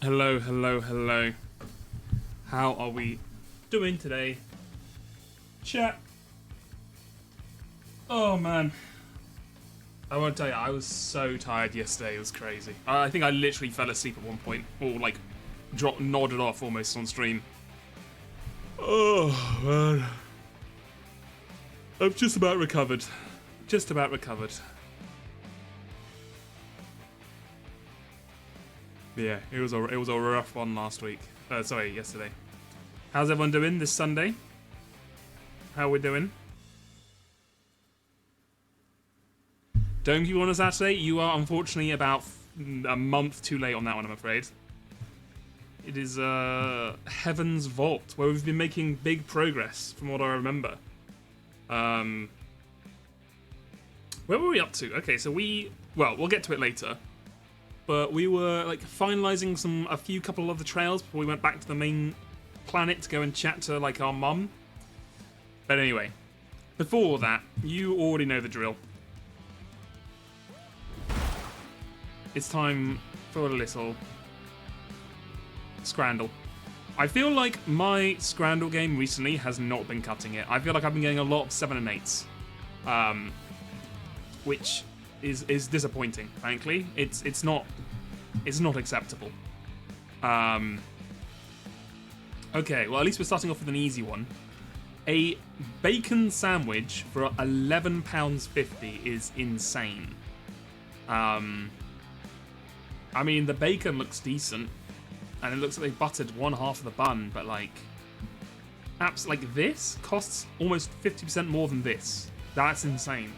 Hello, hello, hello. How are we doing today? Chat. Oh man. I won't tell you, I was so tired yesterday, it was crazy. I think I literally fell asleep at one point, or like nodded off almost on stream. Oh man. I've just about recovered. Just about recovered. Yeah, it was a rough one last week. Yesterday. How's everyone doing this Sunday? How are we doing? Don't you on a Saturday? You are unfortunately about a month too late on that one, I'm afraid. It is Heaven's Vault, where we've been making big progress from what I remember. Where were we up to? Okay, so we'll get to it later. But we were like finalizing a couple of the trails before we went back to the main planet to go and chat to like our mum. But anyway, before that, you already know the drill. It's time for a little Scrandle. I feel like my Scrandle game recently has not been cutting it. I feel like I've been getting a lot of 7 and 8s, which is disappointing. Frankly, it's not acceptable. Okay, well at least we're starting off with an easy one. A bacon sandwich for £11.50 is insane. I mean, the bacon looks decent, and it looks like they buttered one half of the bun, but like, apps like this costs almost 50% more than this. That's insane.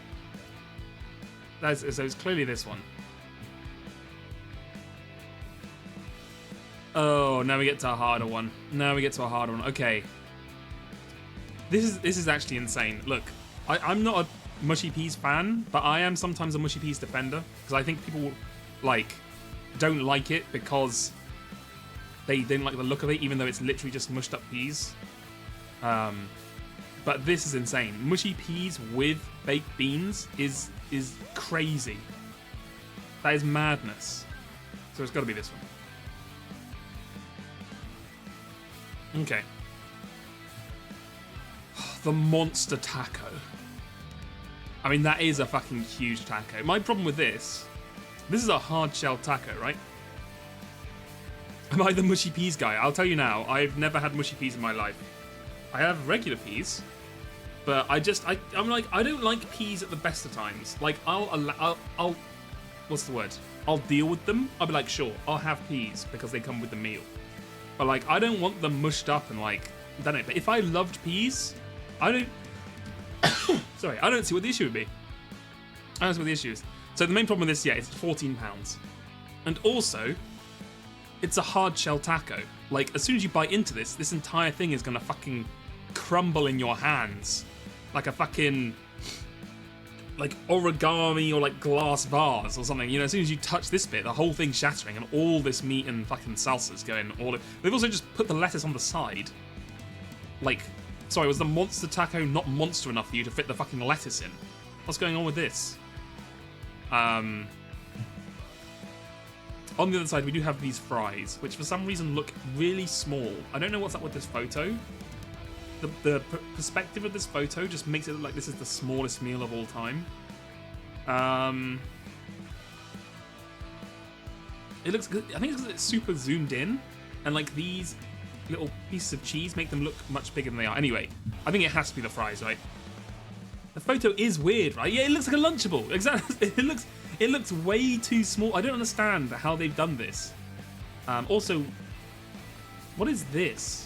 So it's clearly this one. Oh, now we get to a harder one. Okay. This is actually insane. Look, I'm not a mushy peas fan, but I am sometimes a mushy peas defender, because I think people don't like it because they didn't like the look of it, even though it's literally just mushed up peas. But this is insane. Mushy peas with baked beans is crazy. That is madness. So it's got to be this one. Okay. The monster taco. I mean, that is a fucking huge taco. My problem with this is a hard shell taco, right? Am I the mushy peas guy? I'll tell you now, I've never had mushy peas in my life. I have regular peas, but I'm like, I don't like peas at the best of times. Like, I'll what's the word? I'll deal with them. I'll be like, sure, I'll have peas because they come with the meal. But like, I don't want them mushed up and like, I don't know. But if I loved peas, I don't see what the issue would be. I don't see what the issue is. So the main problem with this, yeah, it's £14. And also, it's a hard shell taco. Like, as soon as you bite into this entire thing is gonna fucking crumble in your hands. Like a fucking, like, origami or like glass vase or something. You know, as soon as you touch this bit, the whole thing's shattering and all this meat and fucking salsa's going all over. They've also just put the lettuce on the side. Like, sorry, was the monster taco not monster enough for you to fit the fucking lettuce in? What's going on with this? On the other side, we do have these fries, which for some reason look really small. I don't know what's up with this photo. The perspective of this photo just makes it look like this is the smallest meal of all time. It looks good. I think it's because it's super zoomed in, and like these little pieces of cheese make them look much bigger than they are. Anyway, I think it has to be the fries, right? The photo is weird, right? Yeah, it looks like a Lunchable. Exactly. It looks way too small. I don't understand how they've done this. Also, what is this?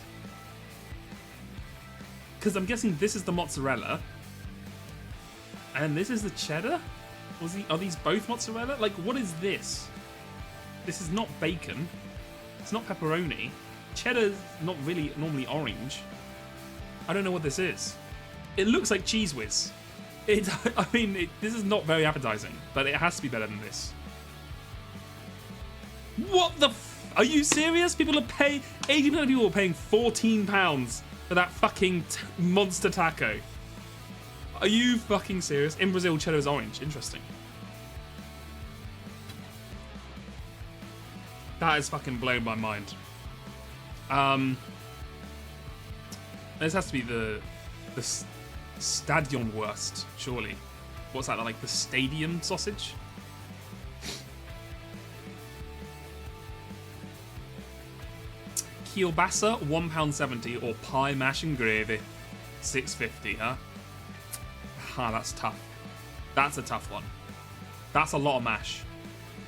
Because I'm guessing this is the mozzarella, and this is the cheddar. Are these both mozzarella? Like, what is this? This is not bacon. It's not pepperoni. Cheddar's not really normally orange. I don't know what this is. It looks like Cheese Whiz. This is not very appetizing, but it has to be better than this. What the are you serious? 80% of people are paying £14 for that fucking monster taco. Are you fucking serious? In Brazil, cheddar is orange. Interesting. That has fucking blown my mind. This has to be the Stadionwurst, surely. What's that, like the stadium sausage? Kielbasa, £1.70, or pie, mash and gravy, £6.50, huh? Ah, that's tough. That's a tough one. That's a lot of mash.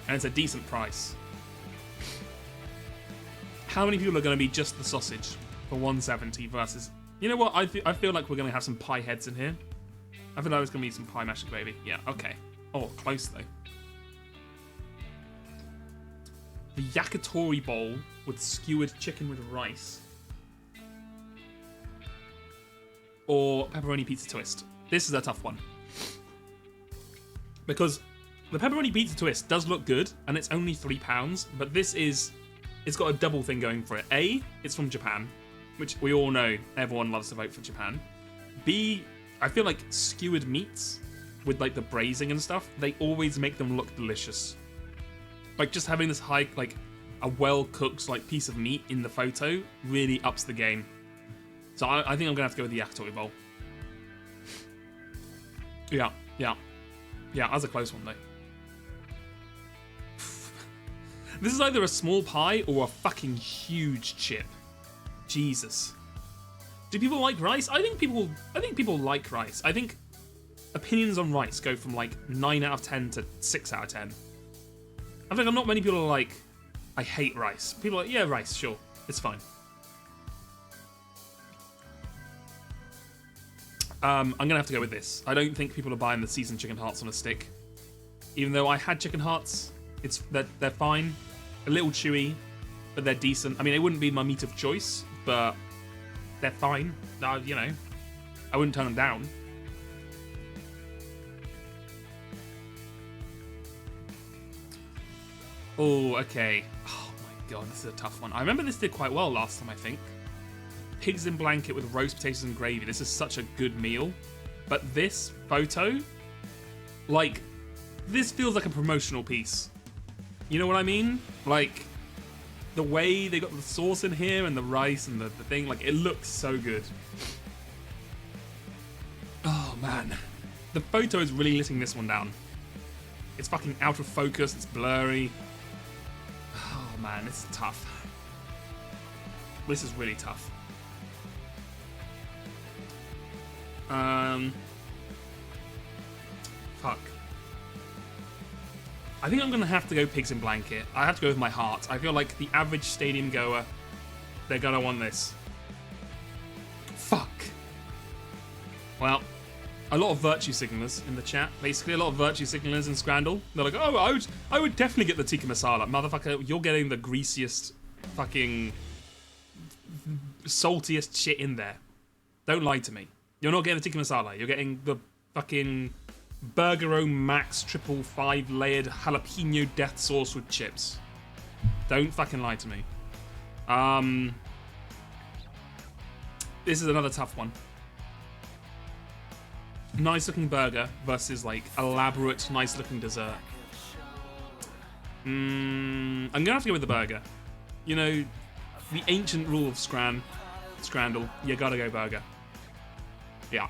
And it's a decent price. How many people are going to be just the sausage for £1.70 versus... You know what? I feel like we're going to have some pie heads in here. I feel like there's going to be some pie, mash and gravy. Yeah, okay. Oh, close though. The yakitori bowl with skewered chicken with rice. Or pepperoni pizza twist. This is a tough one. Because the pepperoni pizza twist does look good, and it's only £3, but this is... It's got a double thing going for it. A, it's from Japan, which we all know everyone loves to vote for Japan. B, I feel like skewered meats with like the braising and stuff, they always make them look delicious. Like just having this high, like a well-cooked like piece of meat in the photo really ups the game. So I think I'm gonna have to go with the yakitori bowl. Yeah, that's a close one though. This is either a small pie or a fucking huge chip. Jesus. Do people like rice? I think people like rice. I think opinions on rice go from like 9 out of 10 to 6 out of 10. I think not many people are like, I hate rice. People are like, yeah, rice, sure, it's fine. I'm gonna have to go with this. I don't think people are buying the seasoned chicken hearts on a stick. Even though I had chicken hearts, they're fine. A little chewy, but they're decent. I mean, they wouldn't be my meat of choice, but they're fine. You know, I wouldn't turn them down. Oh, okay. Oh my god, this is a tough one. I remember this did quite well last time, I think. Pigs in blanket with roast potatoes and gravy. This is such a good meal. But this photo, like, this feels like a promotional piece. You know what I mean? Like, the way they got the sauce in here and the rice and the thing, like, it looks so good. Oh, man. The photo is really letting this one down. It's fucking out of focus, it's blurry. Oh, man, this is tough. This is really tough. Fuck. I think I'm going to have to go pigs in blanket. I have to go with my heart. I feel like the average stadium goer, they're going to want this. Fuck. Well, a lot of virtue signalers in the chat. Basically, a lot of virtue signalers in Scrandle. They're like, oh, I would definitely get the tikka masala. Motherfucker, you're getting the greasiest, fucking, saltiest shit in there. Don't lie to me. You're not getting the tikka masala. You're getting the fucking Burgero Max 555 layered jalapeno death sauce with chips. Don't fucking lie to me. This is another tough one. Nice looking burger versus like elaborate, nice looking dessert. I'm gonna have to go with the burger. You know, the ancient rule of Scrandle, you gotta go burger. Yeah.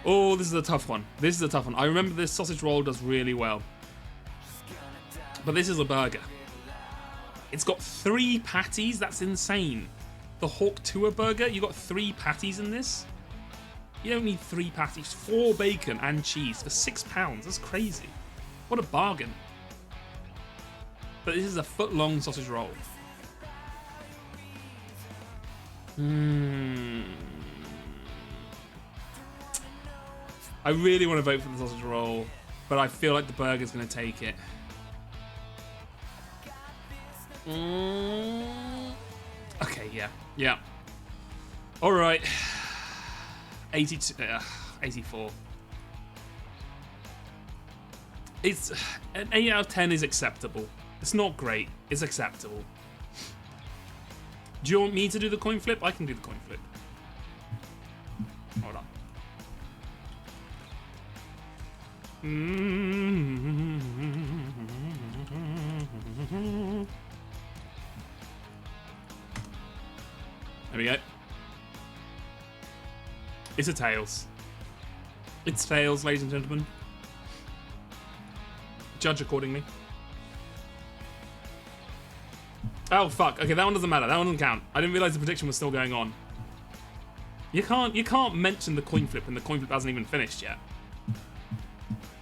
Oh, this is a tough one. This is a tough one. I remember this sausage roll does really well. But this is a burger. It's got 3 patties. That's insane. The Hawk Tour burger, you got 3 patties in this? You don't need 3 patties. 4 bacon and cheese for £6. That's crazy. What a bargain. But this is a foot-long sausage roll. I really want to vote for the sausage roll, but I feel like the burger's going to take it. Okay, yeah. All right. 84. It's an 8 out of 10 is acceptable. It's not great. It's acceptable. Do you want me to do the coin flip? I can do the coin flip. Hold on. There we go. It's a tails. It's tails, ladies and gentlemen. Judge accordingly. Oh fuck. Okay, that one doesn't matter. That one doesn't count. I didn't realize the prediction was still going on. You can't mention the coin flip, and the coin flip hasn't even finished yet.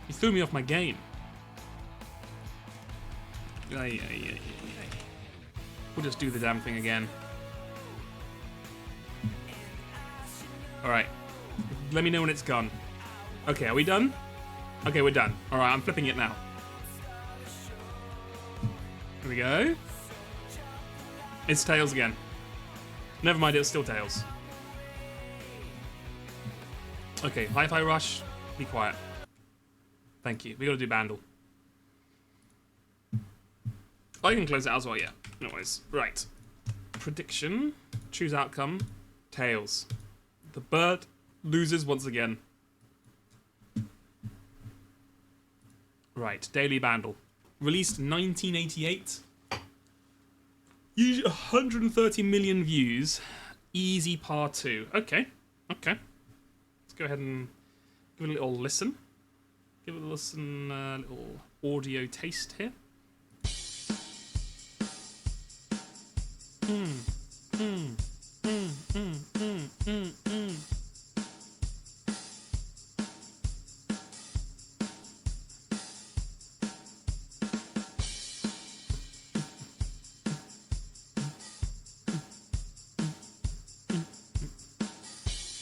You threw me off my game. We'll just do the damn thing again. Alright. Let me know when it's gone. Okay, are we done? Okay, we're done. Alright, I'm flipping it now. Here we go. It's tails again. Never mind, it's still tails. Okay, hi-fi rush. Be quiet. Thank you. We gotta do Bandle. I can close it out as well, yeah. No worries. Right. Prediction. Choose outcome. Tails. The bird loses once again. Right. Daily Bandle. Released 1988. Usually 130 million views. Easy par 2. Okay. Okay. Let's go ahead and give it a little listen. Give it a listen, little audio taste here.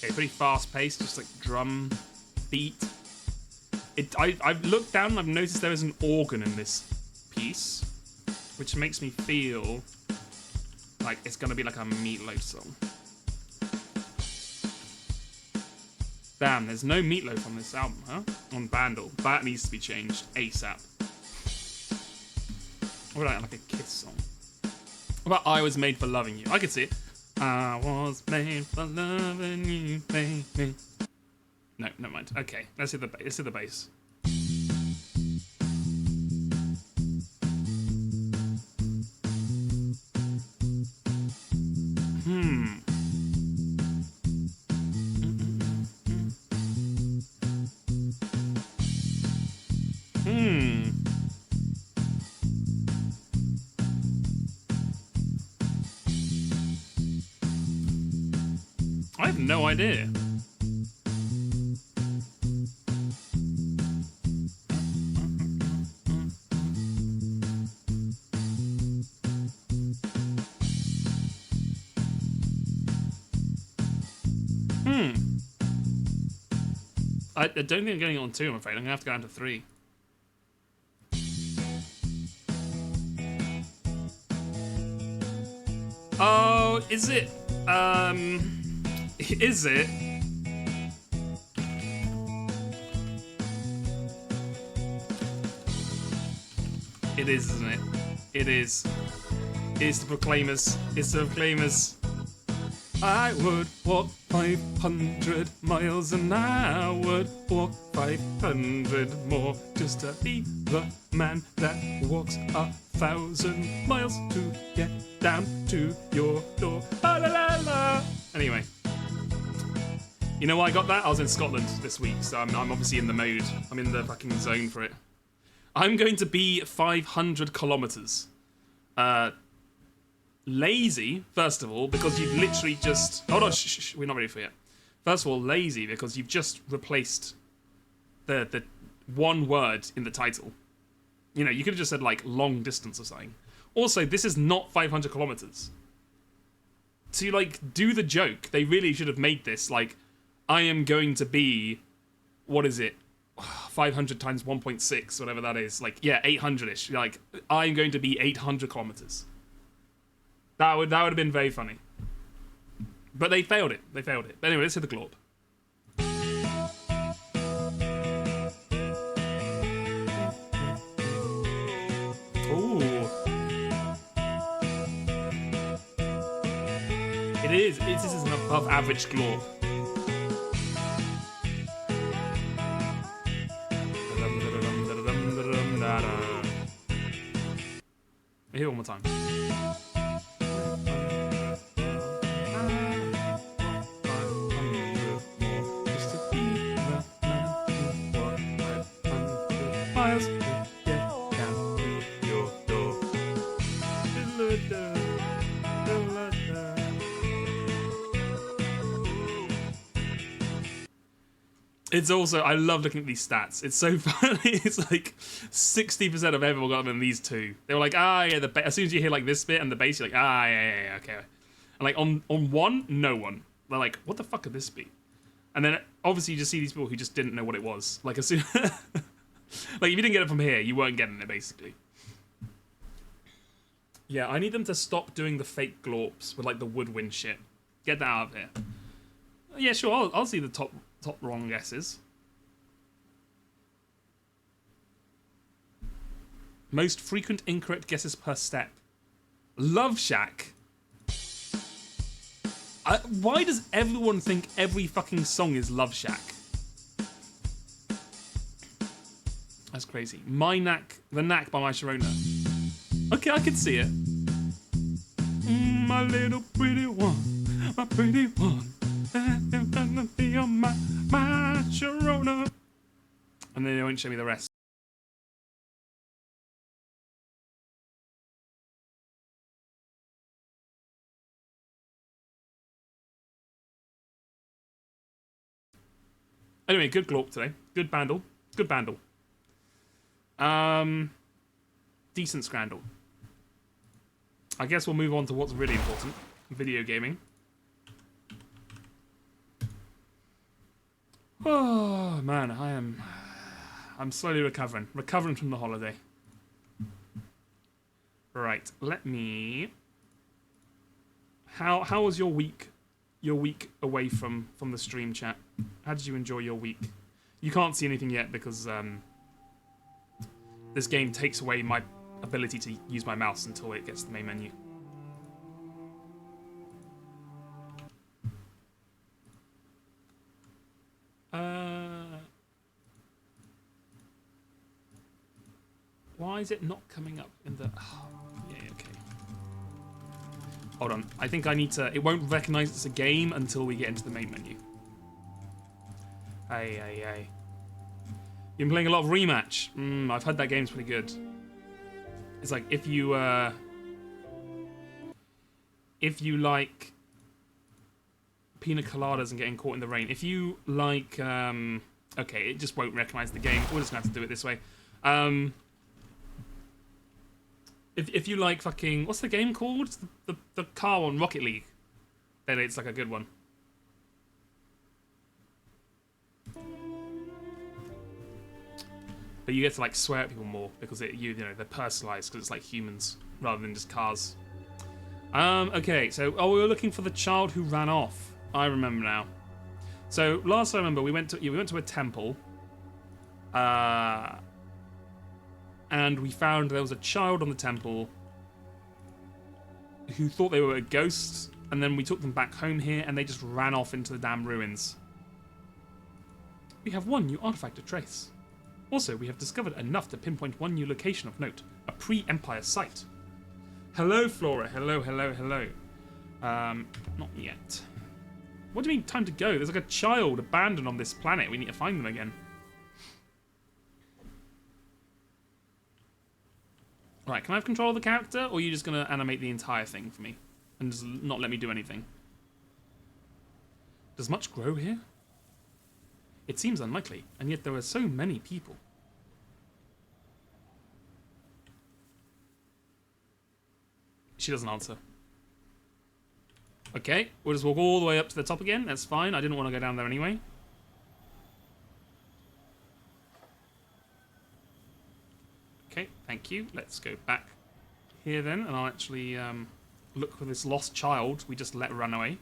Okay, pretty fast paced, just like drum beat. I've looked down and I've noticed there is an organ in this piece, which makes me feel like it's gonna be like a Meatloaf song. Damn, there's no Meatloaf on this album, huh? On Bandle. That needs to be changed ASAP. What about like a Kiss song? What about I Was Made for Loving You? I could see it. I was made for loving you, baby. No, never mind. Okay, let's hit the bass. Let's hit the bass. I have no idea. I don't think I'm getting it on 2, I'm afraid. I'm going to have to go down to 3. Oh, is it? Is it? It is, isn't it? It is. It's the Proclaimers. It's the Proclaimers. I would walk 500 miles and I would walk 500 more just to be the man that walks 1,000 miles to get down to your door. Ah, la, la, la. Anyway, you know why I got that? I was in Scotland this week, so I'm obviously in the mode. I'm in the fucking zone for it. I'm going to be 500 kilometers. Lazy, first of all, because you've literally just... Hold on, shh, we're not ready for it yet. First of all, lazy, because you've just replaced the one word in the title. You know, you could have just said, like, long distance or something. Also, this is not 500 kilometers. To, like, do the joke, they really should have made this, like, I am going to be... What is it? 500 times 1.6, whatever that is. Like, yeah, 800-ish. Like, I'm going to be 800 kilometers. That would have been very funny. But they failed it. They failed it. But anyway, let's hit the globe. Ooh. It is. This is an above average globe. Here one more time. miles to get down to your door. It's also, I love looking at these stats. It's so funny. It's like 60% of everyone got them in these two. They were like, yeah, as soon as you hear like this bit and the bass, you're like, yeah, okay. And like on one, no one. They're like, what the fuck could this be? And then obviously you just see these people who just didn't know what it was. Like as soon, like if you didn't get it from here, you weren't getting it basically. Yeah, I need them to stop doing the fake glorps with like the woodwind shit. Get that out of here. Yeah, sure. I'll see the top wrong guesses. Most frequent incorrect guesses per step. Love Shack. Why does everyone think every fucking song is Love Shack? That's crazy. My Knack, The Knack by My Sharona. Okay, I can see it. My little pretty one, my pretty one. My Sharona. And then they won't show me the rest. Anyway, good glorp today. Good bandle. Good bandle. Decent scrandle. I guess we'll move on to what's really important. Video gaming. Oh, man, I'm slowly recovering. Recovering from the holiday. Right, let me... How was your week? Your week away from the stream chat? How did you enjoy your week? You can't see anything yet because this game takes away my ability to use my mouse until it gets to the main menu. Why is it not coming up in the... Oh, yeah, okay. Hold on. I think I need to... It won't recognize it's a game until we get into the main menu. Hey. You've been playing a lot of Rematch. I've heard that game's pretty good. It's like, if you like pina coladas and getting caught in the rain. If you like... okay, it just won't recognize the game. We're just going to have to do it this way. If you like fucking... What's the game called? It's the car one, Rocket League. Then it's like a good one. But you get to like swear at people more because you know they're personalized because it's like humans rather than just cars. Okay, so we were looking for the child who ran off. I remember now. So last I remember, we went to a temple. And we found there was a child on the temple who thought they were a ghost, and then we took them back home here, and they just ran off into the damn ruins. We have one new artifact to trace. Also, we have discovered enough to pinpoint one new location of note, a pre-Empire site. Hello, Flora. Hello. Not yet. What do you mean, time to go? There's like a child abandoned on this planet. We need to find them again. Right, can I have control of the character, or are you just going to animate the entire thing for me and just not let me do anything? Does much grow here? It seems unlikely, and yet there are so many people. She doesn't answer. Okay, we'll just walk all the way up to the top again. That's fine. I didn't want to go down there anyway. Okay, thank you. Let's go back here then, and I'll actually look for this lost child we just let run away.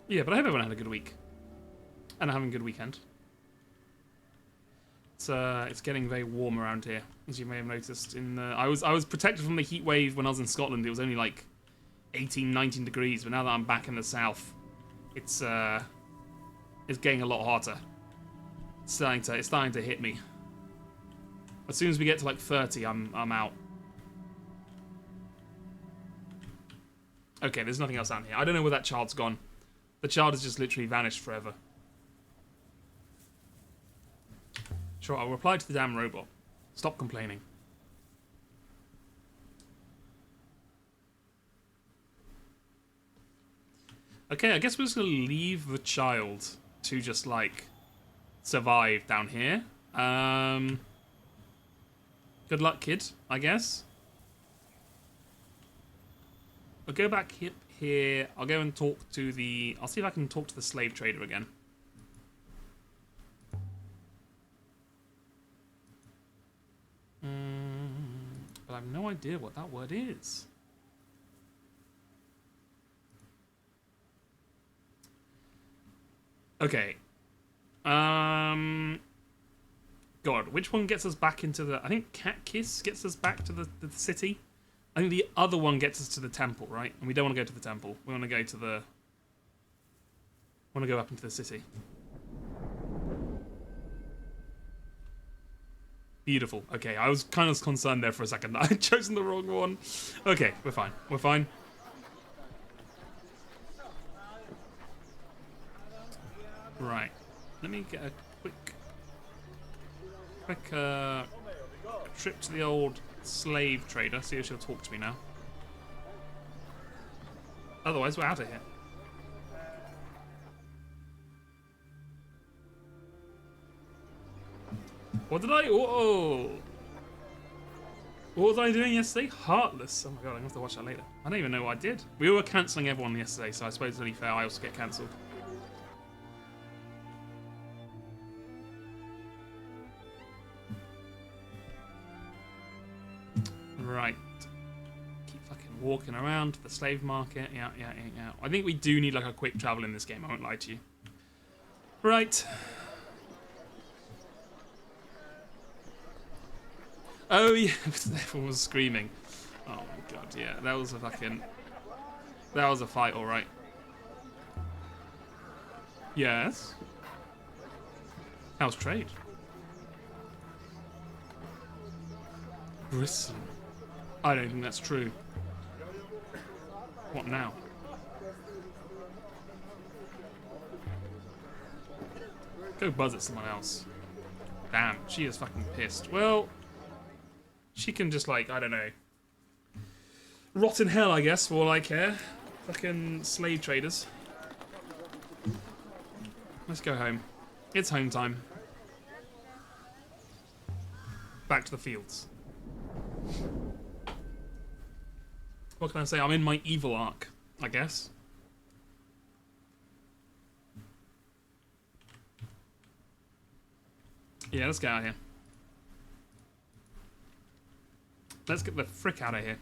Yeah, but I hope everyone had a good week. And having a good weekend. It's getting very warm around here, as you may have noticed. I was protected from the heat wave when I was in Scotland. It was only like 18, 19 degrees, but now that I'm back in the south, it's getting a lot hotter. It's starting to hit me. As soon as we get to like 30, I'm out. Okay, there's nothing else down here. I don't know where that child's gone. The child has just literally vanished forever. Sure, I'll reply to the damn robot. Stop complaining. Okay, I guess we're just gonna leave the child to just, like, survive down here. Good luck, kid, I guess. I'll go back here. I'll go and talk to the... I'll see if I can talk to the slave trader again. But I have no idea what that word is. Okay. God, which one gets us back into the... I think Cat Kiss gets us back to the city. I think the other one gets us to the temple, right? And we don't want to go to the temple. We want to go to the... We want to go up into the city. Beautiful. Okay, I was kind of concerned there for a second that I'd chosen the wrong one. Okay, we're fine. We're fine. Right. Let me get a quick trip to the old slave trader. See if she'll talk to me now. Otherwise, we're out of here. What did I... Whoa! What was I doing yesterday? Heartless. Oh my god, I'm going to have to watch that later. I don't even know what I did. We were cancelling everyone yesterday, so I suppose it's only fair I also get cancelled. Right. Keep fucking walking around to the slave market. Yeah. I think we do need like a quick travel in this game, I won't lie to you. Right. Oh yeah, everyone was screaming. Oh my god, yeah, that was a fucking... That was a fight, alright. Yes? How's trade? Bristle. I don't think that's true. What now? Go buzz at someone else. Damn, she is fucking pissed. Well, she can just, like, I don't know, rot in hell, I guess, for all I care. Fucking slave traders. Let's go home. It's home time. Back to the fields. What can I say? I'm in my evil arc, I guess. Yeah, let's get out of here. Let's get the frick out of here.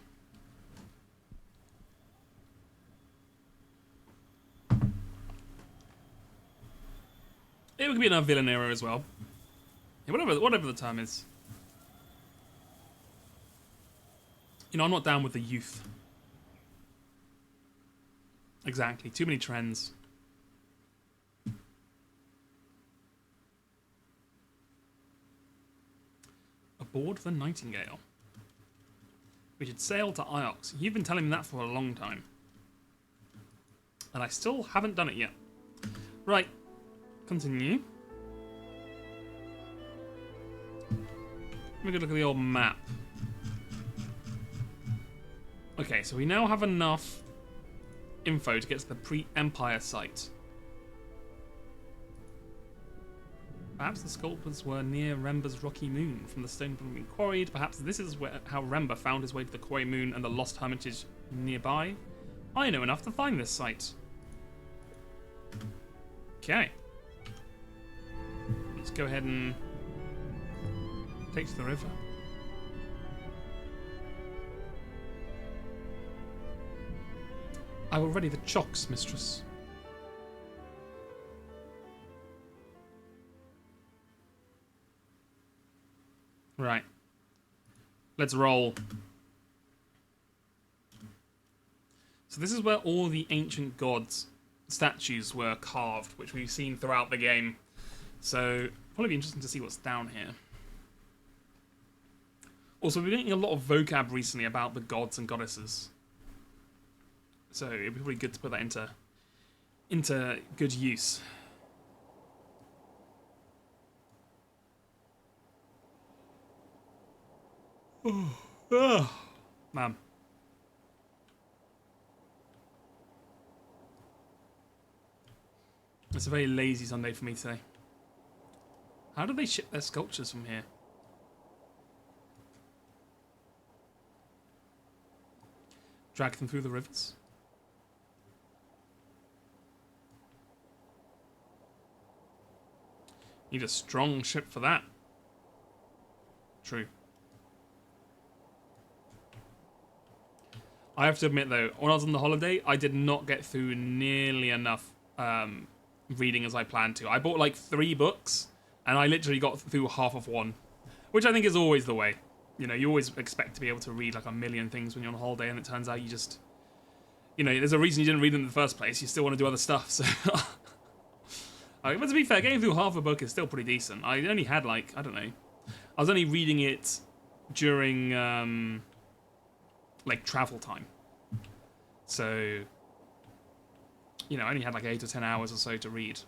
It could be another villain era as well. Yeah, whatever the term is. You know, I'm not down with the youth. Exactly. Too many trends. Aboard the Nightingale. We should sail to Iox. You've been telling me that for a long time. And I still haven't done it yet. Right. Continue. Let me go look at the old map. Okay, so we now have enough info to get to the pre-Empire site. Perhaps the sculptors were near Remba's rocky moon from the stone being quarried. Perhaps this is how Remba found his way to the quarry moon and the lost hermitage nearby. I know enough to find this site. Okay. Let's go ahead and take to the river. I will ready the chocks, mistress. Right. Let's roll. So this is where all the ancient gods' statues were carved, which we've seen throughout the game. So, probably be interesting to see what's down here. Also, we've been getting a lot of vocab recently about the gods and goddesses. So it'd be really good to put that into good use. Oh, man. It's a very lazy Sunday for me today. How do they ship their sculptures from here? Drag them through the rivers? Need a strong ship for that. True. I have to admit though, when I was on the holiday, I did not get through nearly enough reading as I planned to. I bought like 3 books, and I literally got through half of one, which I think is always the way. You know, you always expect to be able to read like a million things when you're on holiday, and it turns out you just, you know, there's a reason you didn't read them in the first place. You still want to do other stuff, so... But to be fair, getting through half a book is still pretty decent. I only had like, I don't know, I was only reading it during like travel time. So, you know, I only had like 8 or 10 hours or so to read.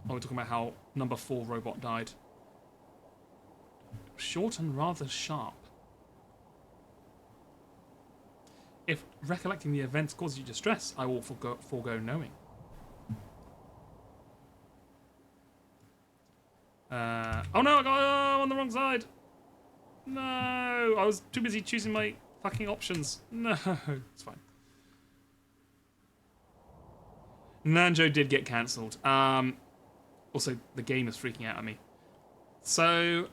Oh, we're talking about how number 4 robot died. Short and rather sharp. If recollecting the events causes you distress, I will forego knowing. Oh no, I'm on the wrong side. No, I was too busy choosing my fucking options. No, it's fine. Nanjo did get cancelled. Also, the game is freaking out at me. So,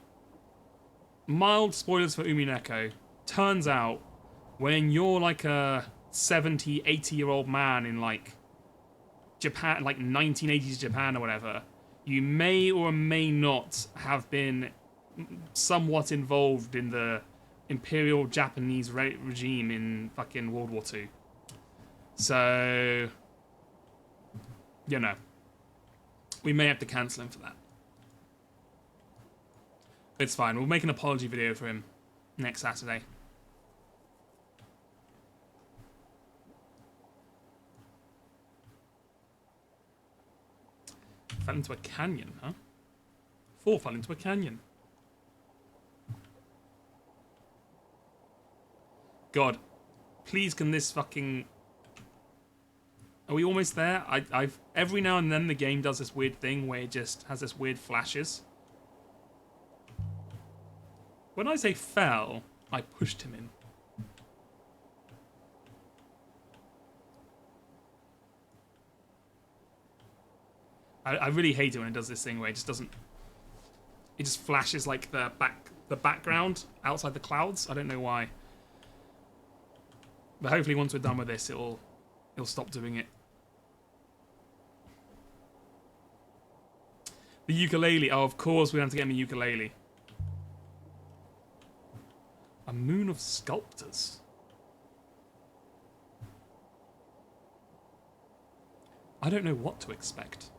mild spoilers for Umineko. Turns out, when you're like a 70, 80-year-old man in like Japan, like 1980s Japan or whatever, you may or may not have been somewhat involved in the Imperial Japanese regime in fucking World War II. So, you know, we may have to cancel him for that. It's fine. We'll make an apology video for him next Saturday. Fell into a canyon, huh? 4 fell into a canyon. God, please can this fucking... Are we almost there? I've every now and then the game does this weird thing where it just has this weird flashes. When I say fell, I pushed him in. I really hate it when it does this thing where it just doesn't... It just flashes like the background outside the clouds. I don't know why. But hopefully once we're done with this, it'll stop doing it. The ukulele. Oh, of course we have to get him a ukulele. A moon of sculptors. I don't know what to expect.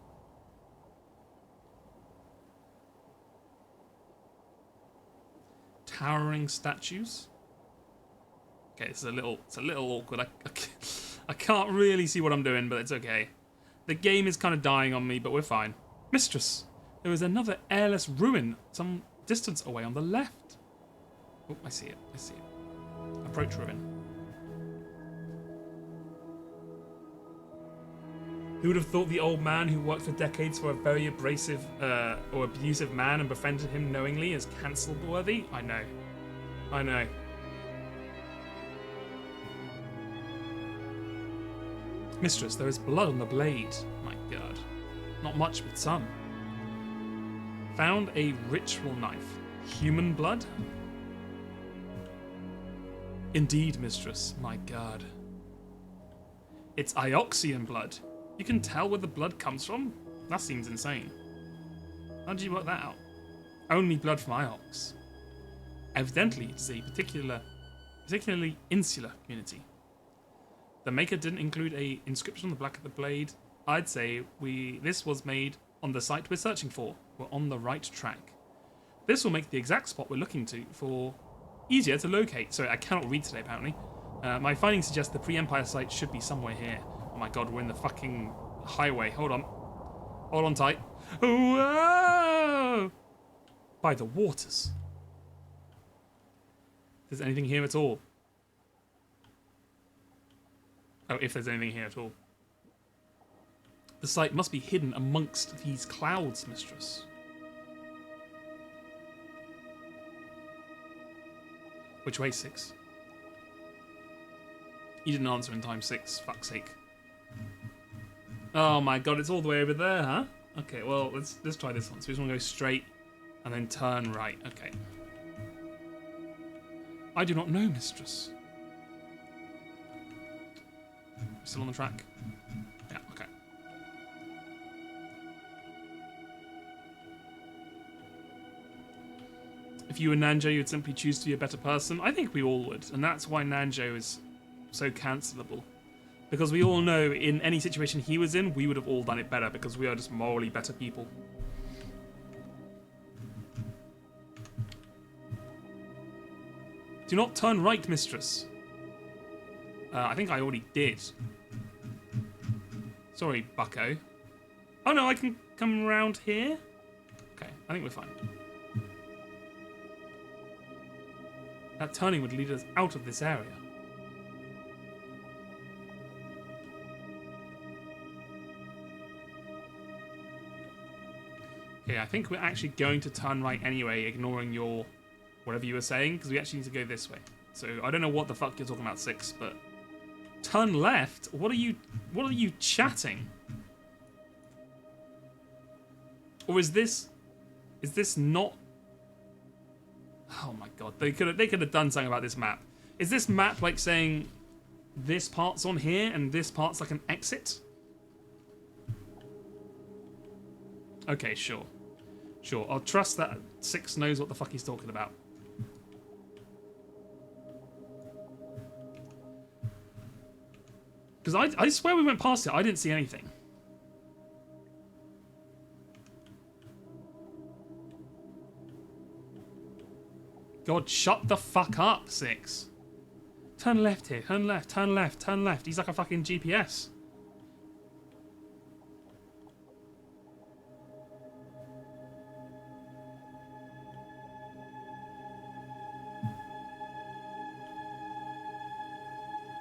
Towering statues. Okay, it's a little awkward. I can't really see what I'm doing, but it's okay. The game is kind of dying on me, but we're fine. Mistress, there is another airless ruin some distance away on the left. Oh, I see it. I see it. Approach ruin. Who would have thought the old man who worked for decades for a very abrasive or abusive man and befriended him knowingly is cancelled worthy? I know. I know. Mistress, there is blood on the blade. My God. Not much, but some. Found a ritual knife. Human blood? Indeed, mistress. My God. It's Ioxian blood. You can tell where the blood comes from? That seems insane. How did you work that out? Only blood from Iox. Evidently, it's a particularly insular community. The maker didn't include a inscription on the back of the blade. I'd say this was made on the site we're searching for. We're on the right track. This will make the exact spot we're looking for easier to locate. Sorry, I cannot read today apparently. My findings suggest the pre-Empire site should be somewhere here. Oh my god, we're in the fucking highway. Hold on. Hold on tight. Whoa! By the waters. If there's anything here at all. Oh, if there's anything here at all. The site must be hidden amongst these clouds, mistress. Which way, 6? You didn't answer in time, 6. Fuck's sake. Oh my god, it's all the way over there, huh? Okay, well, let's try this one. So we just want to go straight and then turn right. Okay. I do not know, mistress. Still on the track? Yeah, okay. If you were Nanjo, you'd simply choose to be a better person. I think we all would, and that's why Nanjo is so cancelable. Because we all know in any situation he was in, we would have all done it better because we are just morally better people. Do not turn right, mistress. I think I already did. Sorry, bucko. Oh no, I can come around here? Okay, I think we're fine. That turning would lead us out of this area. Okay, I think we're actually going to turn right anyway, ignoring your whatever you were saying, because we actually need to go this way. So I don't know what the fuck you're talking about, 6, but turn left? What are you chatting? Or is this not? Oh my god, they could have done something about this map. Is this map like saying this part's on here and this part's like an exit? Okay, sure. Sure, I'll trust that 6 knows what the fuck he's talking about. Because I swear we went past it, I didn't see anything. God, shut the fuck up, 6. Turn left here, turn left, turn left, turn left. He's like a fucking GPS.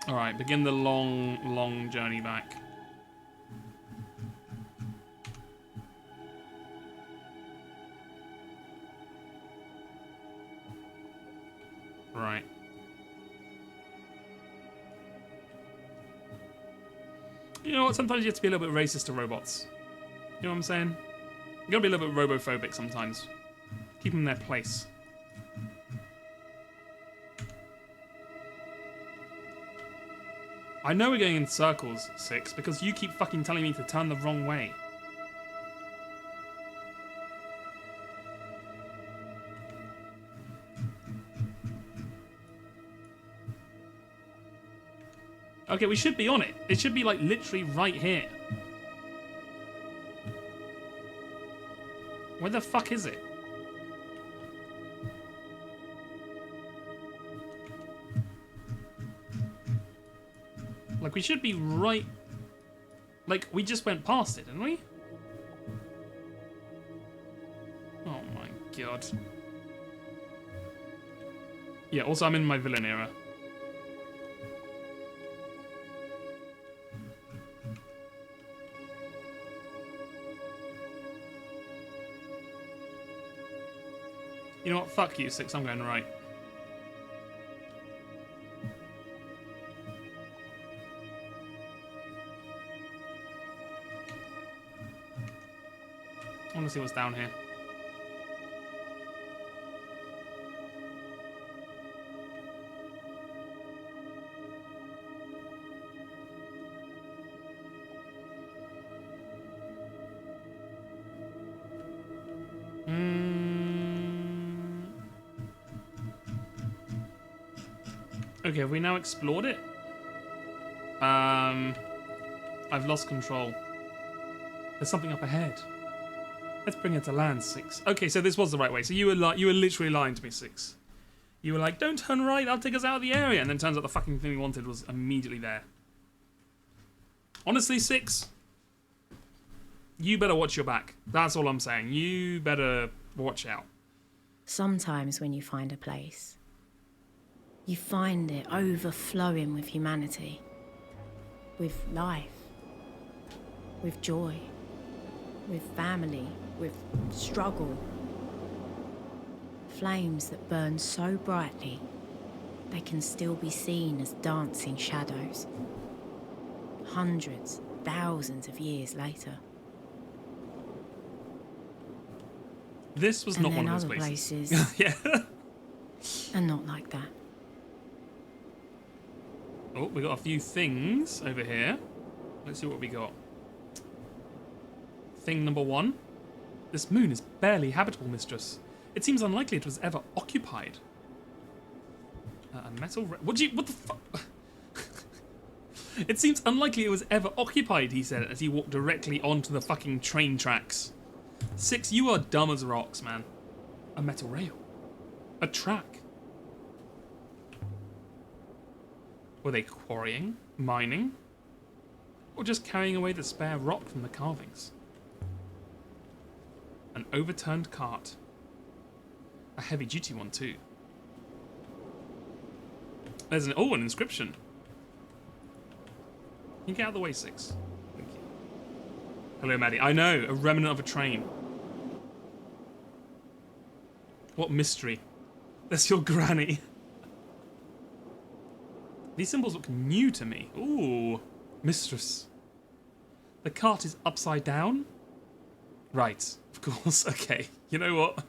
Alright, begin the long, long journey back. Right. You know what? Sometimes you have to be a little bit racist to robots. You know what I'm saying? You gotta be a little bit robophobic sometimes. Keep them in their place. I know we're going in circles, 6, because you keep fucking telling me to turn the wrong way. Okay, we should be on it. It should be like literally right here. Where the fuck is it? Like, we should be right... Like, we just went past it, didn't we? Oh my god. Yeah, also I'm in my villain era. You know what? Fuck you, 6. I'm going right. I want to see what's down here. Okay, have we now explored it? I've lost control. There's something up ahead. Let's bring it to land, 6. Okay, so this was the right way. So you were literally lying to me, 6. You were like, don't turn right, that'll take us out of the area. And then turns out the fucking thing we wanted was immediately there. Honestly, 6, you better watch your back. That's all I'm saying. You better watch out. Sometimes when you find a place, you find it overflowing with humanity, with life, with joy, with family, with struggle. Flames that burn so brightly, they can still be seen as dancing shadows. Hundreds, thousands of years later. This was And not then one of those other places. places Yeah. are not like that. Oh, we got a few things over here. Let's see what we got. Thing number 1. This moon is barely habitable, mistress. It seems unlikely it was ever occupied. A metal... What the fuck? It seems unlikely it was ever occupied, he said as he walked directly onto the fucking train tracks. 6, you are dumb as rocks, man. A metal rail. A track. Were they quarrying, mining, or just carrying away the spare rock from the carvings? An overturned cart. A heavy-duty one, too. There's an inscription. Can you get out of the way, 6? Thank you. Hello, Maddie. I know, a remnant of a train. What mystery? That's your granny. These symbols look new to me. Ooh, mistress. The cart is upside down? Right, of course. Okay, you know what?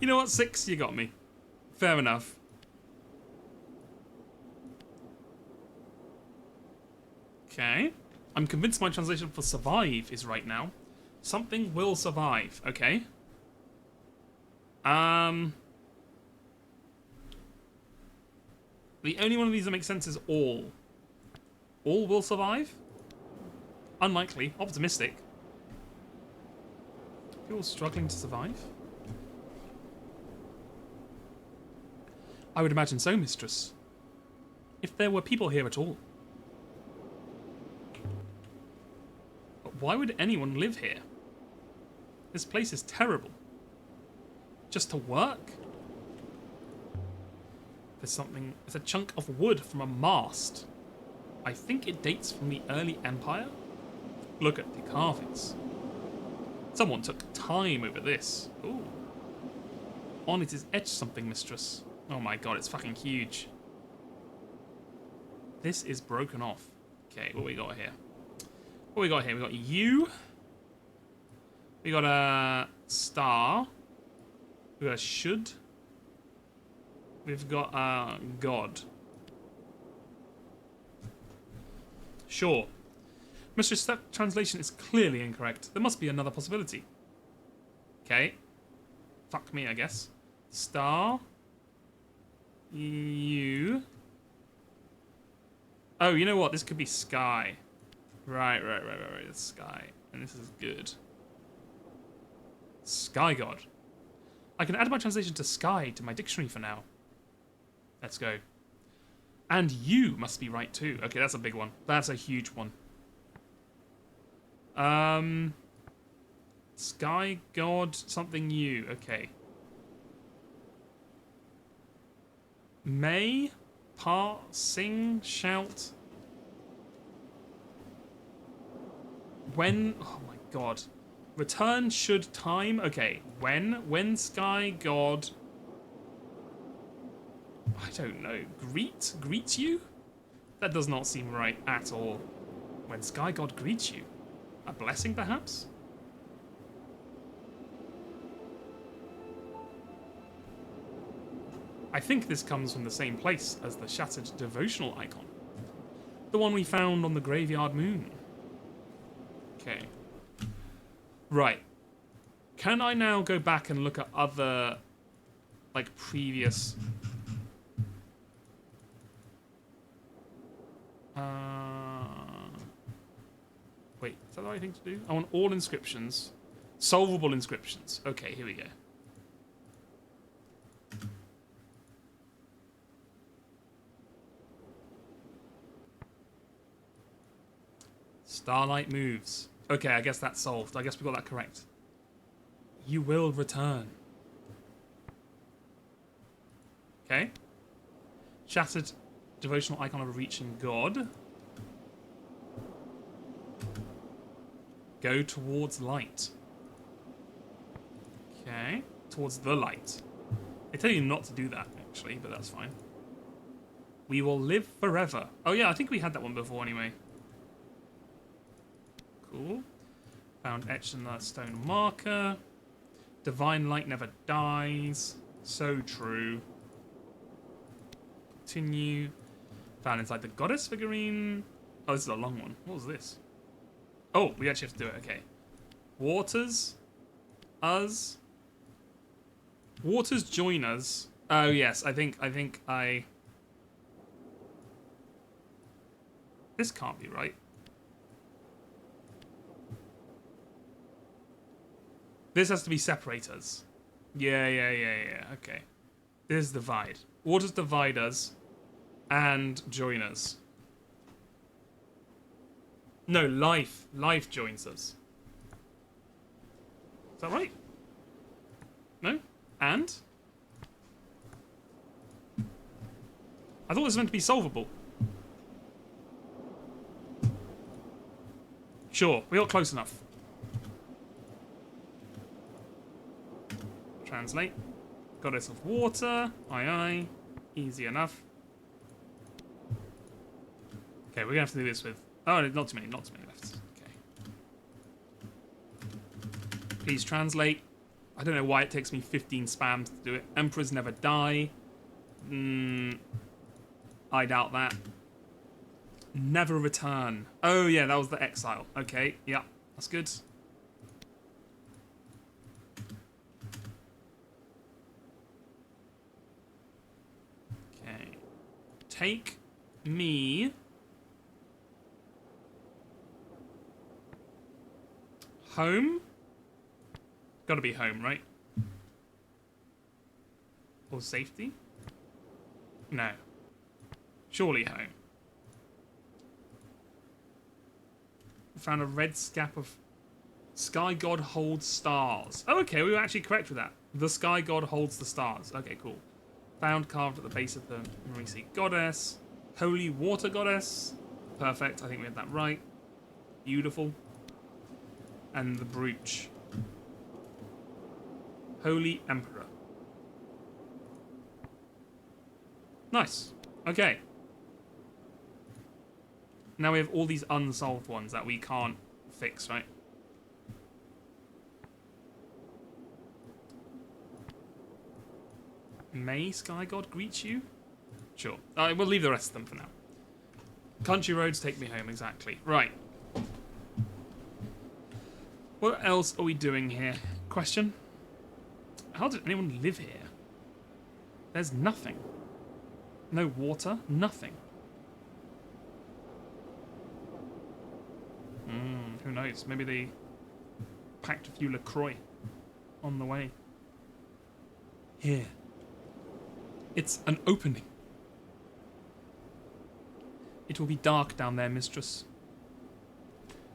You know what, 6? You got me. Fair enough. Okay. I'm convinced my translation for survive is right now. Something will survive. Okay. The only one of these that makes sense is all. All will survive? Unlikely. Optimistic. People struggling to survive? I would imagine so, mistress. If there were people here at all. But why would anyone live here? This place is terrible. Just to work? There's something... It's a chunk of wood from a mast. I think it dates from the early Empire. Look at the carvings. Someone took time over this. Ooh. On it is etched something, mistress. Oh my god, it's fucking huge. This is broken off. Okay, what we got here? What we got here? We got you. We got a star. We got a should. We've got a god. Sure. Mistress, that translation is clearly incorrect. There must be another possibility. Okay. Fuck me, I guess. Star. You. Oh, you know what? This could be sky. Right. It's sky. And this is good. Sky god. I can add my translation to sky to my dictionary for now. Let's go. And you must be right too. Okay, that's a big one. That's a huge one. Sky god something you. Okay. May, pa, sing, shout. When, oh my god. Return should time. Okay, when sky god. I don't know. Greet you? That does not seem right at all. When sky god greets you. A blessing, perhaps? I think this comes from the same place as the shattered devotional icon. The one we found on the graveyard moon. Okay. Right. Can I now go back and look at other, like, previous... Wait, is that the right thing to do? I want all inscriptions. Solvable inscriptions. Okay, here we go. Starlight moves. Okay, I guess that's solved. I guess we got that correct. You will return. Okay. Shattered devotional icon of a reaching god. Go towards light. Okay. Towards the light. They tell you not to do that, actually, but that's fine. We will live forever. Oh yeah, I think we had that one before anyway. Cool. Found etched in the stone marker. Divine light never dies. So true. Continue. Found inside the goddess figurine. Oh, this is a long one. What was this? Oh, we actually have to do it. Okay. Waters. Us. Waters join us. Oh yes, I think I. This can't be right. This has to be separators. Yeah. Okay. This is divide. Waters divide us and join us. No, life. Life joins us. Is that right? No? And? I thought this was meant to be solvable. Sure, we got close enough. Translate. Goddess of water. Aye aye. Easy enough. Okay, we're gonna have to do this with... Oh, not too many left. Okay. Please translate. I don't know why it takes me 15 spams to do it. Emperors never die. I doubt that. Never return. Oh yeah, that was the exile. Okay, yeah, that's good. Okay. Take me... home? Gotta be home, right? Or safety? No. Surely home. Found a red scap of... Sky God holds stars. Oh, okay, we were actually correct with that. The Sky God holds the stars. Okay, cool. Found carved at the base of the Marisi Goddess. Holy Water Goddess. Perfect, I think we had that right. Beautiful. And the brooch. Holy Emperor. Nice. Okay. Now we have all these unsolved ones that we can't fix, right? May Sky God greet you? Sure. We'll leave the rest of them for now. Country roads take me home, exactly. Right. What else are we doing here? Question. How did anyone live here? There's nothing. No water, nothing. Who knows? Maybe they packed a few LaCroix on the way. Here. It's an opening. It will be dark down there, mistress.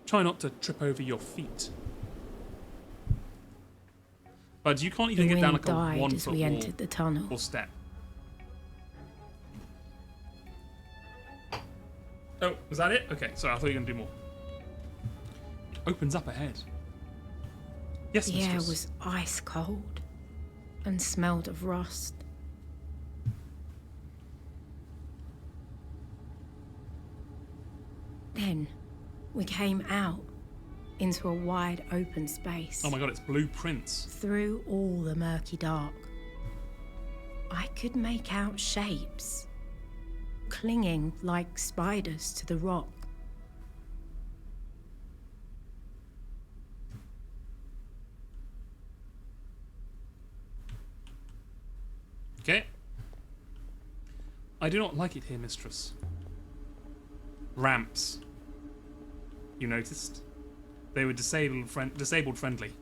Try not to trip over your feet. But you can't even get down like a 1 foot we wall entered the tunnel. or step. Oh, was that it? Okay, sorry, I thought you were going to do more. It opens up ahead. Yes, The air mistress. was ice cold and smelled of rust. Then we came out into a wide open space. Oh my god, it's blueprints. Through all the murky dark, I could make out shapes, clinging like spiders to the rock. Okay. I do not like it here, mistress. Ramps. You noticed? They were disabled friendly.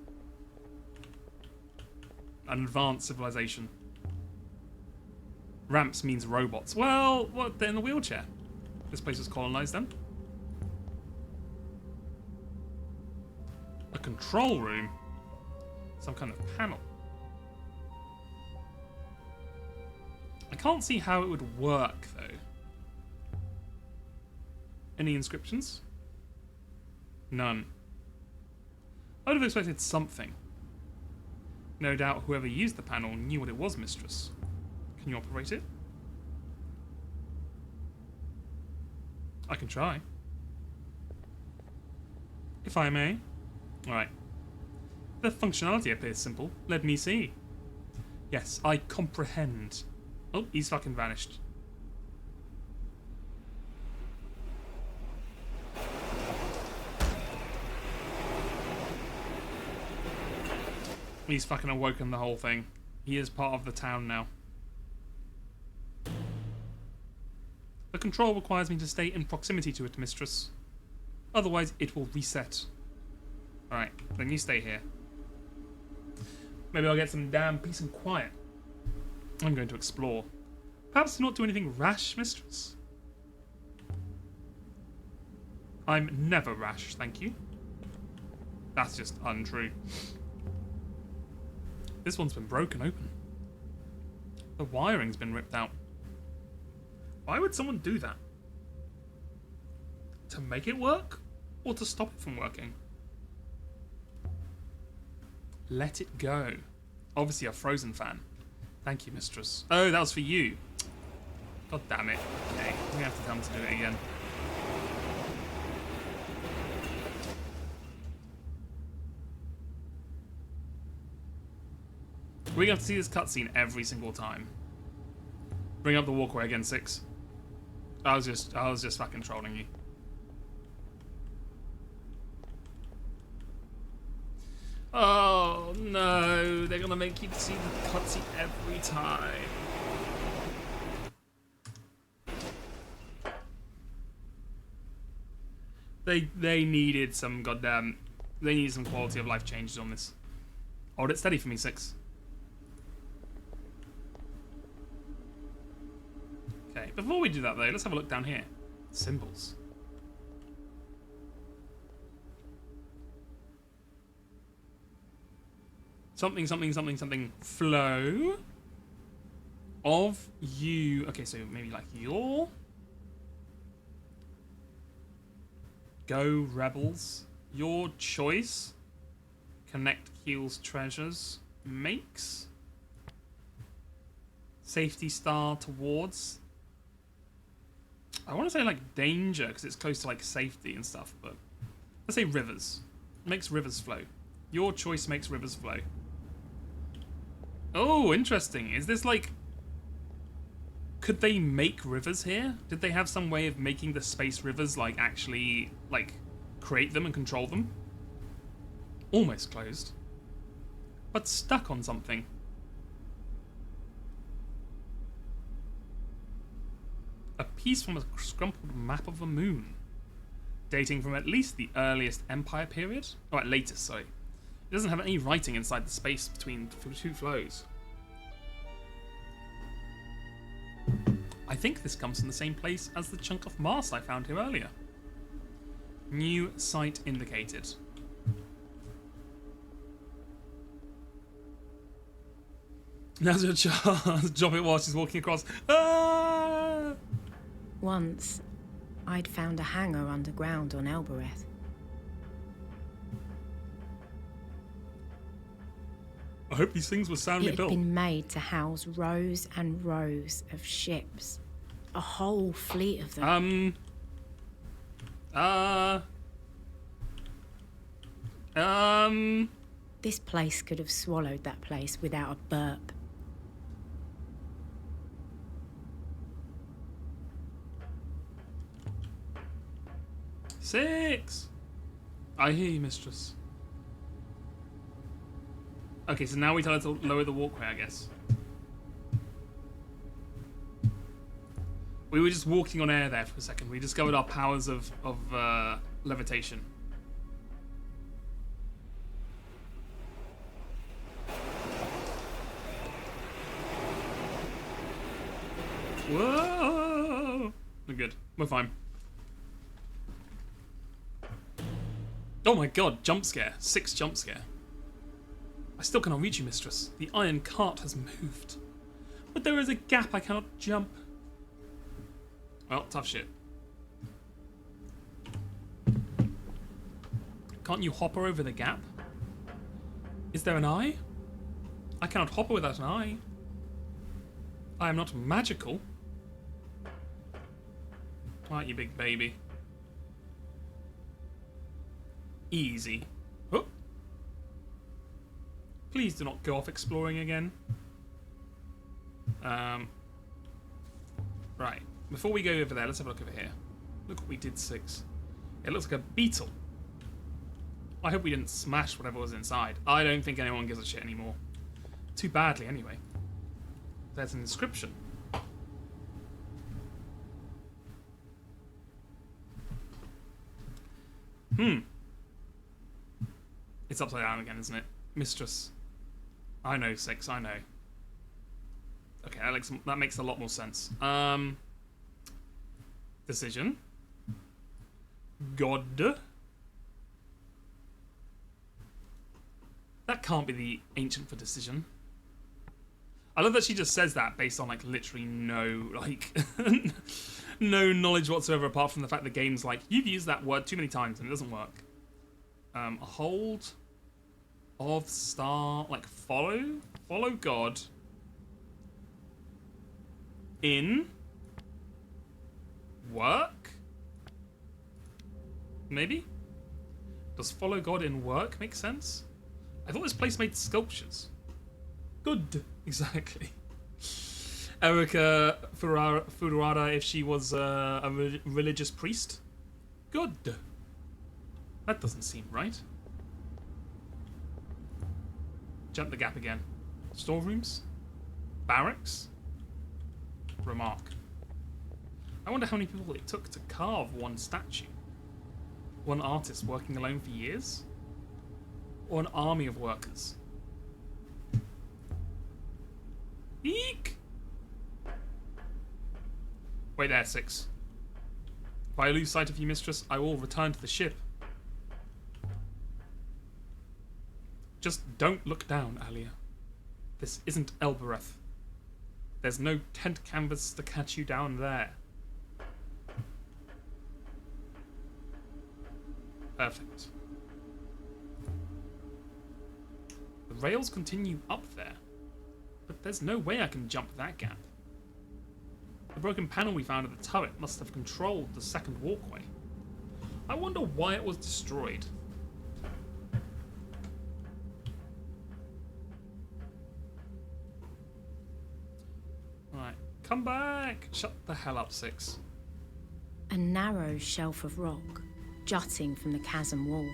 An advanced civilization. Ramps means robots. Well, what? They're in the wheelchair. This place was colonized then. A control room? Some kind of panel. I can't see how it would work, though. Any inscriptions? None. I would have expected something. No doubt whoever used the panel knew what it was, mistress. Can you operate it? I can try. If I may. Alright. The functionality appears simple. Let me see. Yes, I comprehend. Oh, he's fucking vanished. He's fucking awoken the whole thing. He is part of the town now. The control requires me to stay in proximity to it, mistress. Otherwise, it will reset. Alright, then you stay here. Maybe I'll get some damn peace and quiet. I'm going to explore. Perhaps not do anything rash, mistress? I'm never rash, thank you. That's just untrue. This one's been broken open. The wiring's been ripped out. Why would someone do that? To make it work? Or to stop it from working? Let it go. Obviously a Frozen fan. Thank you, mistress. Oh, that was for you. God damn it. Okay, we have to tell him to do it again. We're gonna have to see this cutscene every single time. Bring up the walkway again, 6. I was just fucking trolling you. Oh no, they're gonna make you see the cutscene every time. They needed some goddamn, they needed some quality of life changes on this. Hold it steady for me, 6. Okay, before we do that though, let's have a look down here. Symbols. Something, something, something, something. Flow of you. Okay, so maybe like your. Go rebels. Your choice. Connect heals treasures. Makes. Safety star towards. I want to say like danger because it's close to like safety and stuff, but let's say rivers. Makes rivers flow. Your choice makes rivers flow. Oh, interesting. Is this like... Could they make rivers here? Did they have some way of making the space rivers, like, actually, like, create them and control them? Almost closed. But stuck on something. A piece from a scrumpled map of the moon. Dating from at least the earliest Empire period? Oh, at latest, sorry. It doesn't have any writing inside the space between two flows. I think this comes from the same place as the chunk of mast I found here earlier. New site indicated. Now's your chance. Drop it while she's walking across. Ah! Once, I'd found a hangar underground on Elbereth. I hope these things were soundly It built. had been made to house rows and rows of ships. A whole fleet of them. This place could have swallowed that place without a burp. Six! I hear you, mistress. Okay, so now we tell her to lower the walkway, I guess. We were just walking on air there for a second. We discovered our powers of levitation. Whoa! We're good. We're fine. Oh my god, jump scare. 6 jump scare. I still cannot reach you, mistress. The iron cart has moved. But there is a gap I cannot jump. Well, tough shit. Can't you hopper over the gap? Is there an eye? I cannot hopper without an eye. I am not magical. Aren't you, big baby? Easy. Oh. Please do not go off exploring again. Right. Before we go over there, let's have a look over here. Look what we did, 6. It looks like a beetle. I hope we didn't smash whatever was inside. I don't think anyone gives a shit anymore. Too badly, anyway. There's an inscription. It's upside down again, isn't it? Mistress. I know, 6, I know. Okay, that makes a lot more sense. Decision. God. That can't be the ancient for decision. I love that she just says that based on, like, literally no, like, no knowledge whatsoever apart from the fact the game's like, you've used that word too many times and it doesn't work. A hold of star, like, follow God in work? Maybe? Does follow God in work make sense? I thought this place made sculptures. Good. Exactly. Erica Furara, if she was a religious priest. Good. That doesn't seem right. Jump the gap again. Storerooms? Barracks? Remark. I wonder how many people it took to carve one statue. One artist working alone for years? Or an army of workers? Eek! Wait there, 6. If I lose sight of you, mistress, I will return to the ship. Just don't look down, Alia. This isn't Elbereth. There's no tent canvas to catch you down there. Perfect. The rails continue up there, but there's no way I can jump that gap. The broken panel we found at the turret must have controlled the second walkway. I wonder why it was destroyed. Alright, come back! Shut the hell up, 6. A narrow shelf of rock jutting from the chasm wall.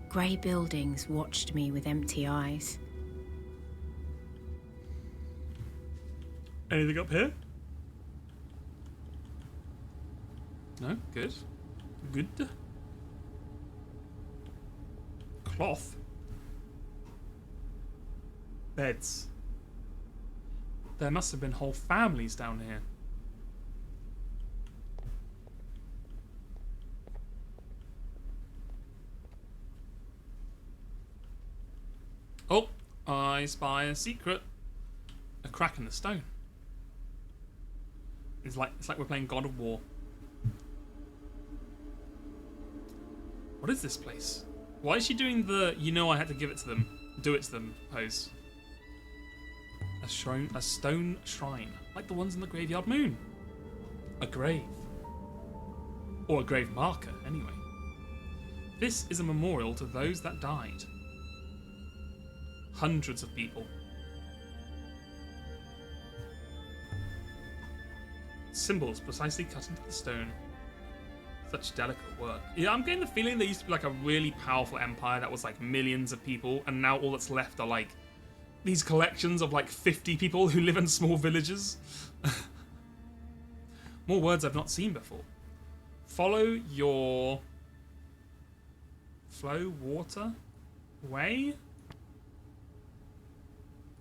Grey buildings watched me with empty eyes. Anything up here? No? Good. Good. Cloth. Beds. There must have been whole families down here. Oh, I spy a secret. A crack in the stone. It's like we're playing God of War. What is this place? Why is she doing the "you know I had to give it to them, do it to them" pose? A stone shrine, like the ones in the Graveyard Moon. A grave. Or a grave marker, anyway. This is a memorial to those that died. Hundreds of people. Symbols precisely cut into the stone. Such delicate work. Yeah, I'm getting the feeling there used to be like a really powerful empire that was like millions of people, and now all that's left are like these collections of like 50 people who live in small villages. More words I've not seen before. Follow your flow water way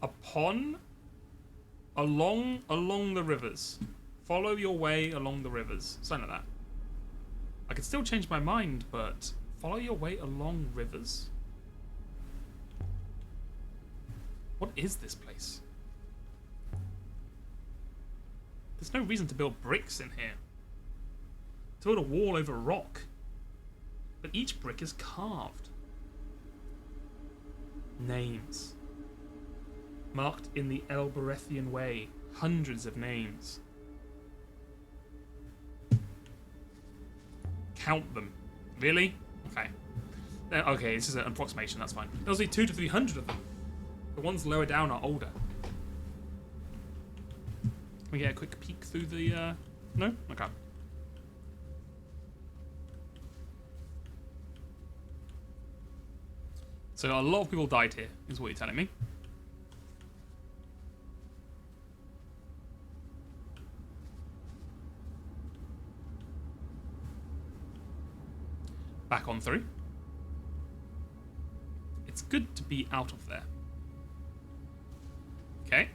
upon Along the rivers. Follow your way along the rivers. Something like that. I could still change my mind, but follow your way along rivers? What is this place? There's no reason to build bricks in here. To build a wall over rock. But each brick is carved. Names. Marked in the Elberethian way. Hundreds of names. Count them. Really? Okay. Okay, this is an approximation, that's fine. There'll be 200 to 300 of them. The ones lower down are older. Can we get a quick peek through the, No? Okay. So a lot of people died here, is what you're telling me. Back on through. It's good to be out of there. Okay.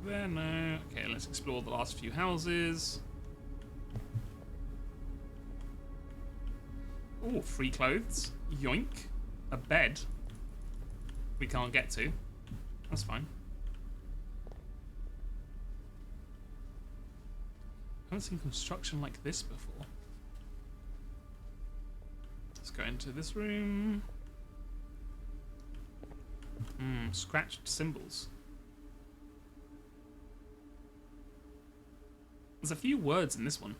There, no. Okay, let's explore the last few houses. Oh, free clothes. Yoink. A bed. We can't get to. That's fine. I haven't seen construction like this before. Let's go into this room. Scratched symbols. There's a few words in this one.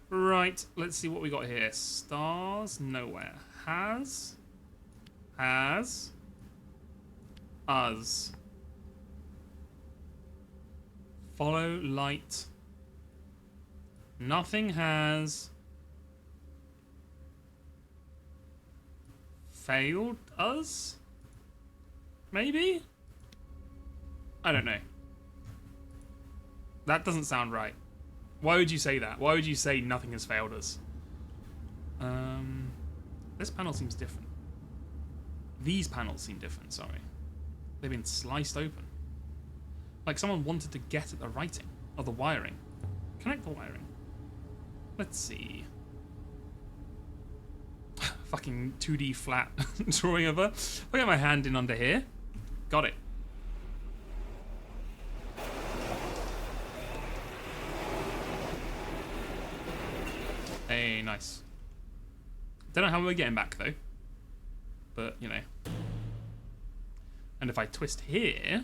Right, let's see what we got here. Stars, nowhere. Has. Us. Follow light. Nothing has. Failed us? Maybe? I don't know. That doesn't sound right. Why would you say that? Why would you say nothing has failed us? This panel seems different. These panels seem different, sorry. They've been sliced open. Like someone wanted to get at the writing, or the wiring. Connect the wiring. Let's see. Fucking 2D flat drawing of her. I'll get my hand in under here. Got it. Hey, nice. Don't know how we're getting back though. But, you know. And if I twist here,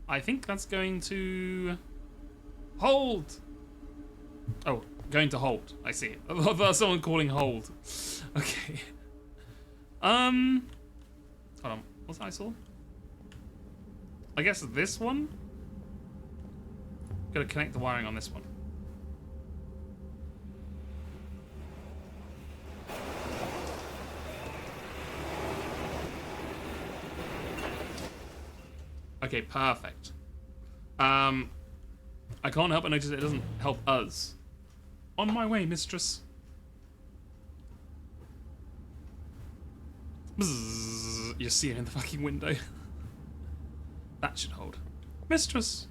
I think that's going to hold. Oh, going to hold. I see. I thought someone calling hold. Okay. Hold on. What's that I saw? I guess this one? Gotta connect the wiring on this one. Okay, perfect. I can't help but notice it doesn't help us. On my way, mistress. Bzzz, you see it in the fucking window. That should hold. Mistress!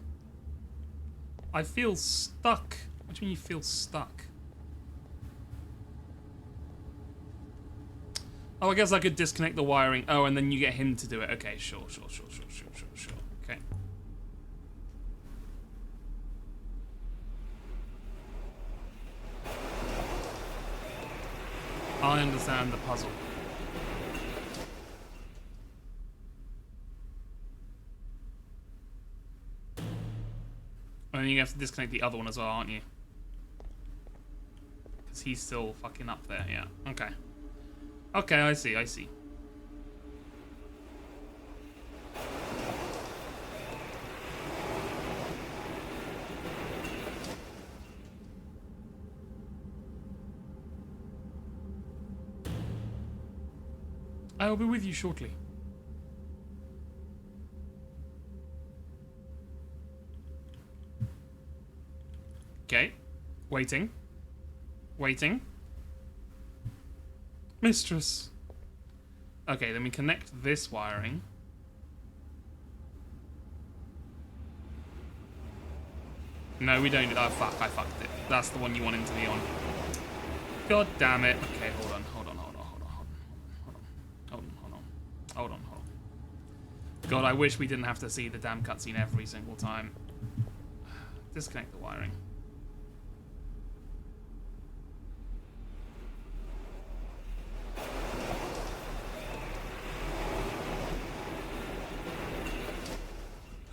I feel stuck. What do you mean you feel stuck? Oh, I guess I could disconnect the wiring. Oh, and then you get him to do it. Okay, sure. Okay. I understand the puzzle. And then you have to disconnect the other one as well, aren't you? Because he's still fucking up there, yeah. Okay. Okay, I see. I will be with you shortly. Okay. Waiting. Mistress. Okay, then we connect this wiring. No, we don't. Oh, fuck, I fucked it. That's the one you wanted to be on. God damn it. Okay, hold on. God, I wish we didn't have to see the damn cutscene every single time. Disconnect the wiring.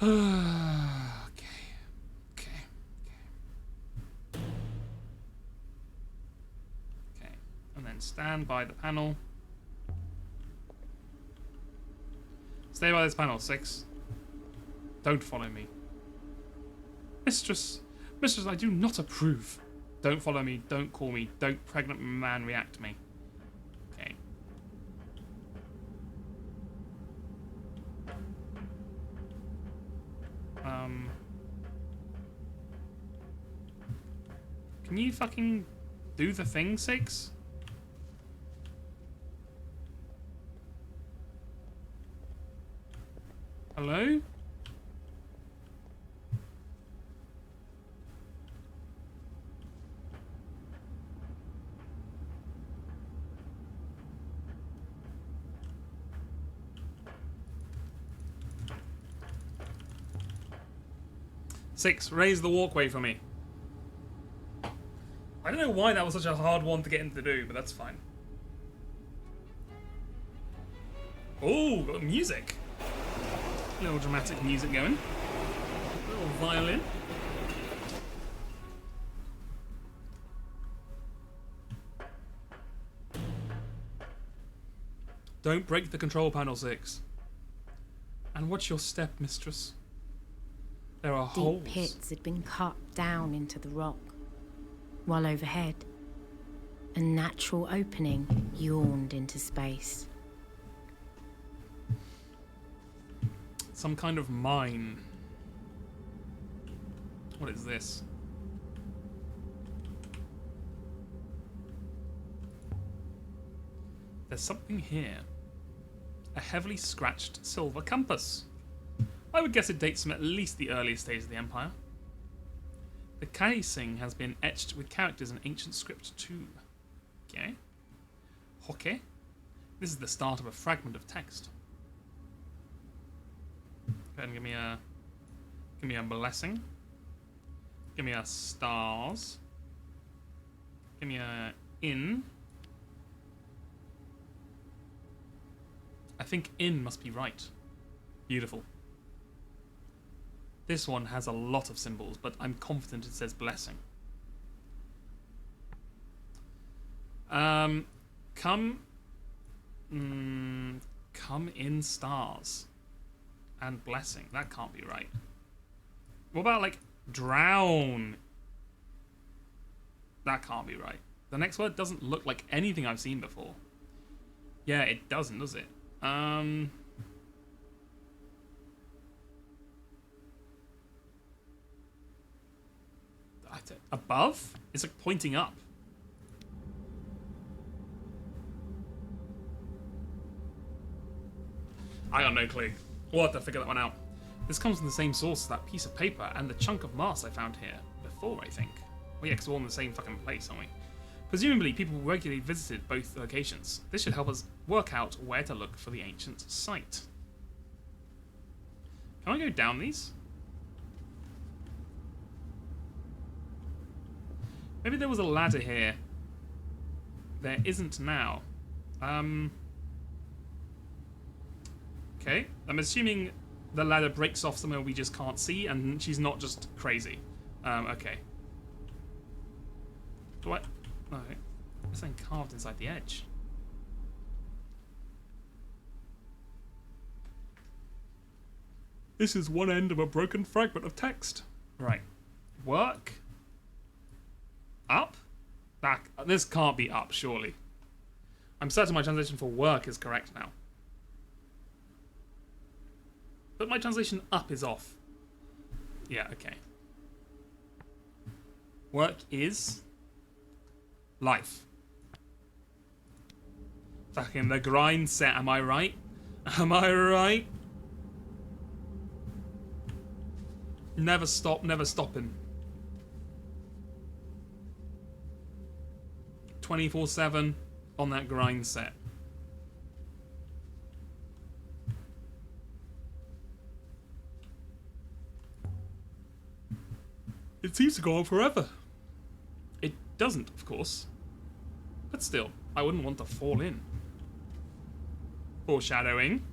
Okay. And then stand by the panel. Stay by this panel, 6. Don't follow me. Mistress, I do not approve. Don't follow me, don't call me, don't pregnant man react to me. Okay. Can you fucking do the thing, 6? Hello? Six, raise the walkway for me. I don't know why that was such a hard one to get him to do, but that's fine. Oh, got music. A little dramatic music going. A little violin. Don't break the control panel, 6. And watch your step, mistress. There are holes. Deep pits had been cut down into the rock, while overhead, a natural opening yawned into space. Some kind of mine. What is this? There's something here. A heavily scratched silver compass. I would guess it dates from at least the earliest days of the Empire. The casing has been etched with characters in ancient script too. Okay. Okay. This is the start of a fragment of text. Go ahead and give me a blessing. Give me a stars. Give me a in. I think in must be right. Beautiful. This one has a lot of symbols, but I'm confident it says blessing. Come in stars. And blessing. That can't be right. What about, like, drown? That can't be right. The next word doesn't look like anything I've seen before. Yeah, it doesn't, does it? Above? It's like pointing up. I got no clue. We'll have to figure that one out. This comes from the same source as that piece of paper and the chunk of mass I found here before, I think. Well, yeah, because we're all in the same fucking place, aren't we? Presumably, people regularly visited both locations. This should help us work out where to look for the ancient site. Can I go down these? Maybe there was a ladder here. There isn't now. Okay, I'm assuming the ladder breaks off somewhere we just can't see, and she's not just crazy. Okay. Do I? No, there's something carved inside the edge. This is one end of a broken fragment of text. Right. Work. Up? Back. This can't be up, surely. I'm certain my translation for work is correct now. But my translation up is off. Yeah, okay. Work is life. Fucking the grind set, am I right? Am I right? Never stop, never stopping. 24/7 on that grind set. It seems to go on forever. It doesn't, of course. But still, I wouldn't want to fall in. Foreshadowing.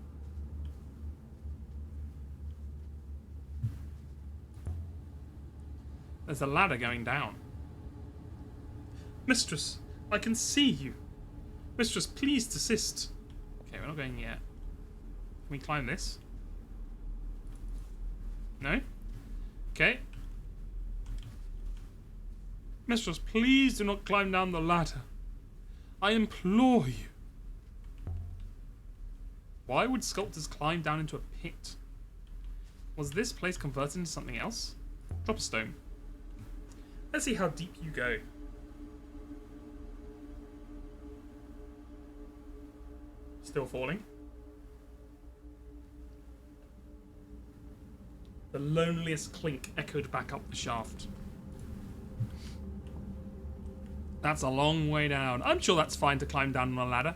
There's a ladder going down. Mistress, I can see you. Mistress, please desist. Okay, we're not going yet. Can we climb this? No? Okay. Mistress, please do not climb down the ladder. I implore you. Why would sculptors climb down into a pit? Was this place converted into something else? Drop a stone. Let's see how deep you go. Still falling. The loneliest clink echoed back up the shaft. That's a long way down. I'm sure that's fine to climb down on a ladder.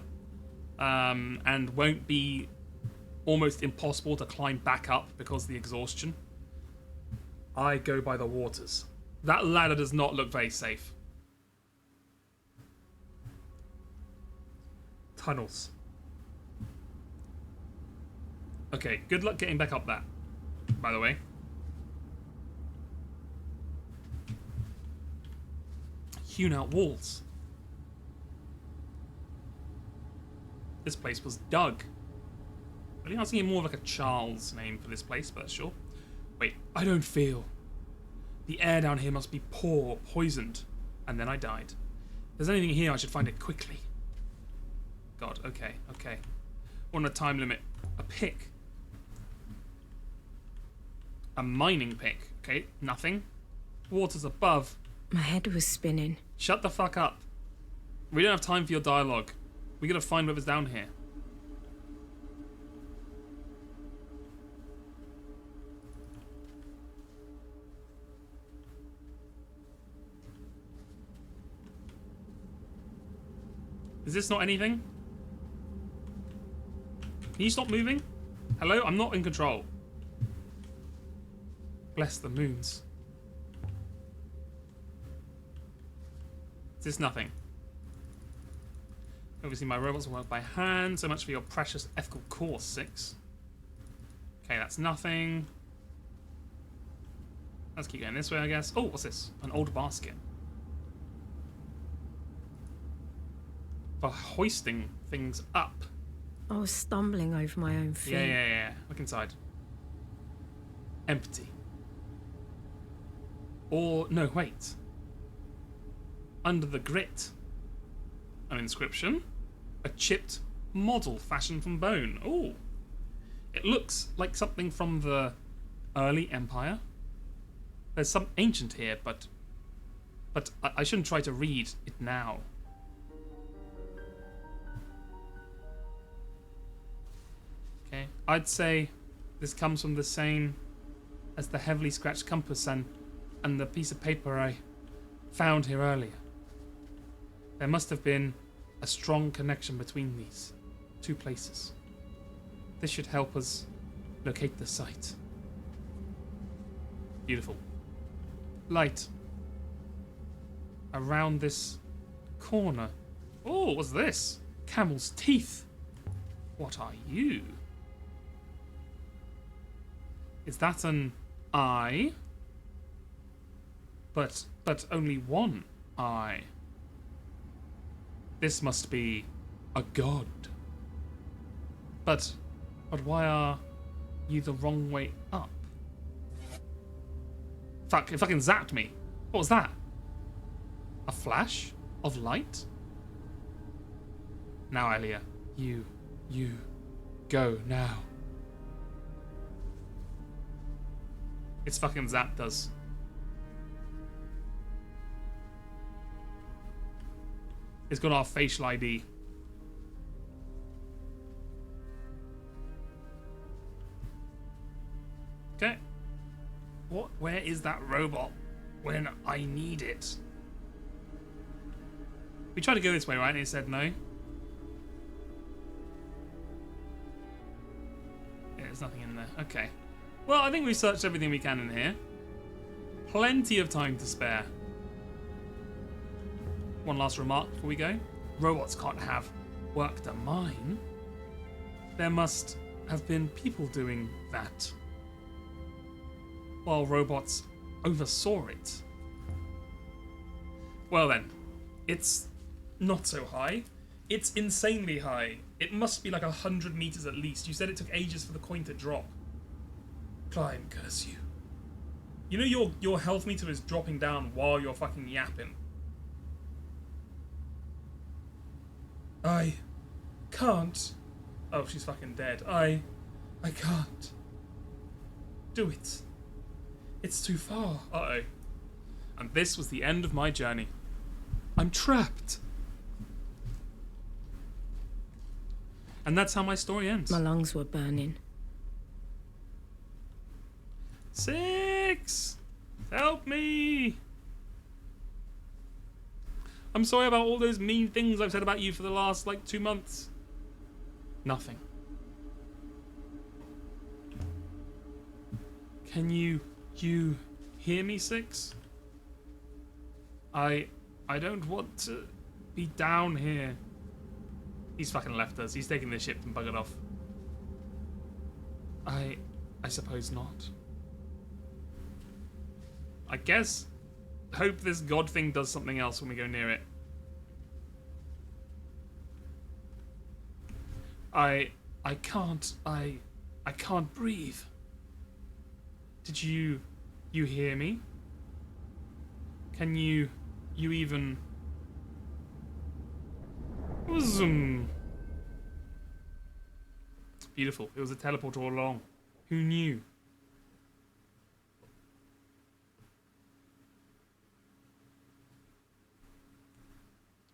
And won't be almost impossible to climb back up because of the exhaustion. I go by the waters. That ladder does not look very safe. Tunnels. Okay, good luck getting back up that, by the way. Hewn out walls. This place was dug. Really, I was thinking more of like a Charles name for this place, but sure. Wait, I don't feel. The air down here must be poor, poisoned. And then I died. If there's anything here, I should find it quickly. God, okay, okay. On a time limit. A pick. A mining pick. Okay, nothing. Waters above. My head was spinning. Shut the fuck up. We don't have time for your dialogue. We gotta find whatever's down here. Is this not anything? Can you stop moving? Hello? I'm not in control. Bless the moons. Is this nothing? Obviously my robots work by hand. So much for your precious ethical course, 6. Okay, that's nothing. Let's keep going this way, I guess. Oh, what's this? An old basket. For hoisting things up. I was stumbling over my own feet. Yeah. Look inside. Empty. Or, no, wait. Under the grit. An inscription. A chipped model fashioned from bone. Oh. It looks like something from the early Empire. There's some ancient here, but I shouldn't try to read it now. Okay, I'd say this comes from the same as the heavily scratched compass and the piece of paper I found here earlier. There must have been a strong connection between these two places. This should help us locate the site. Beautiful. Light. Around this corner. Oh, what's this? Camel's teeth. What are you? Is that an eye? But only one eye. This must be a god. But why are you the wrong way up? Fuck, it fucking zapped me. What was that? A flash of light? Now, Alia, you, go now. It's fucking zapped us. It's got our facial ID. What? Where is that robot when I need it? We tried to go this way, right? And he said no. Yeah, there's nothing in there. Okay. Well, I think we searched everything we can in here. Plenty of time to spare. One last remark before we go. Robots can't have worked a mine. There must have been people doing that, while robots oversaw it. Well then, it's not so high. It's insanely high. It must be like 100 meters at least. You said it took ages for the coin to drop. Climb, curse you. You know your health meter is dropping down while you're fucking yapping. I can't. Oh, she's fucking dead. I can't do it. It's too far. Uh-oh. And this was the end of my journey. I'm trapped. And that's how my story ends. My lungs were burning. 6! Help me! I'm sorry about all those mean things I've said about you for the last, 2 months. Nothing. Can you hear me, 6? I don't want to be down here. He's fucking left us. He's taken the ship and buggered off. I suppose not. I guess. Hope this god thing does something else when we go near it. I can't breathe. Did you hear me? Can you even... Zoom. Beautiful. It was a teleport all along. Who knew?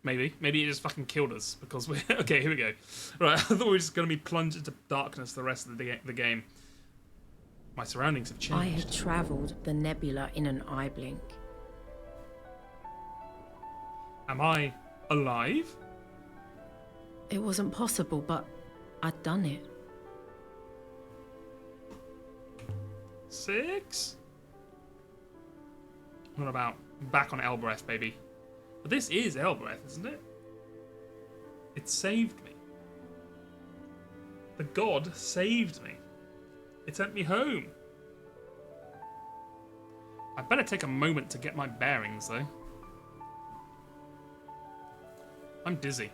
Maybe it just fucking killed us because we're... Okay, here we go. Right, I thought we were just going to be plunged into darkness the rest of the game. My surroundings have changed. I had travelled the nebula in an eye blink. Am I alive? It wasn't possible, but I'd done it. 6? What about back on Elbreth, baby? But this is Elbreth, isn't it? It saved me. The god saved me. It sent me home. I better take a moment to get my bearings, though. I'm dizzy.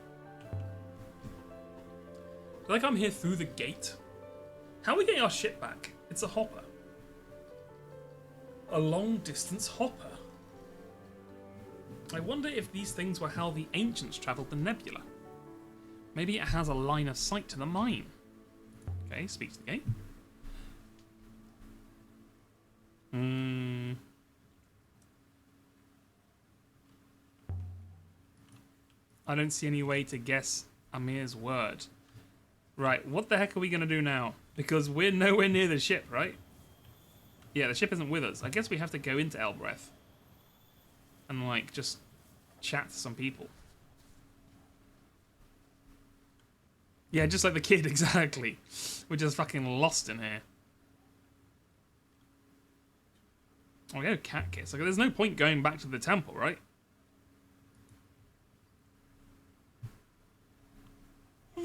Like I'm here through the gate. How are we getting our ship back? It's a hopper. A long-distance hopper. I wonder if these things were how the ancients travelled the nebula. Maybe it has a line of sight to the mine. Okay, speak to the gate. I don't see any way to guess Amir's word. Right, what the heck are we going to do now? Because we're nowhere near the ship, right? Yeah, the ship isn't with us. I guess we have to go into Elbreth. And, just chat to some people. Yeah, just like the kid, exactly. We're just fucking lost in here. Oh, we go cat kiss. There's no point going back to the temple, right?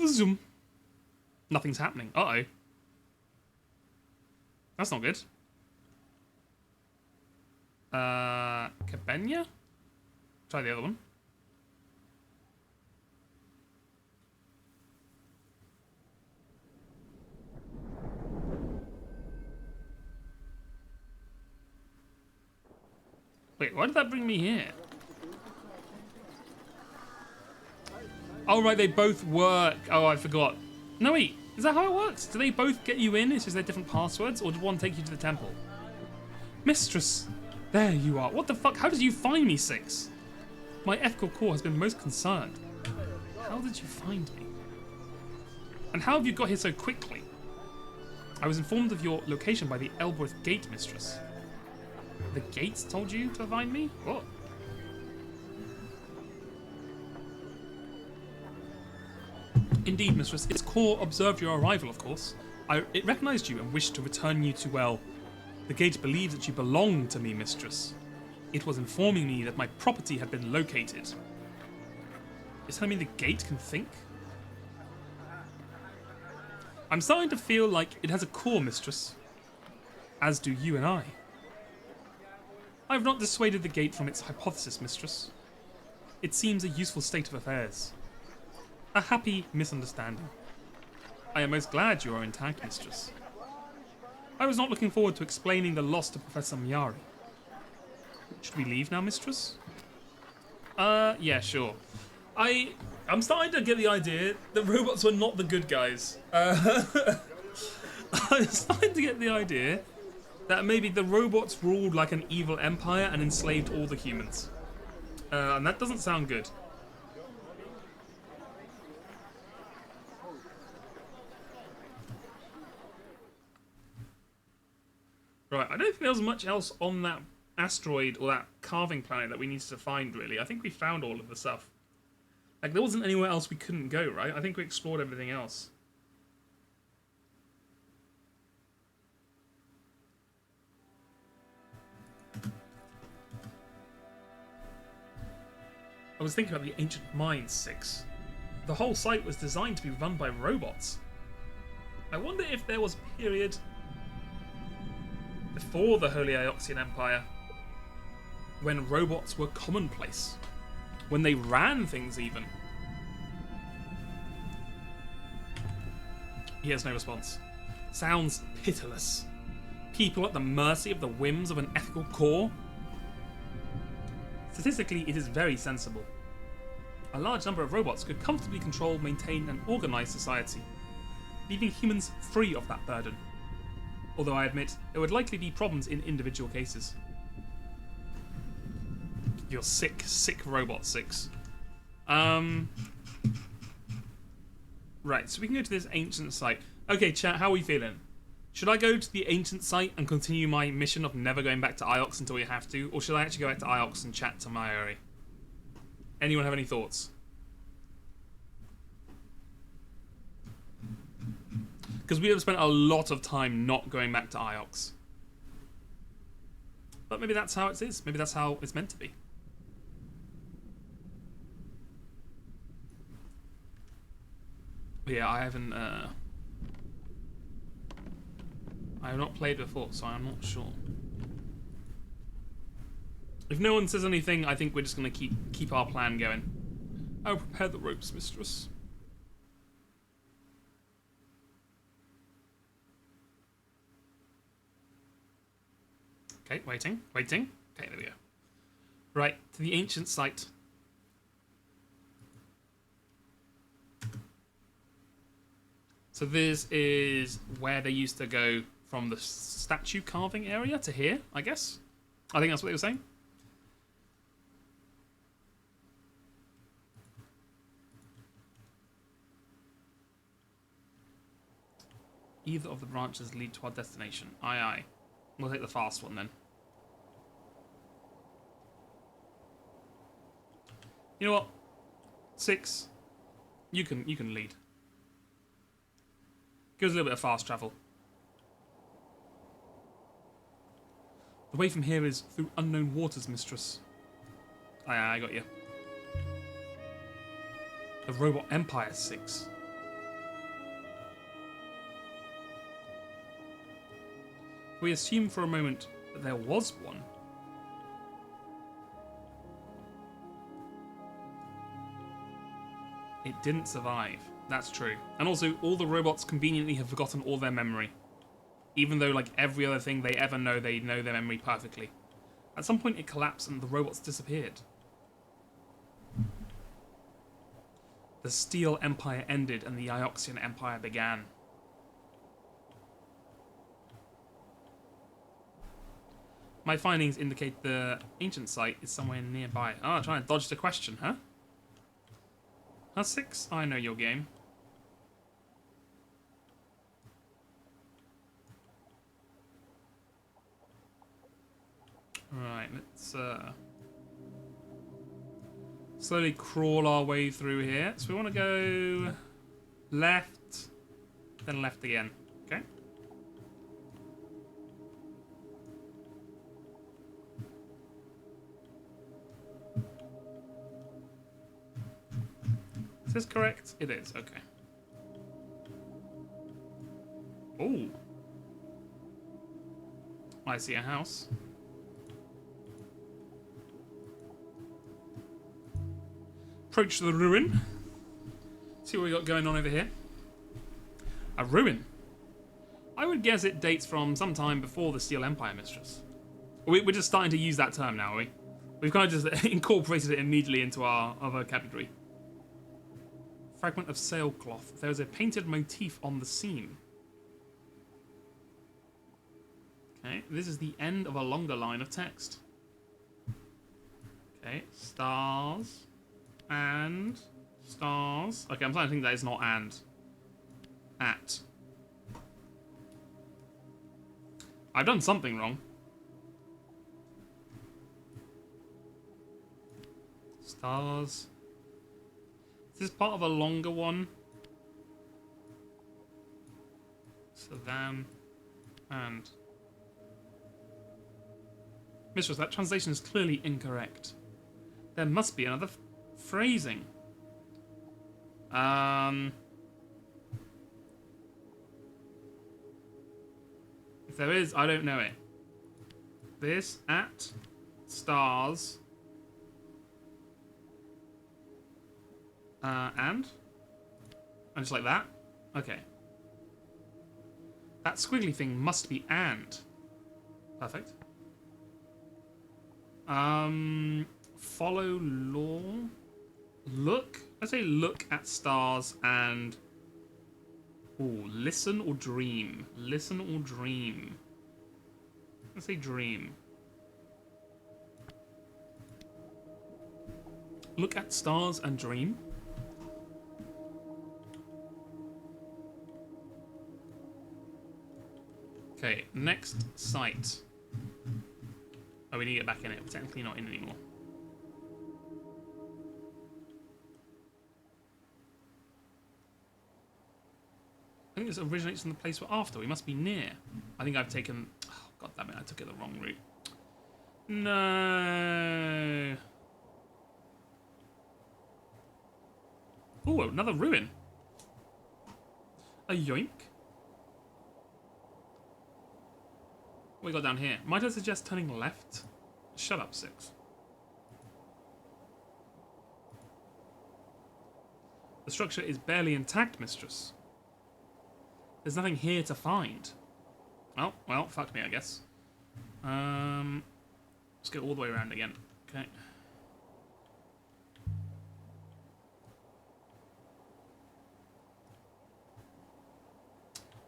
Zoom. Nothing's happening. Uh-oh. That's not good. Cabenia? Try the other one. Wait, why did that bring me here? Oh, right, they both work. Oh, I forgot. No, wait. Is that how it works? Do they both get you in? It's just they're different passwords? Or did one take you to the temple? Mistress. There you are. What the fuck? How did you find me, 6? My ethical core has been most concerned. How did you find me? And how have you got here so quickly? I was informed of your location by the Elbreth Gate, Mistress. The gates told you to find me? What? Indeed, mistress. Its core observed your arrival, of course. It recognized you and wished to return you to, well, the gate believed that you belonged to me, mistress. It was informing me that my property had been located. You're telling me the gate can think? I'm starting to feel like it has a core, mistress. As do you and I. I have not dissuaded the gate from its hypothesis, mistress. It seems a useful state of affairs. A happy misunderstanding. I am most glad you are intact, mistress. I was not looking forward to explaining the loss to Professor Miyari. Should we leave now, mistress? Yeah, sure. I'm starting to get the idea that robots were not the good guys. I'm starting to get the idea that maybe the robots ruled like an evil empire and enslaved all the humans. And that doesn't sound good. Right, I don't think there was much else on that asteroid or that carving planet that we needed to find, really. I think we found all of the stuff. Like, there wasn't anywhere else we couldn't go, right? I think we explored everything else. I was thinking about the ancient mines, 6. The whole site was designed to be run by robots. I wonder if there was a period before the Holy Ioxian Empire when robots were commonplace. When they ran things, even. He has no response. Sounds pitiless. People at the mercy of the whims of an ethical core? Statistically, it is very sensible. A large number of robots could comfortably control, maintain, and organize society, leaving humans free of that burden. Although I admit, there would likely be problems in individual cases. You're sick, sick robot, 6. Right, so we can go to this ancient site. Okay, chat, how are we feeling? Should I go to the ancient site and continue my mission of never going back to Iox until we have to? Or should I actually go back to Iox and chat to Mayuri? Anyone have any thoughts? Because we have spent a lot of time not going back to Iox. But maybe that's how it is. Maybe that's how it's meant to be. But yeah, I haven't... I have not played before, so I'm not sure. If no one says anything, I think we're just going to keep our plan going. I'll prepare the ropes, mistress. Okay, waiting. Okay, there we go. Right, to the ancient site. So this is where they used to go from the statue carving area to here, I guess. I think that's what they were saying. Either of the branches lead to our destination. Aye, aye. We'll take the fast one then. You know what? 6. You can lead. Give us a little bit of fast travel. The way from here is through unknown waters, mistress. Aye, aye, I got you. The Robot Empire, 6. We assume for a moment that there was one. It didn't survive. That's true. And also, all the robots conveniently have forgotten all their memory. Even though, like every other thing they ever know, they know their memory perfectly. At some point, it collapsed and the robots disappeared. The Steel Empire ended and the Ioxian Empire began. My findings indicate the ancient site is somewhere nearby. Oh, trying to dodge the question, huh? Huh, 6? I know your game. Right, let's slowly crawl our way through here. So we want to go left, then left again. Okay. Is this correct? It is. Okay. Oh. I see a house. Approach the ruin. See what we got going on over here. A ruin. I would guess it dates from some time before the Steel Empire, Mistress. We're just starting to use that term now, are we? We've kind of just incorporated it immediately into our vocabulary. Fragment of sailcloth. There is a painted motif on the seam. Okay, this is the end of a longer line of text. Okay, stars. And stars. Okay, I'm starting to think that is not and. At. I've done something wrong. Stars. Is this part of a longer one? So then. And. Mistress, that translation is clearly incorrect. There must be another phrasing. If there is, I don't know it. This at stars and just like that. Okay. That squiggly thing must be and. Perfect. Follow law. Look. I say look at stars and. Ooh, listen or dream. Listen or dream. Let's say dream. Look at stars and dream. Okay, next site. Oh, we need to get back in it. We're technically not in anymore. I think this originates from the place we're after. We must be near. I think I've taken... Oh, God damn it. I took it the wrong route. No. Oh, another ruin. A yoink. What we got down here? Might I suggest turning left? Shut up, 6. The structure is barely intact, Mistress. There's nothing here to find. Oh, well, fuck me, I guess. Let's go all the way around again. Okay.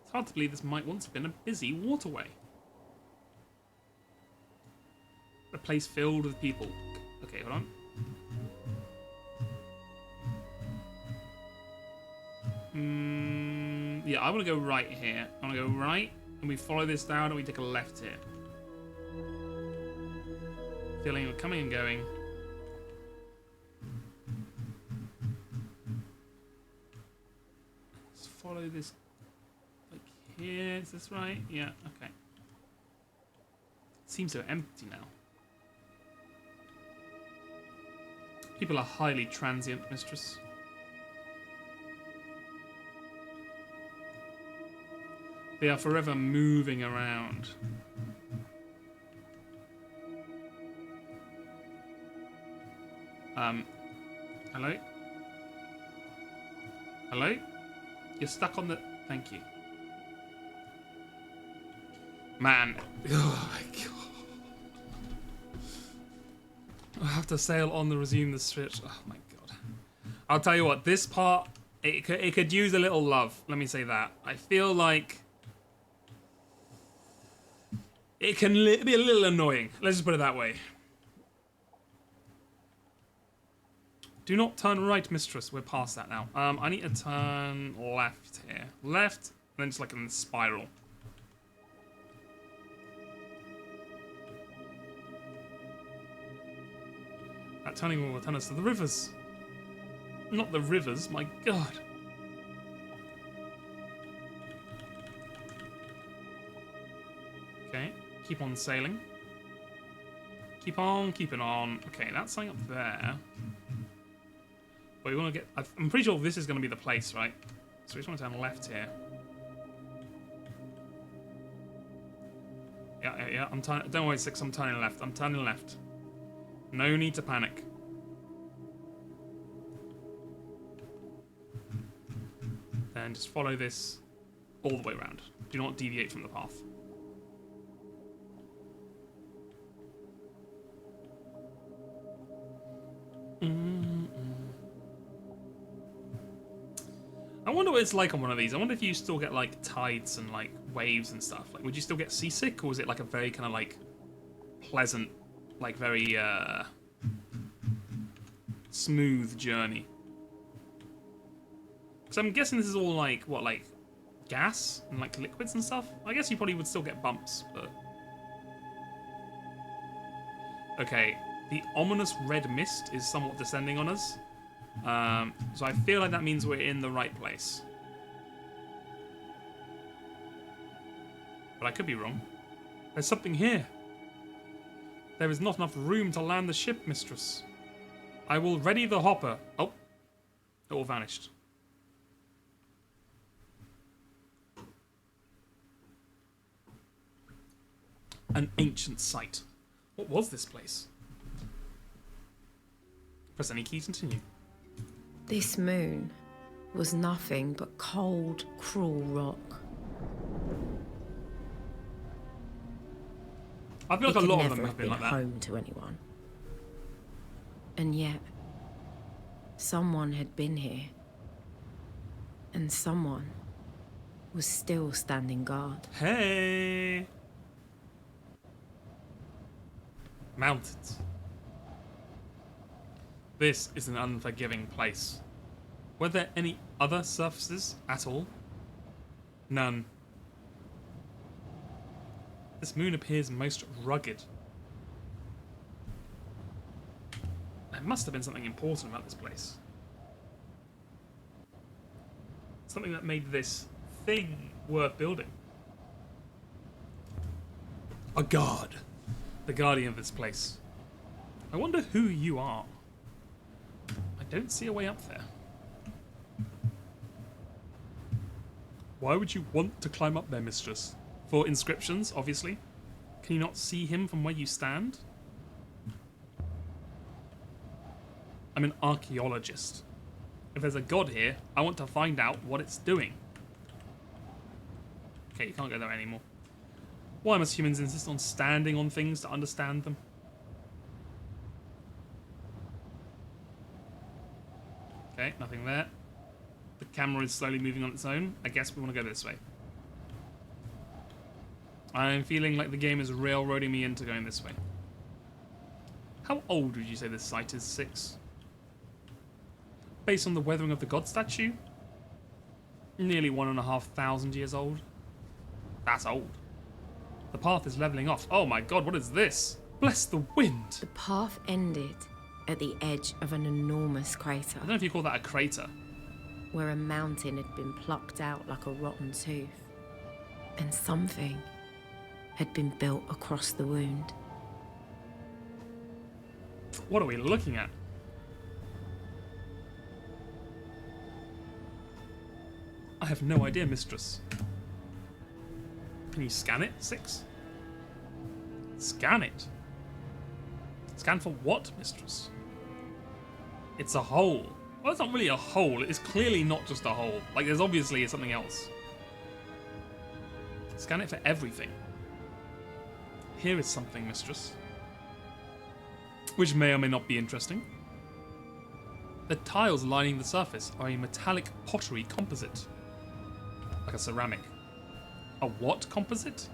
It's hard to believe this might once have been a busy waterway. A place filled with people. Okay, hold on. Yeah, I want to go right here. I want to go right, and we follow this down, and we take a left here. Feeling we're coming and going. Let's follow this, like here. Is this right? Yeah. Okay. It seems so empty now. People are highly transient, Mistress. They are forever moving around. Hello? Hello? You're stuck on the... Thank you. Man. Oh my god. I have to sail on the resume the switch. Oh my god. I'll tell you what, this part, it could use a little love. Let me say that. I feel like it can be a little annoying. Let's just put it that way. Do not turn right, Mistress. We're past that now. I need to turn left here. Left, and then just like in a spiral. That turning will return us to the rivers. Not the rivers, my god. Okay, keep on sailing. Keep on keeping on. Okay, that's something up there. But we want to get... I'm pretty sure this is going to be the place, right? So we just want to turn left here. Yeah. Don't worry, Six. I'm turning left. I'm turning left. No need to panic. Then just follow this all the way around. Do not deviate from the path. I wonder what it's like on one of these. I wonder if you still get like tides and like waves and stuff. Like, would you still get seasick, or was it like a very kind of like pleasant, like very smooth journey? Because I'm guessing this is all like what, like gas and like liquids and stuff. I guess you probably would still get bumps, but okay. The ominous red mist is somewhat descending on us. So I feel like that means we're in the right place. But I could be wrong. There's something here. There is not enough room to land the ship, mistress. I will ready the hopper. Oh, it all vanished. An ancient site. What was this place? Press any key to continue. This moon was nothing but cold, cruel rock. I feel like a lot of them have been like that. Home to anyone. And yet, someone had been here. And someone was still standing guard. Hey! Mountains. This is an unforgiving place. Were there any other surfaces at all? None. This moon appears most rugged. There must have been something important about this place. Something that made this thing worth building. A guard. The guardian of this place. I wonder who you are. I don't see a way up there. Why would you want to climb up there, mistress? For inscriptions, obviously. Can you not see him from where you stand? I'm an archaeologist. If there's a god here, I want to find out what it's doing. Okay, you can't go there anymore. Why must humans insist on standing on things to understand them? Okay, nothing there. The camera is slowly moving on its own. I guess we want to go this way. I'm feeling like the game is railroading me into going this way. How old would you say this site is, Six? Based on the weathering of the god statue? Nearly 1,500 years old. That's old. The path is leveling off. Oh my god, what is this? Bless the wind! The path ended at the edge of an enormous crater. I don't know if you call that a crater. Where a mountain had been plucked out like a rotten tooth. And something had been built across the wound. What are we looking at? I have no idea, mistress. Can you scan it, Six? Scan it? Scan for what, mistress? It's a hole. Well, it's not really a hole. It's clearly not just a hole. Like, there's obviously something else. Scan it for everything. Here is something, mistress. Which may or may not be interesting. The tiles lining the surface are a metallic pottery composite. Like a ceramic. A what composite?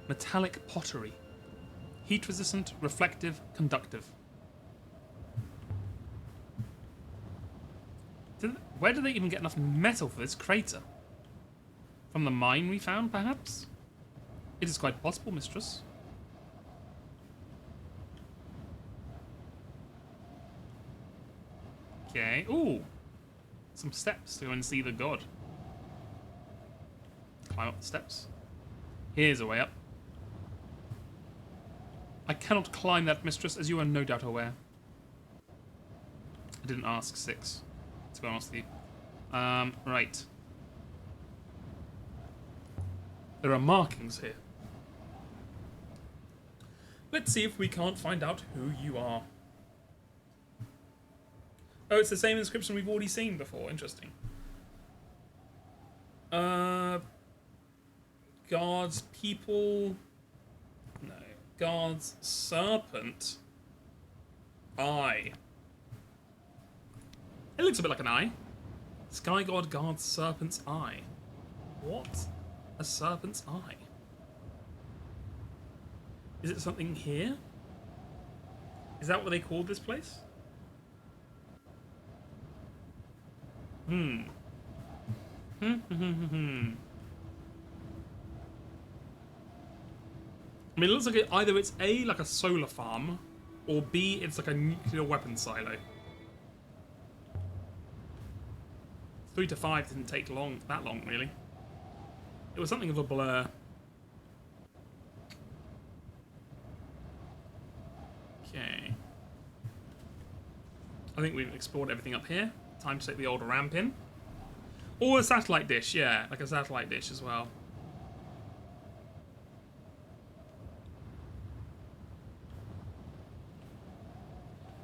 Metallic pottery. Heat resistant, reflective, conductive. Where do they even get enough metal for this crater? From the mine we found, perhaps? It is quite possible, mistress. Okay. Ooh. Some steps to go and see the god. Climb up the steps. Here's a way up. I cannot climb that, mistress, as you are no doubt aware. I didn't ask 6, to be honest with you. Right. There are markings here. Let's see if we can't find out who you are. Oh, it's the same inscription we've already seen before. Interesting. Guards, people... No. Guards, serpent. Eye. It looks a bit like an eye. Sky god guards serpent's eye. What? A serpent's eye? Is it something here? Is that what they called this place? I mean, it looks like either it's A, like a solar farm, or B, it's like a nuclear weapon silo. 3 to 5 didn't take that long, really. It was something of a blur. Okay. I think we've explored everything up here. Time to take the old ramp in. Or a satellite dish, yeah, like a satellite dish as well.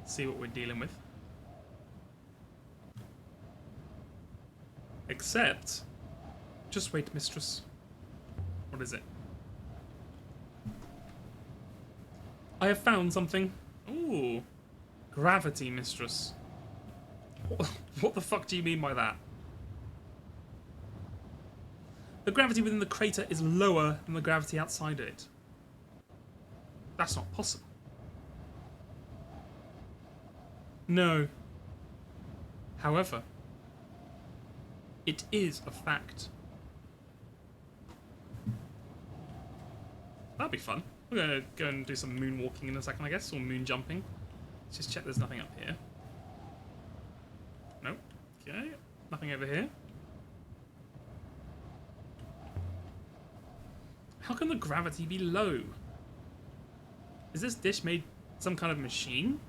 See what we're dealing with. Except... Just wait, mistress. What is it? I have found something. Ooh. Gravity, mistress. What the fuck do you mean by that? The gravity within the crater is lower than the gravity outside it. That's not possible. No. However, it is a fact. That'd be fun. We're gonna go and do some moonwalking in a second, I guess, or moon jumping. Let's just check there's nothing up here. Nope. Okay. Nothing over here. How can the gravity be low? Is this dish made some kind of machine?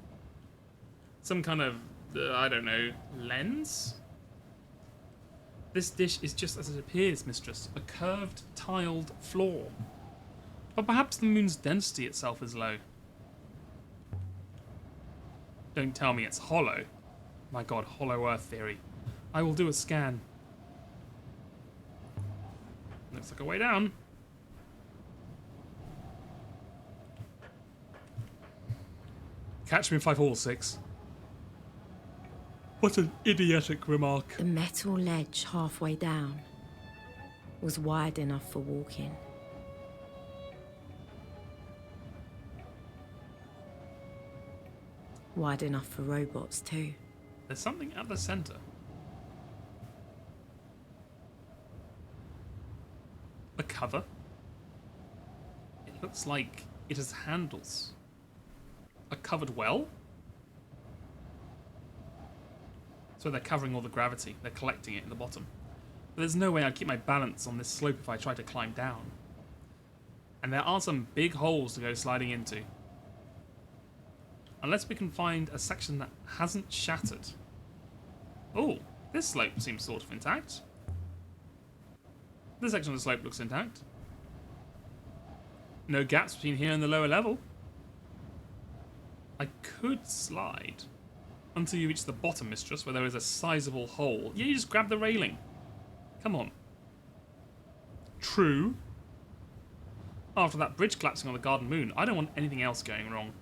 Some kind of, I don't know, lens? This dish is just as it appears, mistress. A curved, tiled floor. But perhaps the moon's density itself is low. Don't tell me it's hollow. My god, hollow earth theory. I will do a scan. Looks like a way down. Catch me if I fall, 6. What an idiotic remark. The metal ledge halfway down was wide enough for walking. Wide enough for robots too. There's something at the center. A cover. It looks like it has handles. A covered well? So they're covering all the gravity. They're collecting it in the bottom. But there's no way I'd keep my balance on this slope if I tried to climb down. And there are some big holes to go sliding into. Unless we can find a section that hasn't shattered. Oh, this slope seems sort of intact. This section of the slope looks intact. No gaps between here and the lower level. I could slide until you reach the bottom, mistress, where there is a sizable hole. Yeah, you just grab the railing. Come on. True. After that bridge collapsing on the Garden Moon, I don't want anything else going wrong.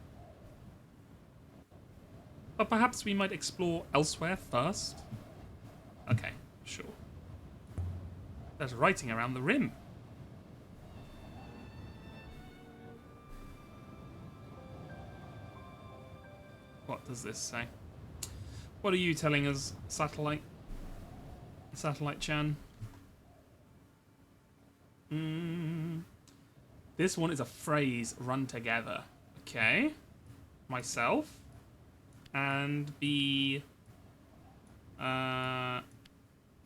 But perhaps we might explore elsewhere first? Okay, sure. There's writing around the rim. What does this say? What are you telling us, Satellite? Satellite-chan? This one is a phrase run together. Okay. Myself. And be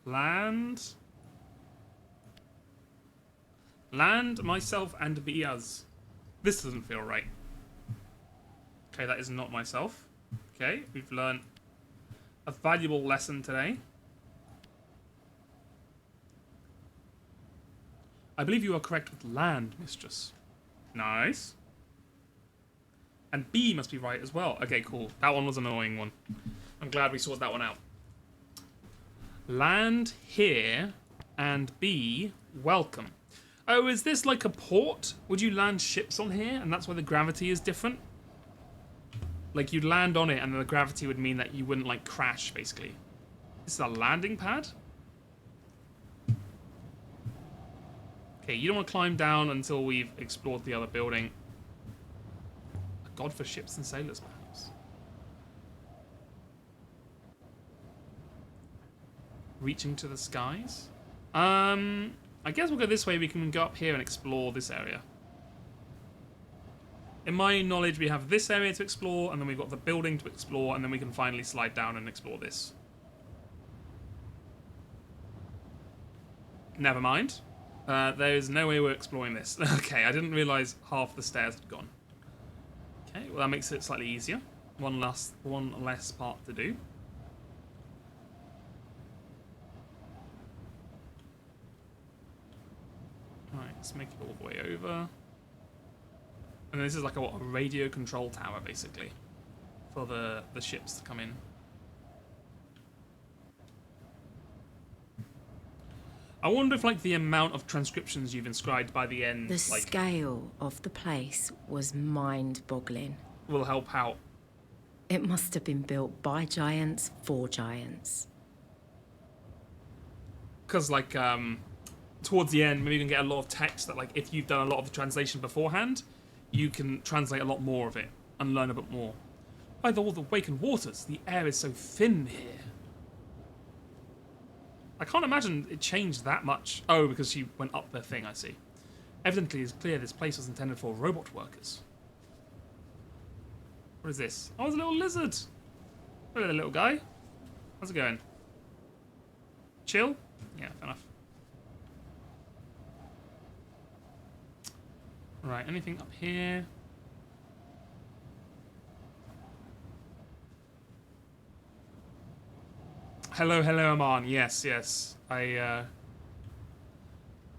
Land. Land, myself, and be us. This doesn't feel right. Okay, that is not myself. Okay, we've learned a valuable lesson today. I believe you are correct with land, mistress. Nice. And B must be right as well. Okay, cool. That one was an annoying one. I'm glad we sorted that one out. Land here and B, welcome. Oh, is this like a port? Would you land ships on here and that's why the gravity is different? Like you'd land on it and the gravity would mean that you wouldn't like crash, basically. This is a landing pad? Okay, you don't want to climb down until we've explored the other building. A god for ships and sailors, perhaps. Reaching to the skies? I guess we'll go this way. We can go up here and explore this area. In my knowledge, we have this area to explore, and then we've got the building to explore, and then we can finally slide down and explore this. Never mind. There's no way we're exploring this. Okay, I didn't realise half the stairs had gone. Okay, well that makes it slightly easier. One less part to do. Right, let's make it all the way over. And this is like a radio control tower, basically, for the ships to come in. I wonder if, like, the amount of transcriptions you've inscribed by the end, The like, scale of the place was mind-boggling. will help out. It must have been built by giants for giants. Because, like, towards the end, maybe you can get a lot of text that, like, if you've done a lot of the translation beforehand, you can translate a lot more of it and learn a bit more. By all the wakened waters, the air is so thin here. I can't imagine it changed that much. Oh, because she went up the thing, I see. Evidently, it's clear this place was intended for robot workers. What is this? Oh, it's a little lizard. Hello, little guy. How's it going? Chill? Yeah, fair enough. Right, anything up here? Hello, Aman. Yes. I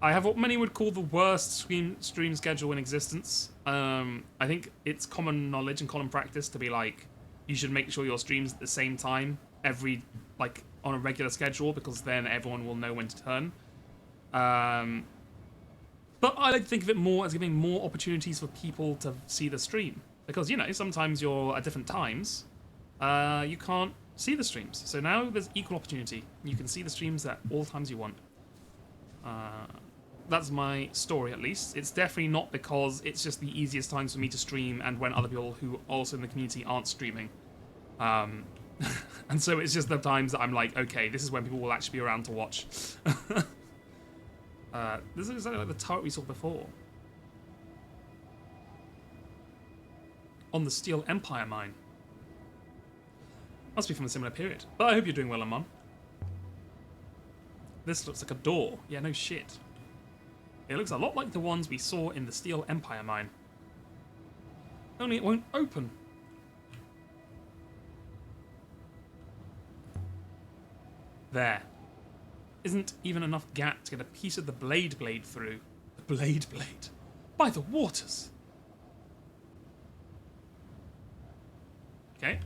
have what many would call the worst stream schedule in existence. I think it's common knowledge and common practice to be like, you should make sure your streams at the same time like on a regular schedule, because then everyone will know when to turn. But I like to think of it more as giving more opportunities for people to see the stream, because, you know, sometimes you're at different times, you can't see the streams. So now there's equal opportunity. You can see the streams at all times you want. That's my story, at least. It's definitely not because it's just the easiest times for me to stream and when other people who are also in the community aren't streaming. And so it's just the times that I'm like, okay, this is when people will actually be around to watch. This is exactly like the turret we saw before. On the Steel Empire mine. Must be from a similar period. But I hope you're doing well, Amon. This looks like a door. Yeah, no shit. It looks a lot like the ones we saw in the Steel Empire mine. Only it won't open. There. Isn't even enough gap to get a piece of the blade through. The blade. By the waters. Okay.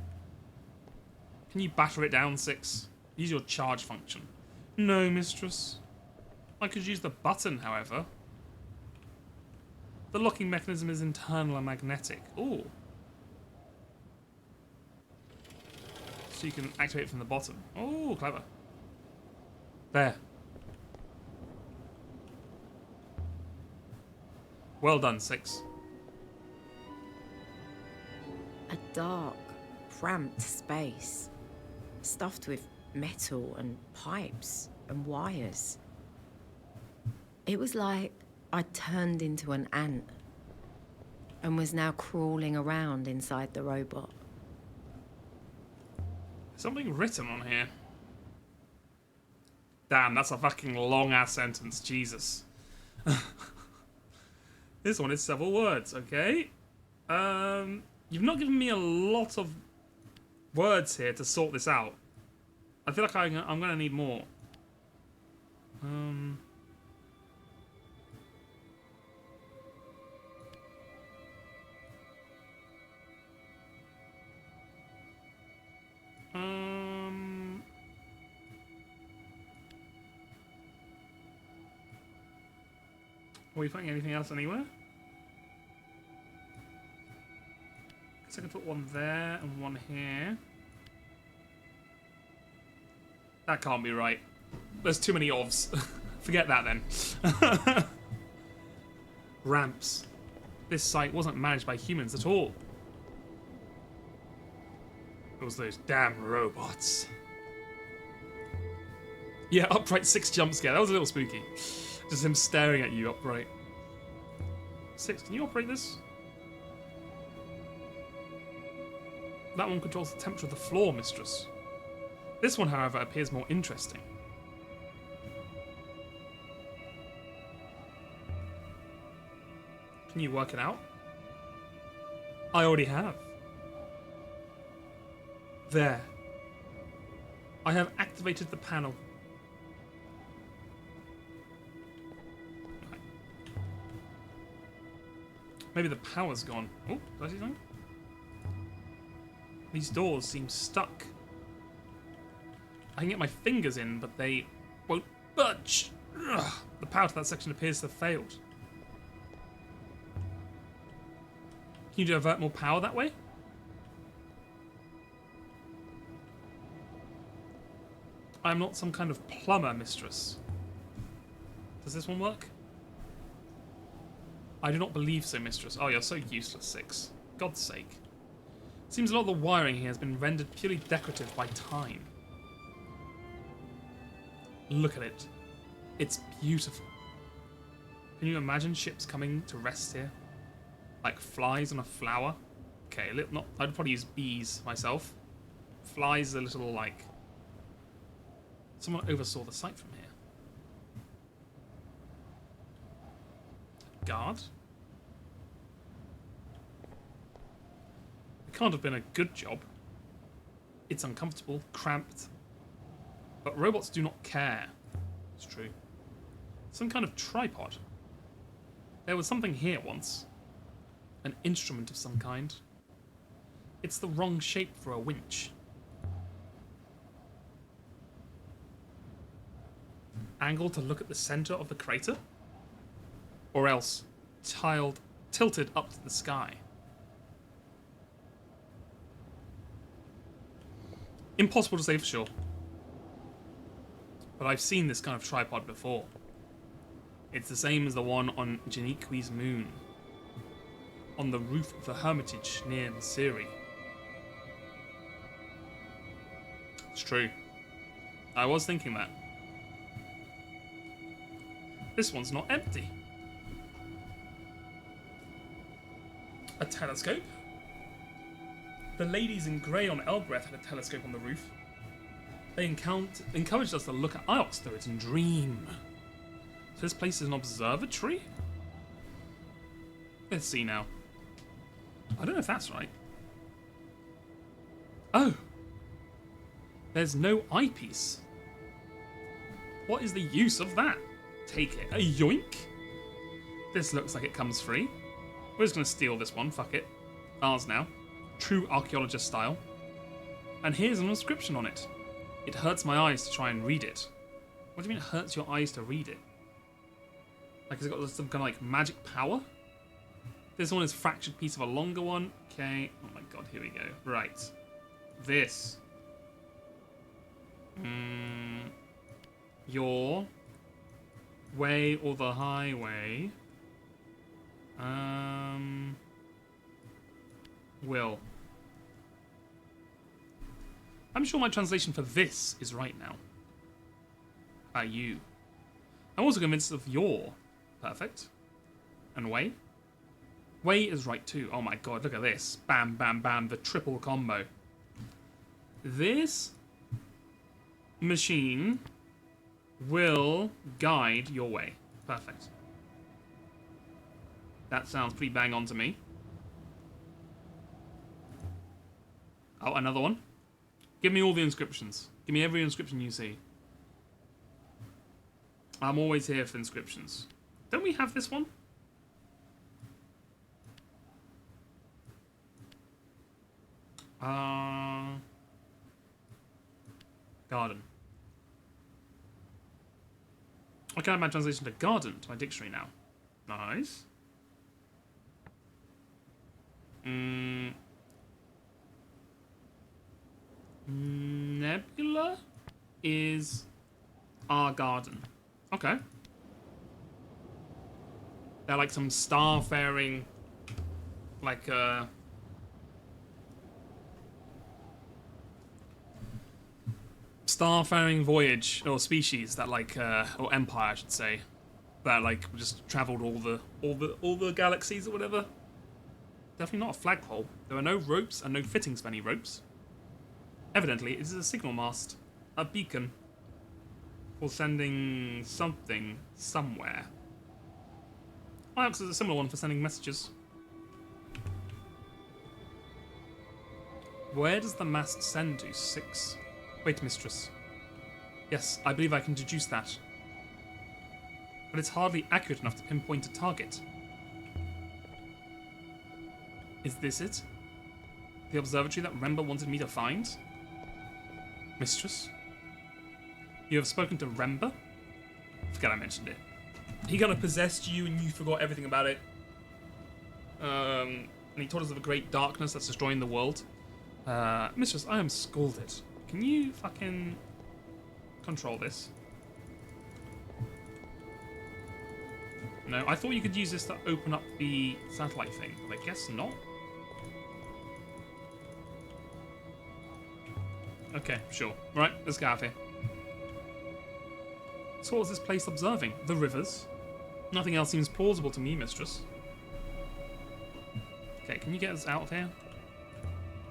Can you batter it down, 6? Use your charge function. No, mistress. I could use the button, however. The locking mechanism is internal and magnetic. Ooh. So you can activate it from the bottom. Oh, clever. There. Well done, 6. A dark, cramped space, stuffed with metal and pipes and wires. It was like I'd turned into an ant and was now crawling around inside the robot. Something written on here. Damn, that's a fucking long-ass sentence. Jesus. This one is several words, okay? You've not given me a lot of words here to sort this out. I feel like I'm going to need more. Are we putting anything else anywhere? Guess I can put one there and one here. That can't be right. There's too many ofs. Forget that then. Ramps. This site wasn't managed by humans at all. It was those damn robots. Yeah, upright 6 jump scare. That was a little spooky. Just him staring at you upright. 6, can you operate this? That one controls the temperature of the floor, mistress. This one, however, appears more interesting. Can you work it out? I already have. There. I have activated the panel. Maybe the power's gone. Oh, did I see something? These doors seem stuck. I can get my fingers in, but they won't budge. Ugh. The power to that section appears to have failed. Can you divert more power that way? I'm not some kind of plumber, mistress. Does this one work? I do not believe so, mistress. Oh, you're so useless, 6. God's sake. Seems a lot of the wiring here has been rendered purely decorative by time. Look at it. It's beautiful. Can you imagine ships coming to rest here? Like flies on a flower? Okay, not. I'd probably use bees myself. Flies is a little like... Someone oversaw the site from here. Guard? It can't have been a good job. It's uncomfortable, cramped. But robots do not care. It's true. Some kind of tripod. There was something here once. An instrument of some kind. It's the wrong shape for a winch. Angle to look at the center of the crater? Or else tilted up to the sky. Impossible to say for sure. But I've seen this kind of tripod before. It's the same as the one on Janiqui's moon. On the roof of the hermitage near Siri. It's true. I was thinking that. This one's not empty. A telescope? The ladies in grey on Elbreth had a telescope on the roof. They encouraged us to look at Iox through it and dream. So this place is an observatory? Let's see now. I don't know if that's right. Oh! There's no eyepiece. What is the use of that? Take it. A yoink? This looks like it comes free. We're just going to steal this one, fuck it. Ours now. True archaeologist style. And here's an inscription on it. It hurts my eyes to try and read it. What do you mean it hurts your eyes to read it? Like, has it got some kind of like magic power? This one is fractured piece of a longer one. Okay. Oh my god, here we go. Right. This. Your way or the highway. Will. I'm sure my translation for this is right now. You. I'm also convinced of your. Perfect. And way? Way is right too. Oh my god, look at this. Bam, bam, bam. The triple combo. This machine will guide your way. Perfect. That sounds pretty bang on to me. Oh, another one. Give me all the inscriptions. Give me every inscription you see. I'm always here for inscriptions. Don't we have this one? Garden. I can add my translation to garden to my dictionary now. Nice. Nebula is our garden. Okay. They're like some starfaring, like starfaring voyage or species that like or empire I should say, that like just travelled all the galaxies or whatever. Definitely not a flagpole. There are no ropes and no fittings for any ropes. Evidently, it is a signal mast, a beacon for sending something somewhere. Iox is a similar one for sending messages. Where does the mast send to? 6. Wait, mistress. Yes, I believe I can deduce that. But it's hardly accurate enough to pinpoint a target. Is this it? The observatory that Remba wanted me to find? Mistress? You have spoken to Remba? Forget I mentioned it. He kind of possessed you and you forgot everything about it. And he told us of a great darkness that's destroying the world. Mistress, I am scalded. Can you fucking control this? No, I thought you could use this to open up the satellite thing, but I guess not. Okay, sure. Right, let's get out of here. So what was this place observing? The rivers? Nothing else seems plausible to me, mistress. Okay, can you get us out of here?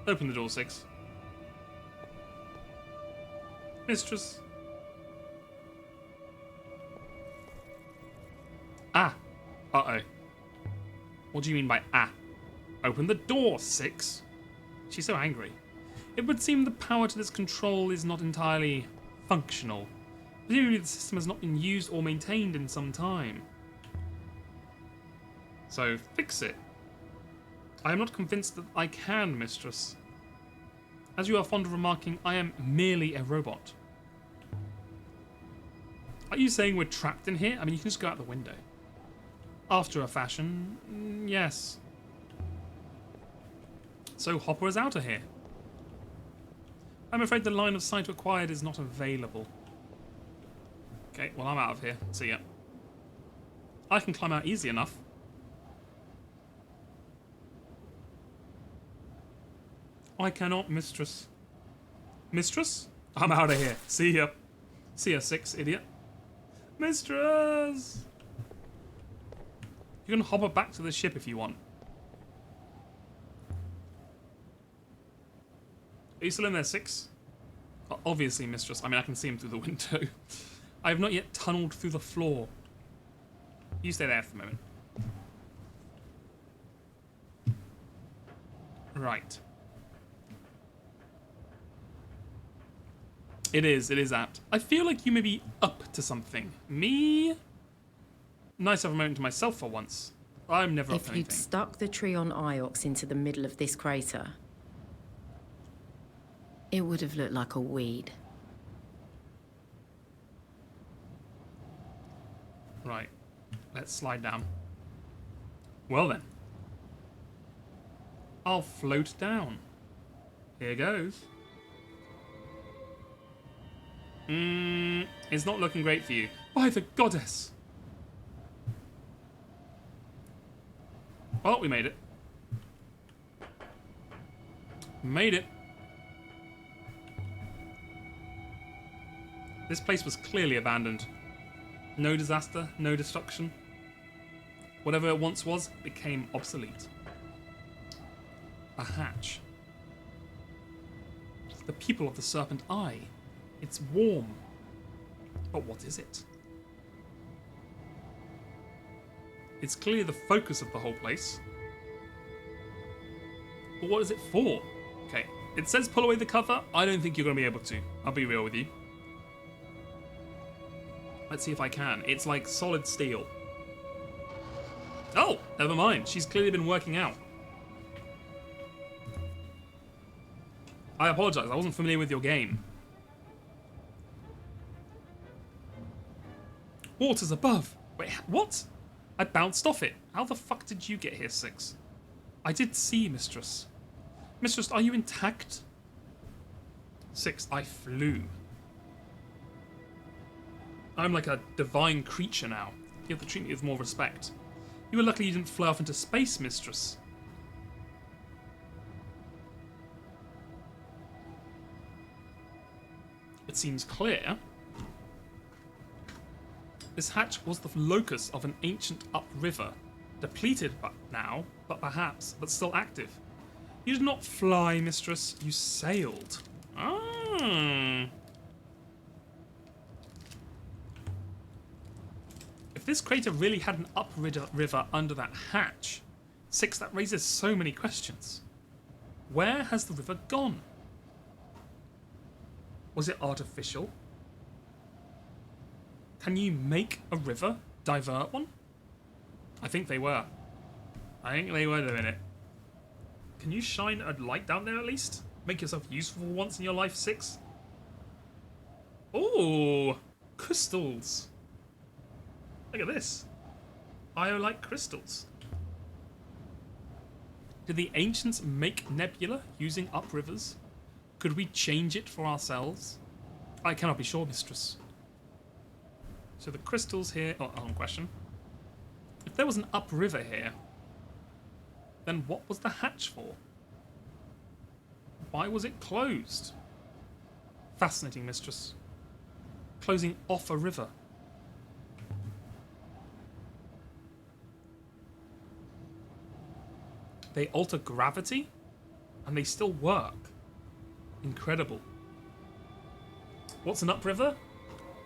Open the door, 6. Mistress. Ah. Uh-oh. What do you mean by ah? Open the door, 6. She's so angry. It would seem the power to this control is not entirely functional. Presumably the system has not been used or maintained in some time. So, fix it. I am not convinced that I can, mistress. As you are fond of remarking, I am merely a robot. Are you saying we're trapped in here? I mean, you can just go out the window. After a fashion, yes. So Hopper is out of here. I'm afraid the line of sight required is not available. Okay, well I'm out of here. See ya. I can climb out easy enough. I cannot, mistress. Mistress? I'm out of here. See ya. See ya, 6, idiot. Mistress! You can hop her back to the ship if you want. Are you still in there, 6? Obviously, mistress. I mean, I can see him through the window. I have not yet tunneled through the floor. You stay there for a moment. Right. It is apt. I feel like you may be up to something. Me? Nice to have a moment to myself for once. I'm never up to If anything. you'd stuck the tree on Iox into the middle of this crater, it would have looked like a weed. Right. Let's slide down. Well then. I'll float down. Here goes. It's not looking great for you. By the goddess! Well, we made it. Made it. This place was clearly abandoned. No disaster, no destruction. Whatever it once was became obsolete. A hatch. The people of the Serpent Eye. It's warm. But what is it? It's clearly the focus of the whole place. But what is it for? Okay, it says pull away the cover. I don't think you're going to be able to. I'll be real with you. Let's see if I can. It's like solid steel. Oh, never mind. She's clearly been working out. I apologize. I wasn't familiar with your game. Water's above. Wait, what? I bounced off it. How the fuck did you get here, Six? I did see, Mistress. Mistress, are you intact? Six, I flew. I'm like a divine creature now. You have to treat me with more respect. You were lucky you didn't fly off into space, Mistress. It seems clear. This hatch was the locus of an ancient upriver, depleted but perhaps still active. You did not fly, Mistress. You sailed. Ah. If this crater really had an upriver under that hatch, Six, that raises so many questions. Where has the river gone? Was it artificial? Can you make a river divert one? I think they were. I think they were doing it. Can you shine a light down there at least? Make yourself useful for once in your life, Six? Ooh, crystals. Look at this. Iolite crystals. Did the ancients make nebula using uprivers? Could we change it for ourselves? I cannot be sure, Mistress. So the crystals here... Oh, question. If there was an upriver here, then what was the hatch for? Why was it closed? Fascinating, Mistress. Closing off a river. They alter gravity, and they still work. Incredible. What's an upriver?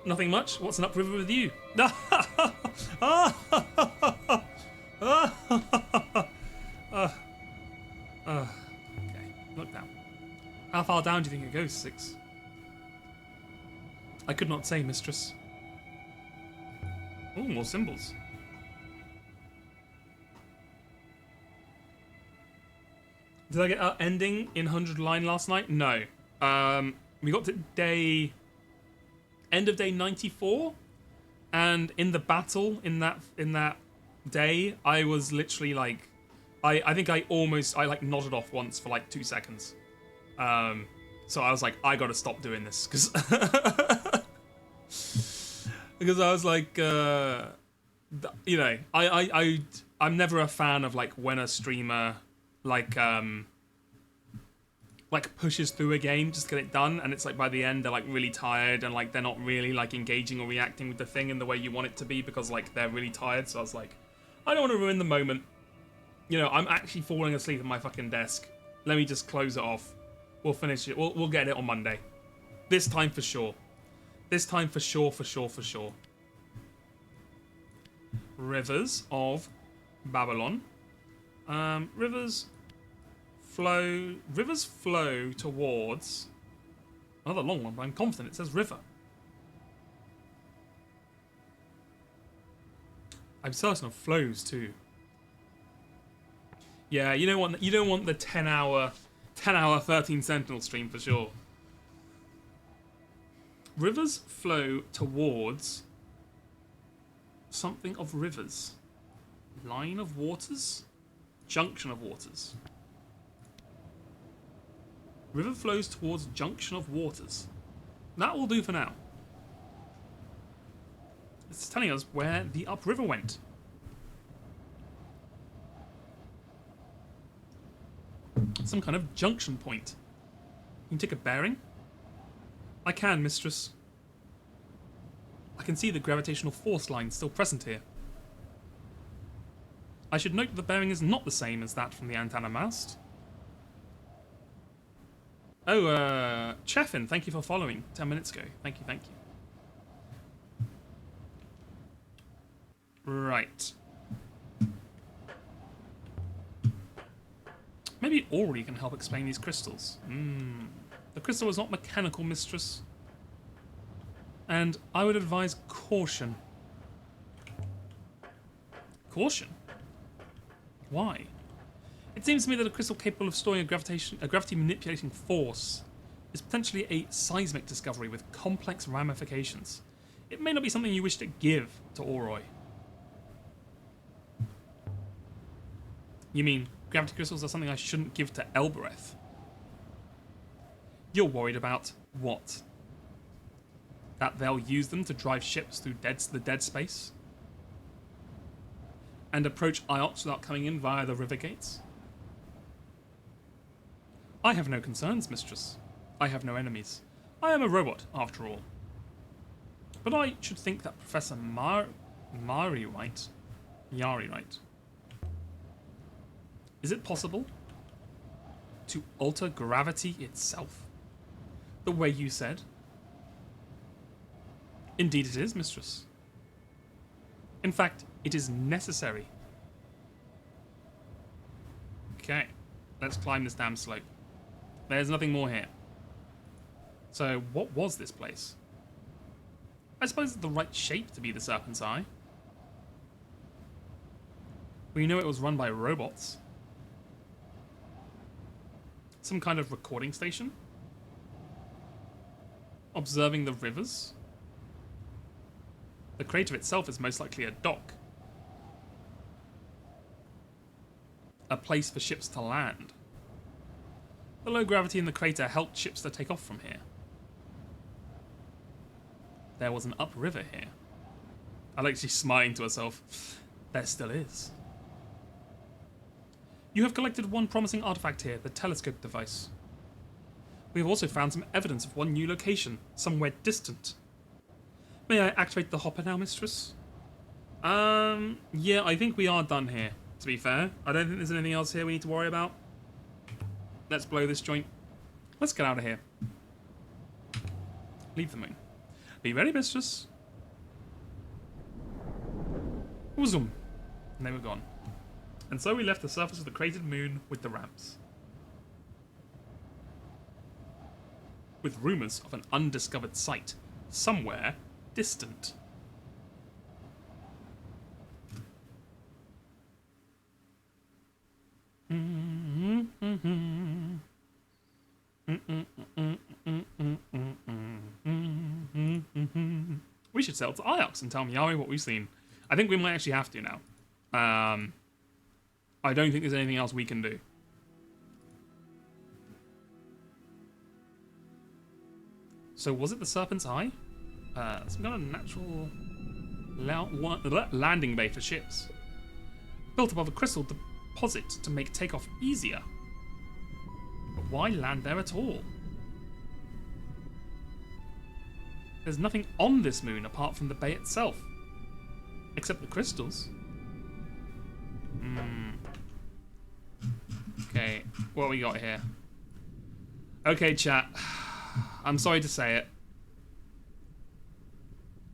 Nothing much. What's an upriver with you? Okay, look down. How far down do you think it goes, Six? I could not say, Mistress. Oh, more symbols. Did I get our ending in 100 line last night? No. We got to end of day 94, and in the battle in that day, I was literally like, I think I nodded off once for like 2 seconds. So I was like, I gotta stop doing this because because I was like, you know, I'm never a fan of like when a streamer like pushes through a game just to get it done, and it's like by the end they're like really tired and like they're not really like engaging or reacting with the thing in the way you want it to be because like they're really tired. So I was like, I don't want to ruin the moment. You know, I'm actually falling asleep at my fucking desk. Let me just close it off. We'll finish it. We'll get it on Monday. This time for sure. This time for sure, for sure, for sure. Rivers of Babylon. Rivers flow towards... Another long one, but I'm confident it says river. I'm certain of flows too. Yeah, you don't want the 10 hour 13 Sentinel stream for sure. Rivers flow towards something of rivers. Line of waters? Junction of waters. River flows towards junction of waters. That will do for now. It's telling us where the upriver went. Some kind of junction point. You can take a bearing? I can, Mistress. I can see the gravitational force line still present here. I should note that the bearing is not the same as that from the antenna mast. Oh, Cheffin, thank you for following 10 minutes ago. Thank you, thank you. Right. Maybe Ori can help explain these crystals. The crystal is not mechanical, mistress. And I would advise caution. Caution? Why? It seems to me that a crystal capable of storing a gravity manipulating force is potentially a seismic discovery with complex ramifications. It may not be something you wish to give to Oroi. You mean gravity crystals are something I shouldn't give to Elbereth? You're worried about what? That they'll use them to drive ships through the dead space? And approach Iox without coming in via the river gates? I have no concerns, mistress. I have no enemies. I am a robot, after all. But I should think that Professor Yari right? Is it possible to alter gravity itself? The way you said? Indeed it is, mistress. In fact, it is necessary. Okay, let's climb this damn slope. There's nothing more here. So, what was this place? I suppose it's the right shape to be the Serpent's Eye. We know it was run by robots. Some kind of recording station? Observing the rivers? The crater itself is most likely a dock. A place for ships to land. The low gravity in the crater helped ships to take off from here. There was an upriver here. Alexi's smiling to herself. There still is. You have collected one promising artifact here, the telescope device. We have also found some evidence of one new location, somewhere distant. May I activate the hopper now, mistress? Yeah, I think we are done here, to be fair. I don't think there's anything else here we need to worry about. Let's blow this joint. Let's get out of here. Leave the moon. Be ready, mistress. Zoom. And they were gone. And so we left the surface of the cratered moon with the ramps. With rumours of an undiscovered site, somewhere distant. We should sail to Iox and tell Miari what we've seen. I think we might actually have to now. I don't think there's anything else we can do. So was it the Serpent's Eye? Some kind of natural landing bay for ships. Built above a crystal deposit to make takeoff easier. But why land there at all? There's nothing on this moon apart from the bay itself. Except the crystals. Okay, what we got here? Okay, chat. I'm sorry to say it.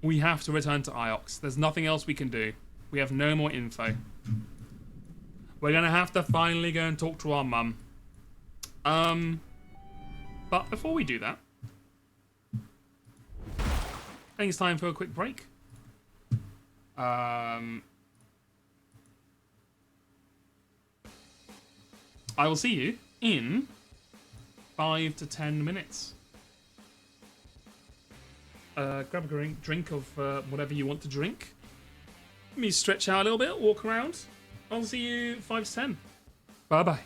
We have to return to Iox. There's nothing else we can do. We have no more info. We're gonna have to finally go and talk to our mum. But before we do that, I think it's time for a quick break. I will see you in 5 to 10 minutes. Grab a drink of whatever you want to drink. Let me stretch out a little bit, walk around. I'll see you 5 to 10. Bye-bye.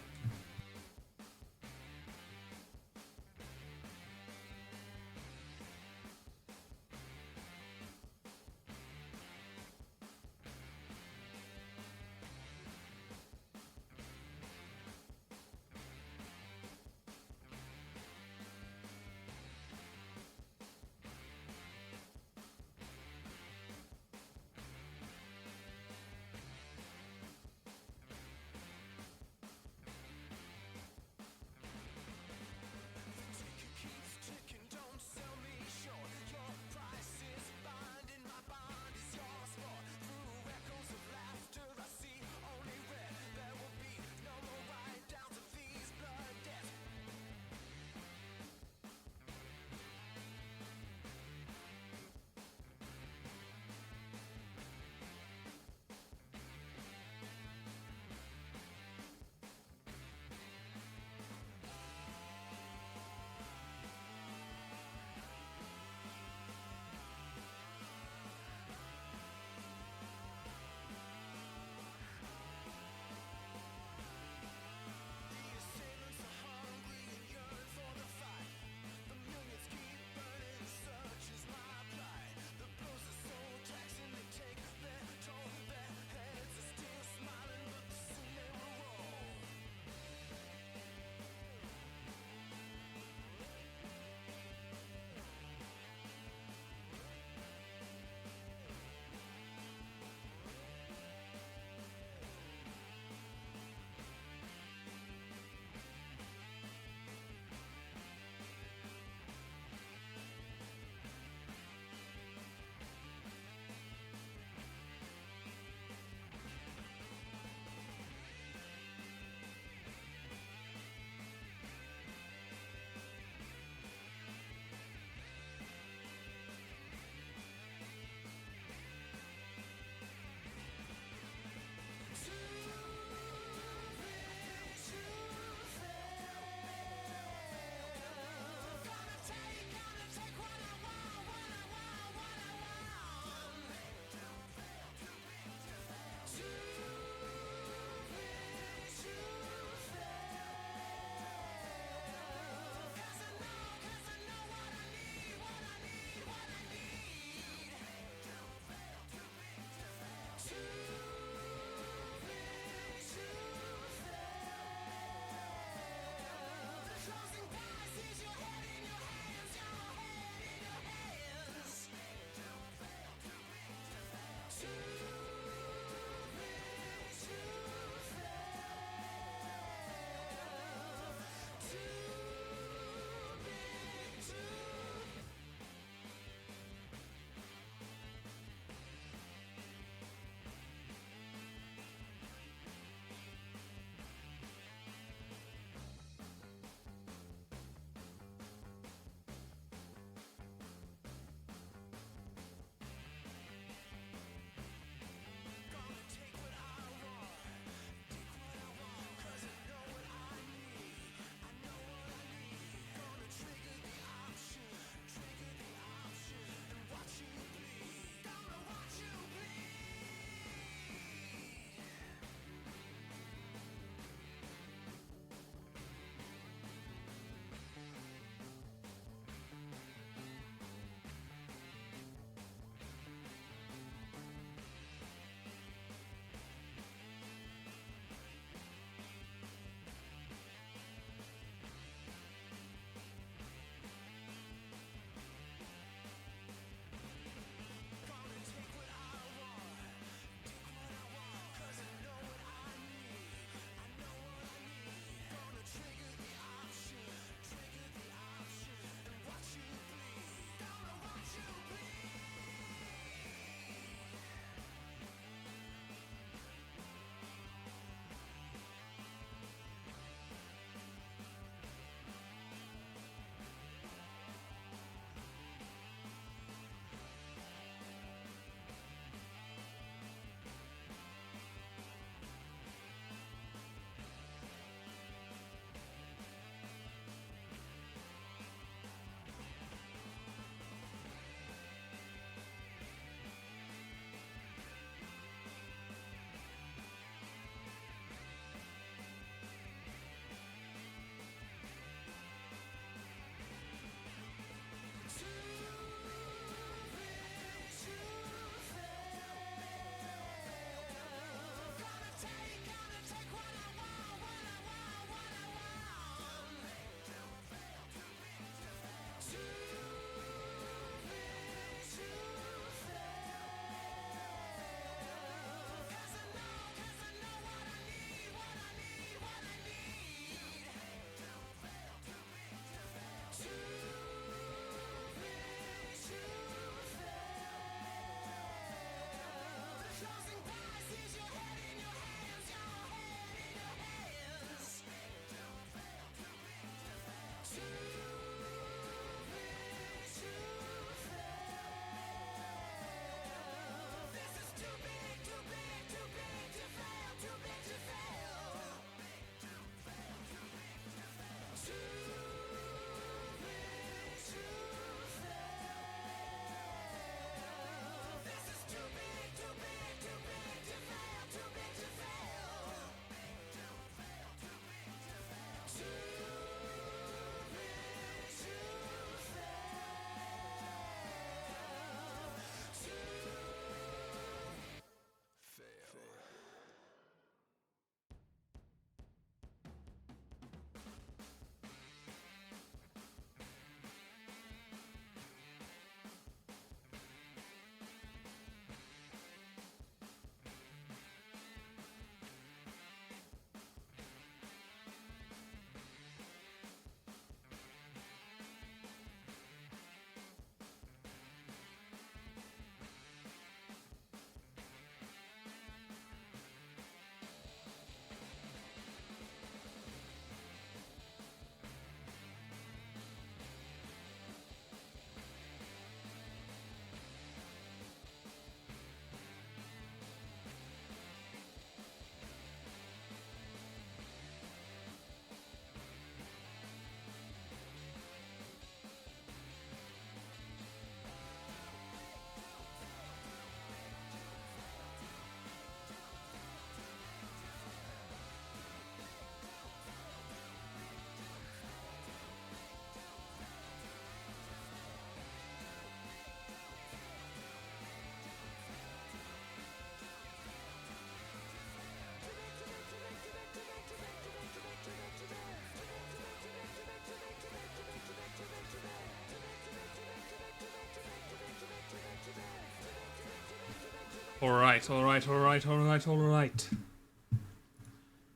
Alright, alright, alright, alright, alright.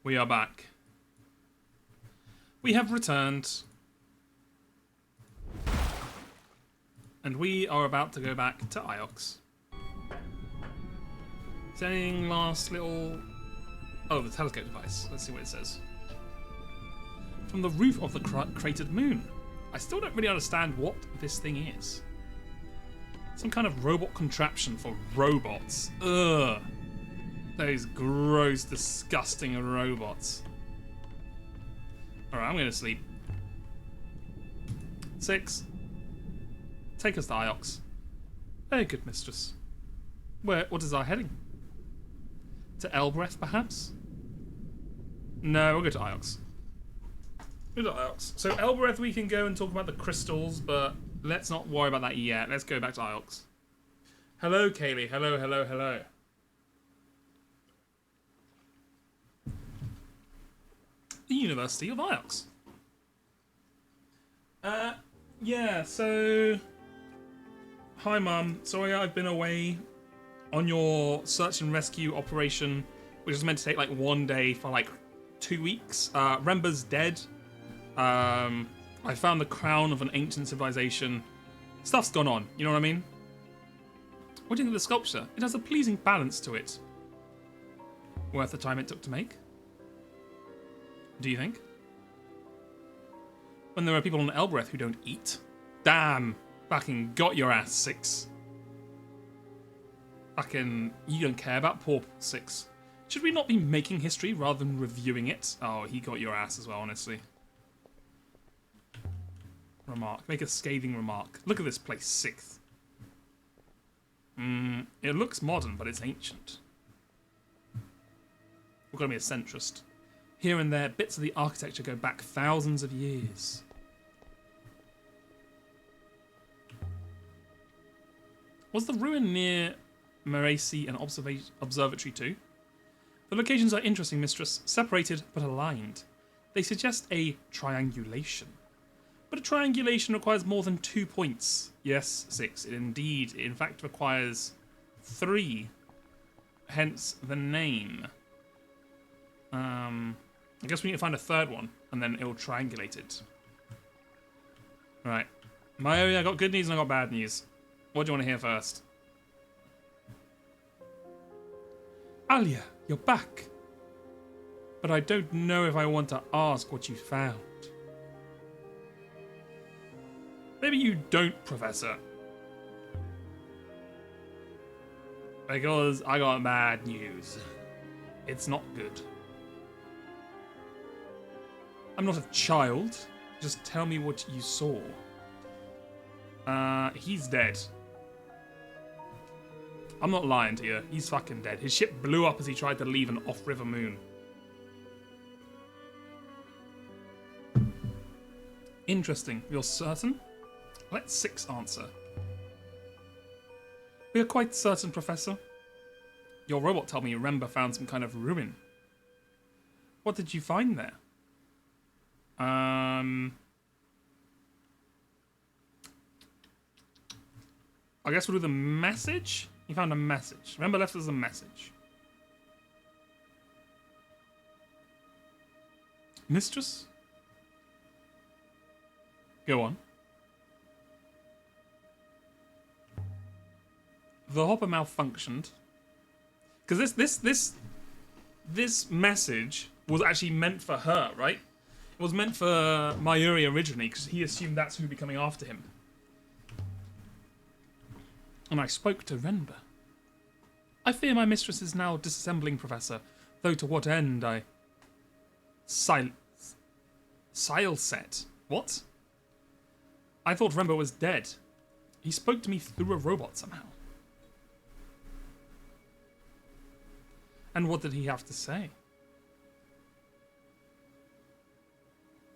We are back. We have returned. And we are about to go back to Iox. Sending last little... Oh, the telescope device. Let's see what it says. From the roof of the cratered moon. I still don't really understand what this thing is. Some kind of robot contraption for robots. Ugh. Those gross, disgusting robots. Alright, I'm going to sleep. 6. Take us to Iox. Very good, mistress. What is our heading? To Elbreth, perhaps? No, we'll go to Iox. Go to Iox. So Elbreth, we can go and talk about the crystals, but let's not worry about that yet. Let's go back to Iox. Hello, Kaylee. Hello, hello, hello. The University of Iox. Yeah, so... Hi, Mum. Sorry I've been away on your search and rescue operation, which is meant to take like 1 day for like 2 weeks. Remba's dead. I found the crown of an ancient civilization. Stuff's gone on, you know what I mean? What do you think of the sculpture? It has a pleasing balance to it. Worth the time it took to make? Do you think? When there are people on Elbreth who don't eat? Damn! Fucking got your ass, 6. Fucking, you don't care about poor 6. Should we not be making history rather than reviewing it? Oh, he got your ass as well, honestly. Remark. Make a scathing remark. Look at this place, 6th. It looks modern, but it's ancient. We're gonna be a centrist. Here and there, bits of the architecture go back thousands of years. Was the ruin near Meraci an observatory too? The locations are interesting, mistress. Separated but aligned. They suggest a triangulation. But a triangulation requires more than 2 points. Yes, 6. It indeed, in fact, requires 3. Hence the name. I guess we need to find a third one, and then it'll triangulate it. Right. Maori, I got good news and I got bad news. What do you want to hear first? Alia, you're back. But I don't know if I want to ask what you found. Maybe you don't, Professor. Because I got bad news. It's not good. I'm not a child. Just tell me what you saw. He's dead. I'm not lying to you. He's fucking dead. His ship blew up as he tried to leave an off-river moon. Interesting. You're certain? Let 6 answer. We are quite certain, Professor. Your robot told me Remba found some kind of ruin. What did you find there? I guess we'll do the message. He found a message. Remember, left us a message. Mistress? Go on. The hopper malfunctioned. Because this message was actually meant for her, right? It was meant for Mayuri originally, because he assumed that's who'd be coming after him. And I spoke to Renba. I fear my mistress is now disassembling, Professor, though to what end I... Sile set. What? I thought Renba was dead. He spoke to me through a robot somehow. And what did he have to say?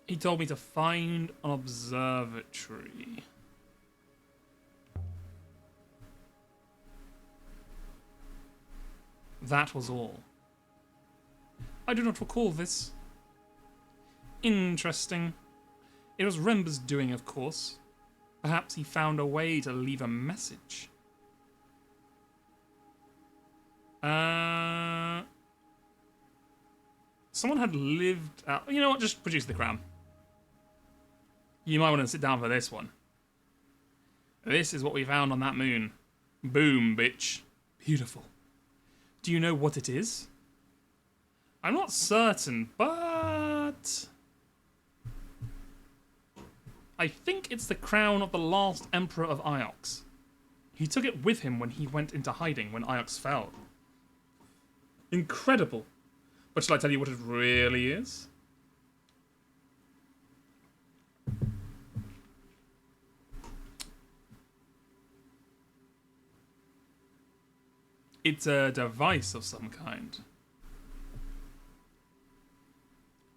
He told me to find an observatory. That was all. I do not recall this. Interesting. It was Remba's doing, of course. Perhaps he found a way to leave a message. Someone had lived out... You know what? Just produce the crown. You might want to sit down for this one. This is what we found on that moon. Boom, bitch. Beautiful. Do you know what it is? I'm not certain, but... I think it's the crown of the last Emperor of Iox. He took it with him when he went into hiding when Iox fell. Incredible. But shall I tell you what it really is? It's a device of some kind.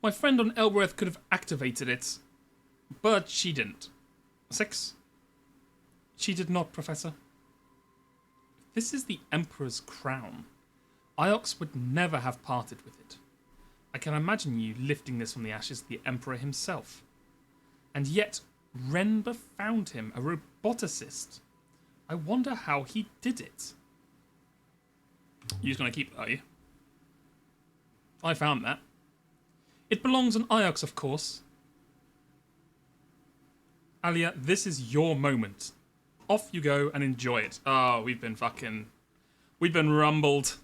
My friend on Elbereth could have activated it, but she didn't. 6. She did not, Professor. This is the Emperor's crown. Iox would never have parted with it. I can imagine you lifting this from the ashes of the Emperor himself. And yet, Renber found him, a roboticist. I wonder how he did it. You're just going to keep it, are you? I found that. It belongs on Iox, of course. Alia, this is your moment. Off you go and enjoy it. Oh, we've been rumbled.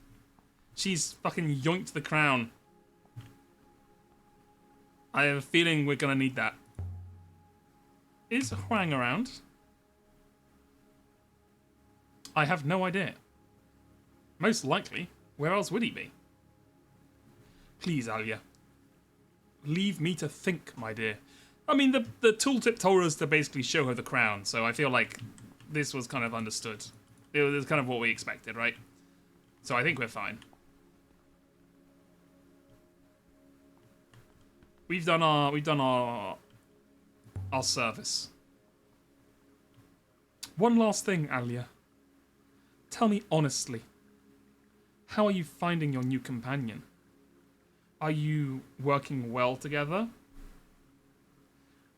She's fucking yoinked the crown. I have a feeling we're gonna need that. Is Huang around? I have no idea. Most likely, where else would he be? Please, Alia. Leave me to think, my dear. I mean, the tooltip told us to basically show her the crown, so I feel like this was kind of understood. It was kind of what we expected, right? So I think we're fine. We've done our service. One last thing, Alia. Tell me honestly. How are you finding your new companion? Are you working well together?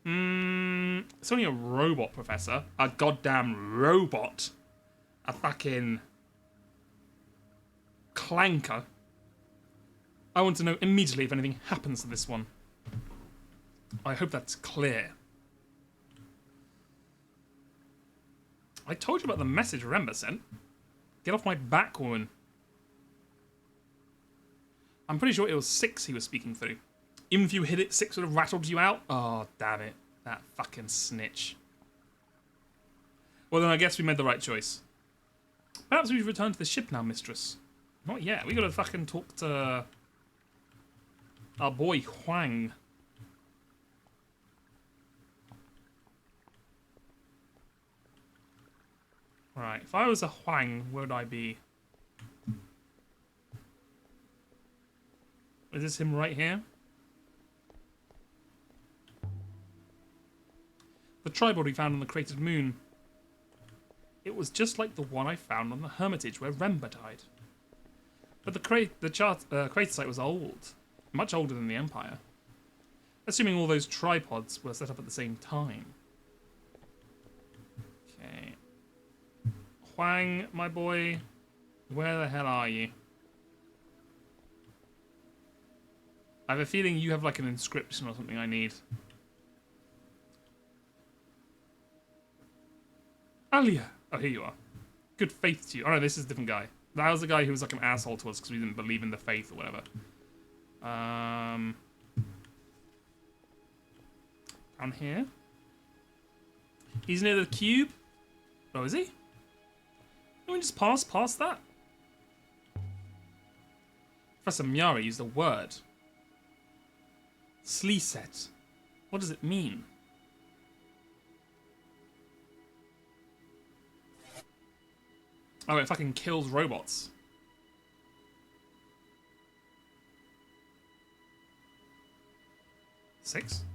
It's only a robot, Professor. A goddamn robot. A fucking clanker. I want to know immediately if anything happens to this one. I hope that's clear. I told you about the message Rember sent. Get off my back, woman. I'm pretty sure it was 6 he was speaking through. Even if you hit it, 6 would have rattled you out. Oh, damn it. That fucking snitch. Well, then I guess we made the right choice. Perhaps we should return to the ship now, mistress. Not yet. We gotta fucking talk to our boy Huang. Right, if I was a Huang, where would I be? Is this him right here? The tripod we found on the cratered moon. It was just like the one I found on the Hermitage where Rember died. But the crater site was old. Much older than the Empire. Assuming all those tripods were set up at the same time. Okay. Huang, my boy, where the hell are you? I have a feeling you have like an inscription or something I need. Alia! Oh, here you are. Good faith to you. Oh no, this is a different guy. That was the guy who was like an asshole to us because we didn't believe in the faith or whatever. Down here. He's near the cube. Oh, is he? Can we just pass past that? Professor Miari used a word. Sleeset. What does it mean? Oh, it fucking kills robots. Six?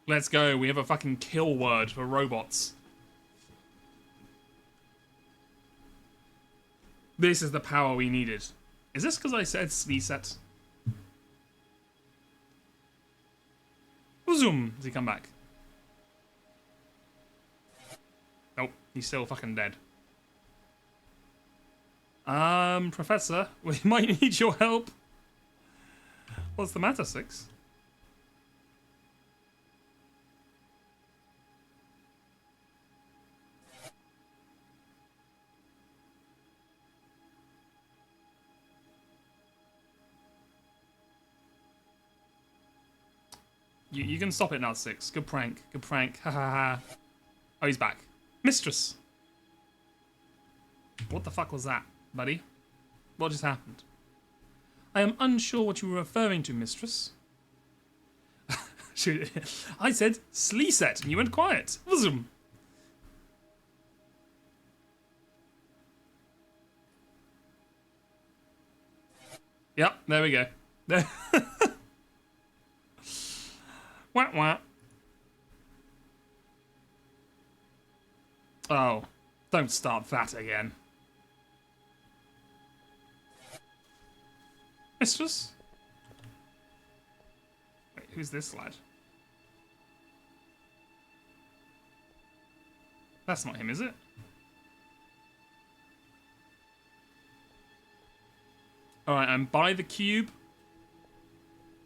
Let's go. We have a fucking kill word for robots. This is the power we needed. Is this because I said Sleeset? Zoom. Does he come back? Nope, he's still fucking dead. Professor, we might need your help. What's the matter, Six? You can stop it now, Six. Good prank. Good prank. Ha ha ha. Oh, he's back. Mistress! What the fuck was that, buddy? What just happened? I am unsure what you were referring to, Mistress. I said Sleeset, and you went quiet. Zoom. Yep, there we go. Wah wah. Oh, don't start that again. Mistress? Wait, who's this lad? That's not him, is it? Alright, I'm by the cube.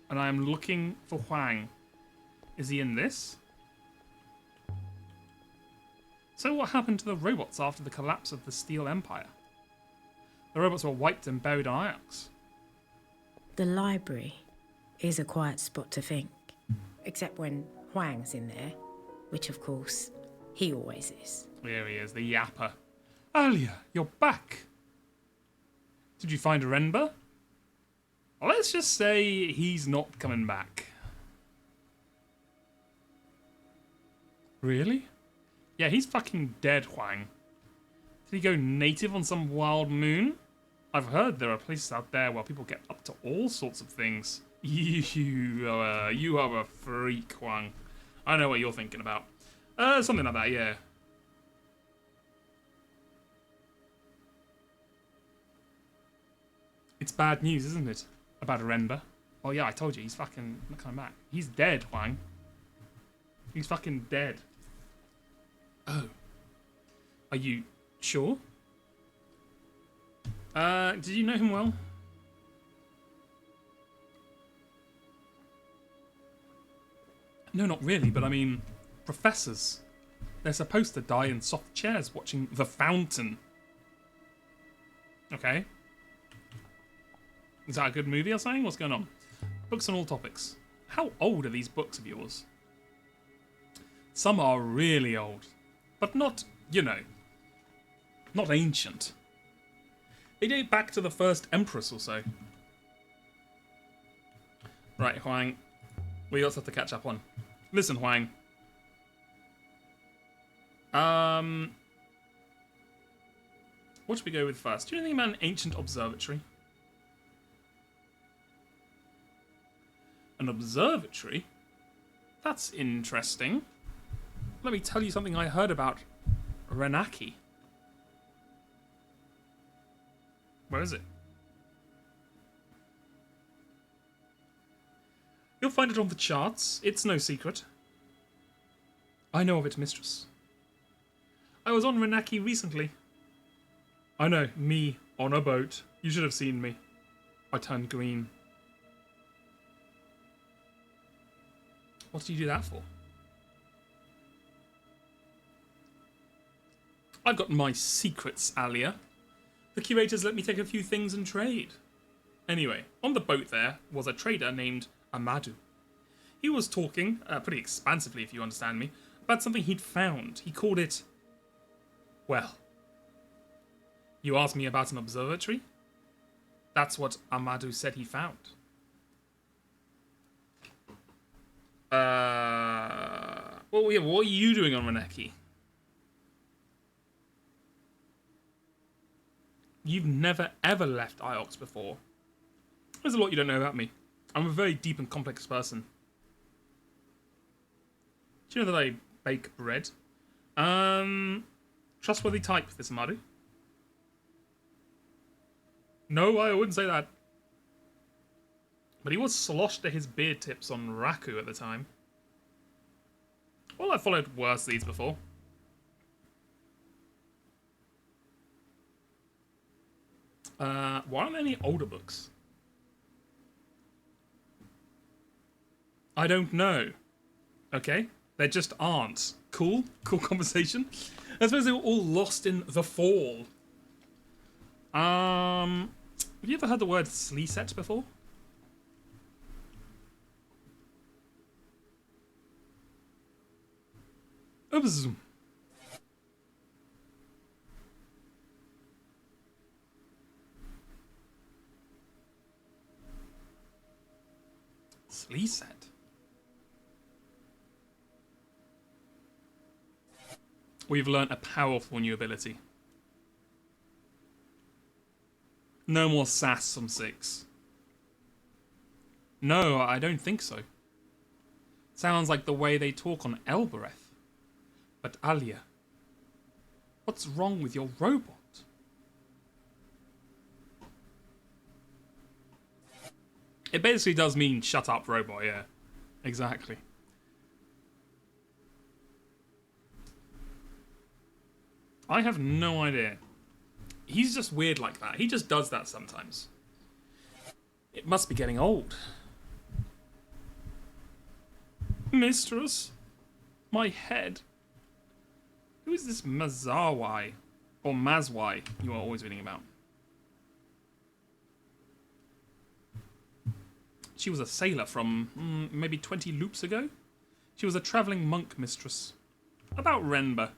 And I am looking for Huang. Is he in this? So what happened to the robots after the collapse of the Steel Empire? The robots were wiped and buried on Iox. The library is a quiet spot to think. Except when Huang's in there, which of course, he always is. There he is, the yapper. Alia, you're back. Did you find Renba? Let's just say he's not coming back. Really? Yeah, he's fucking dead, Huang. Did he go native on some wild moon? I've heard there are places out there where people get up to all sorts of things. You are a freak, Huang. I know what you're thinking about. Something like that, yeah. It's bad news, isn't it? About Renba. Oh yeah, I told you, he's fucking not coming back. He's dead, Huang. He's fucking dead. Oh. Are you sure? Did you know him well? No, not really, but I mean, professors. They're supposed to die in soft chairs watching The Fountain. Okay. Is that a good movie or something? What's going on? Books on all topics. How old are these books of yours? Some are really old, but not, you know, not ancient. They date back to the first Empress or so. Right, Huang. We also have to catch up on. Listen, Huang. What should we go with first? Do you know anything about an ancient observatory? An observatory? That's interesting. Let me tell you something I heard about Renaki. Where is it? You'll find it on the charts. It's no secret. I know of it, Mistress. I was on Renaki recently. I know, me, on a boat. You should have seen me. I turned green. What did you do that for? I've got my secrets, Alia. The curators let me take a few things and trade. Anyway, on the boat there was a trader named Amadou. He was talking, pretty expansively if you understand me, about something he'd found. He called it... Well... You asked me about an observatory? That's what Amadou said he found. Well, yeah, what are you doing on Reneki? You've never ever left Iox before. There's a lot you don't know about me. I'm a very deep and complex person. Do you know that I bake bread? Trustworthy type, this Amadou. No, I wouldn't say that. But he was sloshed to his beard tips on Raku at the time. Well, I followed worse leads before. Why aren't there any older books? I don't know. Okay, there just aren't. Cool conversation. I suppose they were all lost in the fall. Have you ever heard the word Sleeset before? Oops. Sleeset. We've learnt a powerful new ability. No more sass from 6. No, I don't think so. Sounds like the way they talk on Elbereth. But Alia, what's wrong with your robot? It basically does mean shut up, robot, yeah. Exactly. I have no idea. He's just weird like that. He just does that sometimes. It must be getting old. Mistress? My head. Who is this Mazawai? Or Mazwai you are always reading about? She was a sailor from maybe 20 loops ago. She was a travelling monk mistress. About Renba.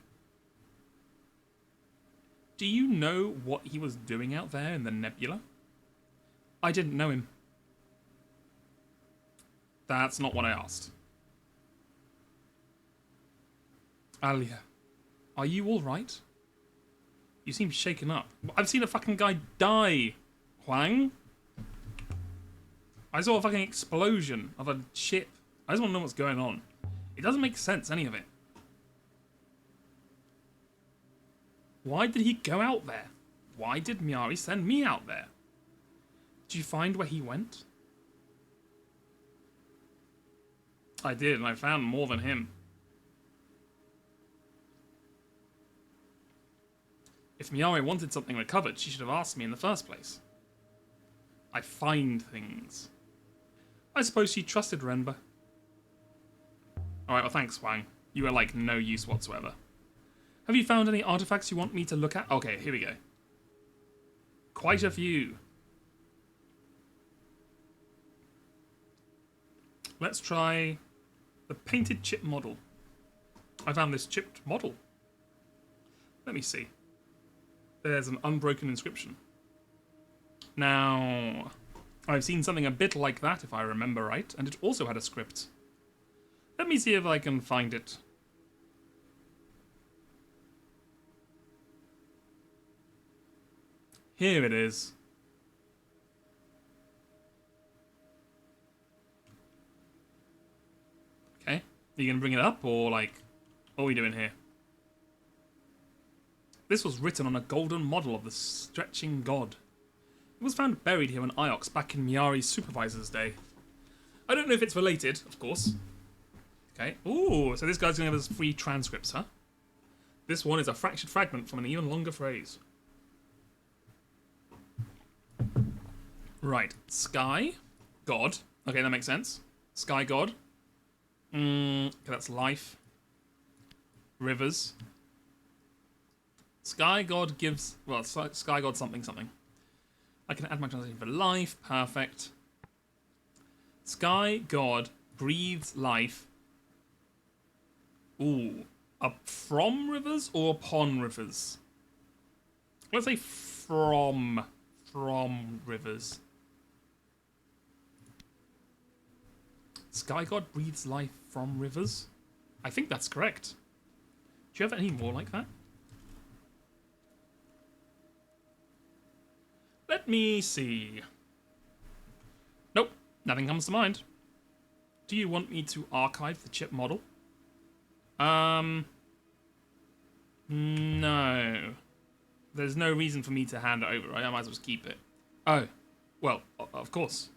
Do you know what he was doing out there in the nebula? I didn't know him. That's not what I asked. Alia, are you alright? You seem shaken up. I've seen a fucking guy die, Huang. I saw a fucking explosion of a ship. I just want to know what's going on. It doesn't make sense, any of it. Why did he go out there? Why did Miari send me out there? Did you find where he went? I did, and I found more than him. If Miari wanted something recovered, she should have asked me in the first place. I find things. I suppose she trusted Renba. Alright, well thanks, Wang. You are like no use whatsoever. Have you found any artifacts you want me to look at? Okay, here we go. Quite a few. Let's try the painted chip model. I found this chipped model. Let me see. There's an unbroken inscription. Now, I've seen something a bit like that, if I remember right, and it also had a script. Let me see if I can find it. Here it is. Okay. Are you going to bring it up, or like, what are we doing here? This was written on a golden model of the stretching god. It was found buried here in Iox back in Miari's supervisor's day. I don't know if it's related, of course. Okay. Ooh, so this guy's going to give us free transcripts, huh? This one is a fractured fragment from an even longer phrase. Right. Sky. God. Okay, that makes sense. Sky god. Okay, that's life. Rivers. Sky god gives... Well, Sky god something something. I can add my translation for life. Perfect. Sky god breathes life. Ooh. Up from rivers or upon rivers? Let's say from rivers. Sky god breathes life from rivers? I think that's correct. Do you have any more like that? Let me see. Nope, nothing comes to mind. Do you want me to archive the chip model? No. There's no reason for me to hand it over, right? I might as well just keep it. Oh, well, of course.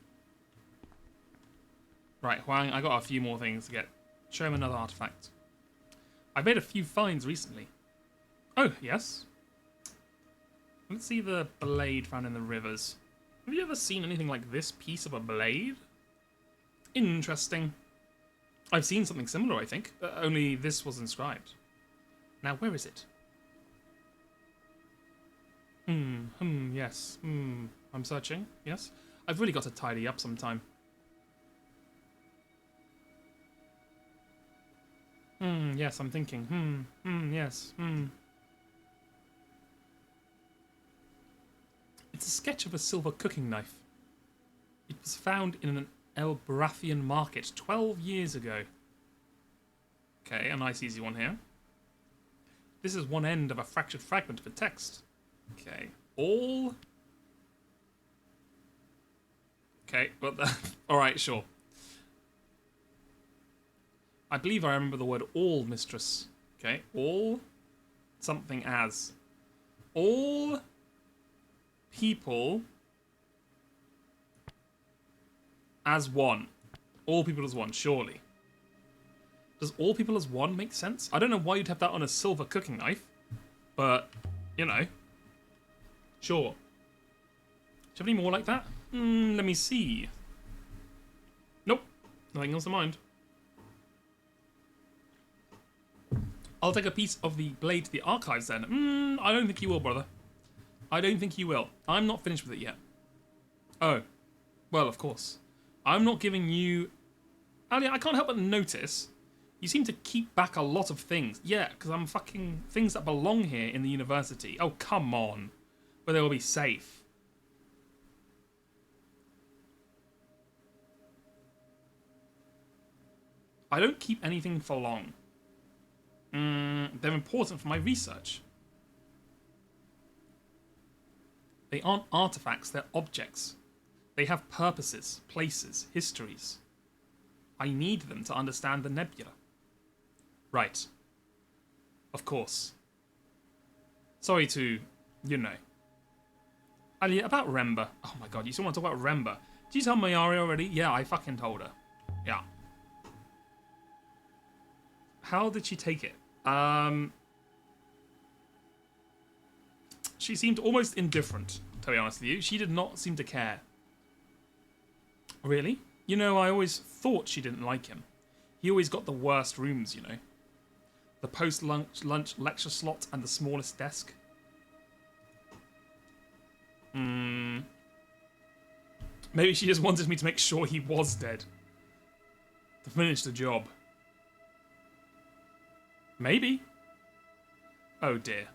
Right, Huang, I got a few more things to get. Show him another artifact. I've made a few finds recently. Oh, yes. Let's see the blade found in the rivers. Have you ever seen anything like this piece of a blade? Interesting. I've seen something similar, I think. Only this was inscribed. Now, where is it? Yes. I'm searching, yes. I've really got to tidy up sometime. Yes, I'm thinking. Yes. It's a sketch of a silver cooking knife. It was found in an El Barathian market 12 years ago. Okay, a nice easy one here. This is one end of a fractured fragment of a text. Okay, all... Okay, but alright, sure. I believe I remember the word all, mistress. Okay, all something as. All people as one. All people as one, surely. Does all people as one make sense? I don't know why you'd have that on a silver cooking knife, but, you know. Sure. Do you have any more like that? Let me see. Nope. Nothing else in mind. I'll take a piece of the blade to the archives then. I don't think you will, brother. I don't think you will. I'm not finished with it yet. Oh. Well, of course. I'm not giving you... Ali, I can't help but notice you seem to keep back a lot of things. Yeah, because I'm fucking... things that belong here in the university. Oh, come on. Where they will be safe. I don't keep anything for long. They're important for my research. They aren't artifacts, they're objects. They have purposes, places, histories. I need them to understand the nebula. Right. Of course. Sorry to, you know. Ali, about Remba. Oh my god, you still want to talk about Remba? Did you tell Mayari already? Yeah, I fucking told her. Yeah. How did she take it? She seemed almost indifferent, to be honest with you. She did not seem to care. Really? You know, I always thought she didn't like him. He always got the worst rooms, you know. The post-lunch lecture slot and the smallest desk. Maybe she just wanted me to make sure he was dead. To finish the job. Maybe. Oh dear.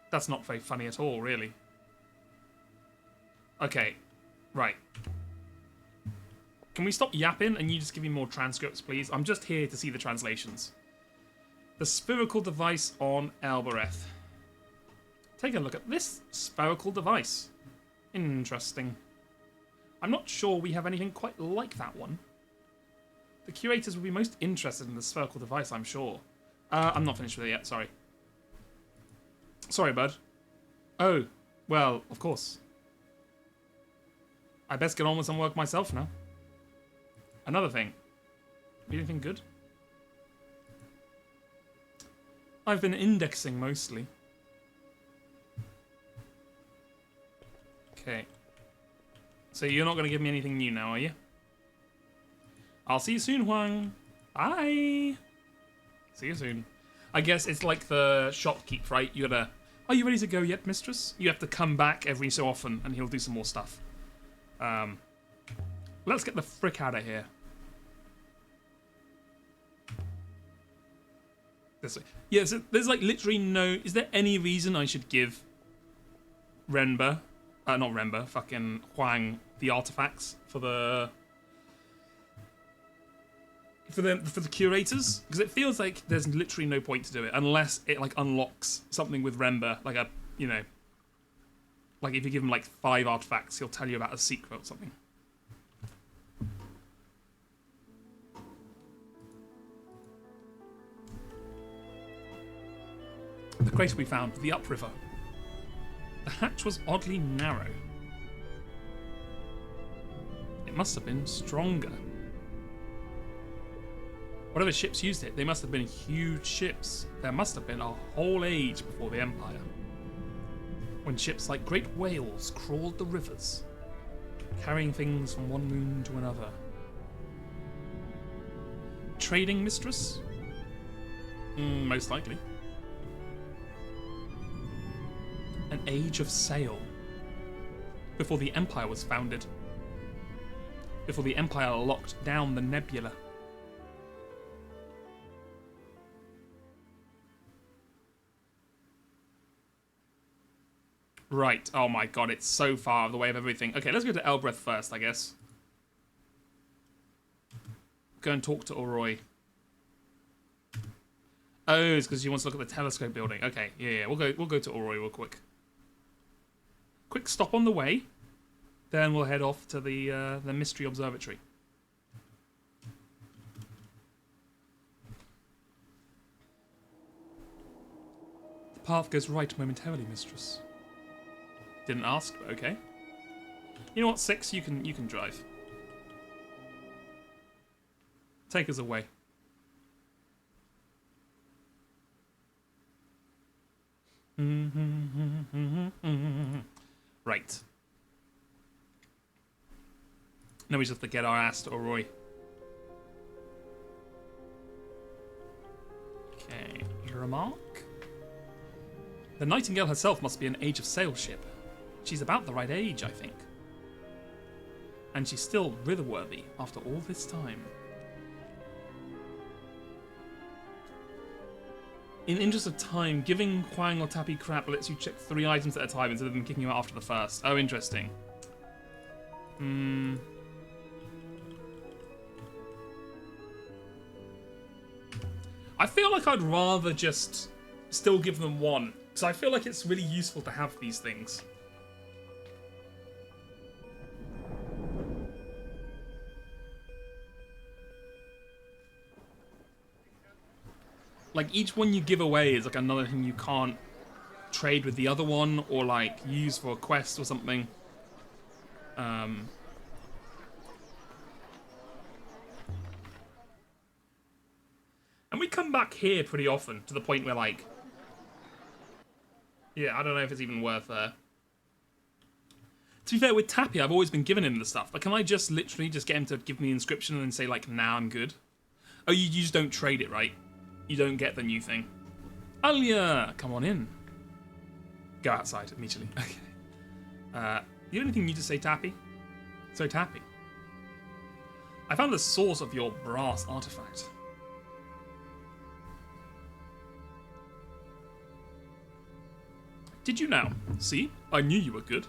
That's not very funny at all, really. Okay. Right. Can we stop yapping and you just give me more transcripts, please? I'm just here to see the translations. The spherical device on Elbereth. Take a look at this spherical device. Interesting. I'm not sure we have anything quite like that one. The curators will be most interested in the spherical device, I'm sure. I'm not finished with it yet, sorry. Sorry, bud. Oh, well, of course. I best get on with some work myself now. Another thing. Anything good? I've been indexing mostly. Okay. So you're not going to give me anything new now, are you? I'll see you soon, Huang. Bye. See you soon. I guess it's like the shopkeep, right? You gotta... Are you ready to go yet, mistress? You have to come back every so often, and he'll do some more stuff. Let's get the frick out of here. This way. Yeah, so there's like literally no... Is there any reason I should give Renba... not Renba, fucking Huang the artifacts for the... For the curators? Because it feels like there's literally no point to do it unless it like unlocks something with Remba, like a, you know, like if you give him like 5 artifacts, he'll tell you about a secret or something. The crater we found, the upriver. The hatch was oddly narrow. It must have been stronger. Whatever ships used it, they must have been huge ships. There must have been a whole age before the Empire. when ships like great whales crawled the rivers, carrying things from one moon to another. Trading mistress? Most likely. An age of sail. Before the Empire was founded. Before the Empire locked down the nebula. Right. Oh my god, it's so far out of the way of everything. Okay, let's go to Elbreth first, I guess. Go and talk to Oroi. Oh, it's because she wants to look at the telescope building. Okay, yeah. We'll go to Oroi real quick. Quick stop on the way. Then we'll head off to the Mystery Observatory. The path goes right momentarily, mistress. Didn't ask, but okay. You know what, Six? You can drive. Take us away. Right. Now we just have to get our ass to Oroi. Okay, your remark? The Nightingale herself must be an Age of Sail ship. She's about the right age, I think. And she's still river-worthy after all this time. In interest of time, giving Huang or Tappy crap lets you check 3 items at a time instead of them kicking you out after the first. Oh, interesting. I feel like I'd rather just still give them 1. Because I feel like it's really useful to have these things. Like, each one you give away is like another thing you can't trade with the other one, or like use for a quest or something. And we come back here pretty often, to the point where like... Yeah, I don't know if it's even worth To be fair, with Tappy, I've always been giving him the stuff. But can I just literally just get him to give me the inscription and say like, nah, I'm good? Oh, you just don't trade it, right? You don't get the new thing. Alia, come on in. Go outside immediately. Okay. You have anything new to say, Tappy? So, Tappy, I found the source of your brass artifact. Did you now? See? I knew you were good.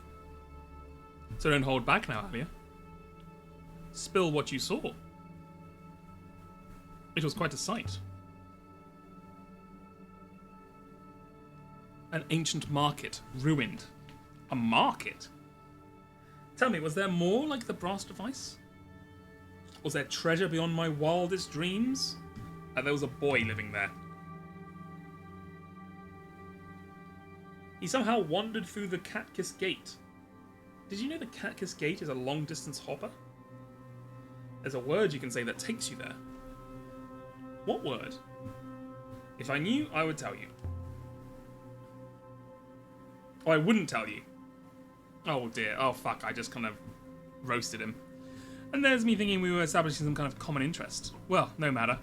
So don't hold back now, Alia. Spill what you saw. It was quite a sight. An ancient market, ruined. A market? Tell me, was there more like the brass device? Was there treasure beyond my wildest dreams? There was a boy living there. He somehow wandered through the Catkiss Gate. Did you know the Catkiss Gate is a long-distance hopper? There's a word you can say that takes you there. What word? If I knew, I would tell you. Oh, I wouldn't tell you. Oh dear. Oh fuck, I just kind of roasted him. And there's me thinking we were establishing some kind of common interest. Well, no matter.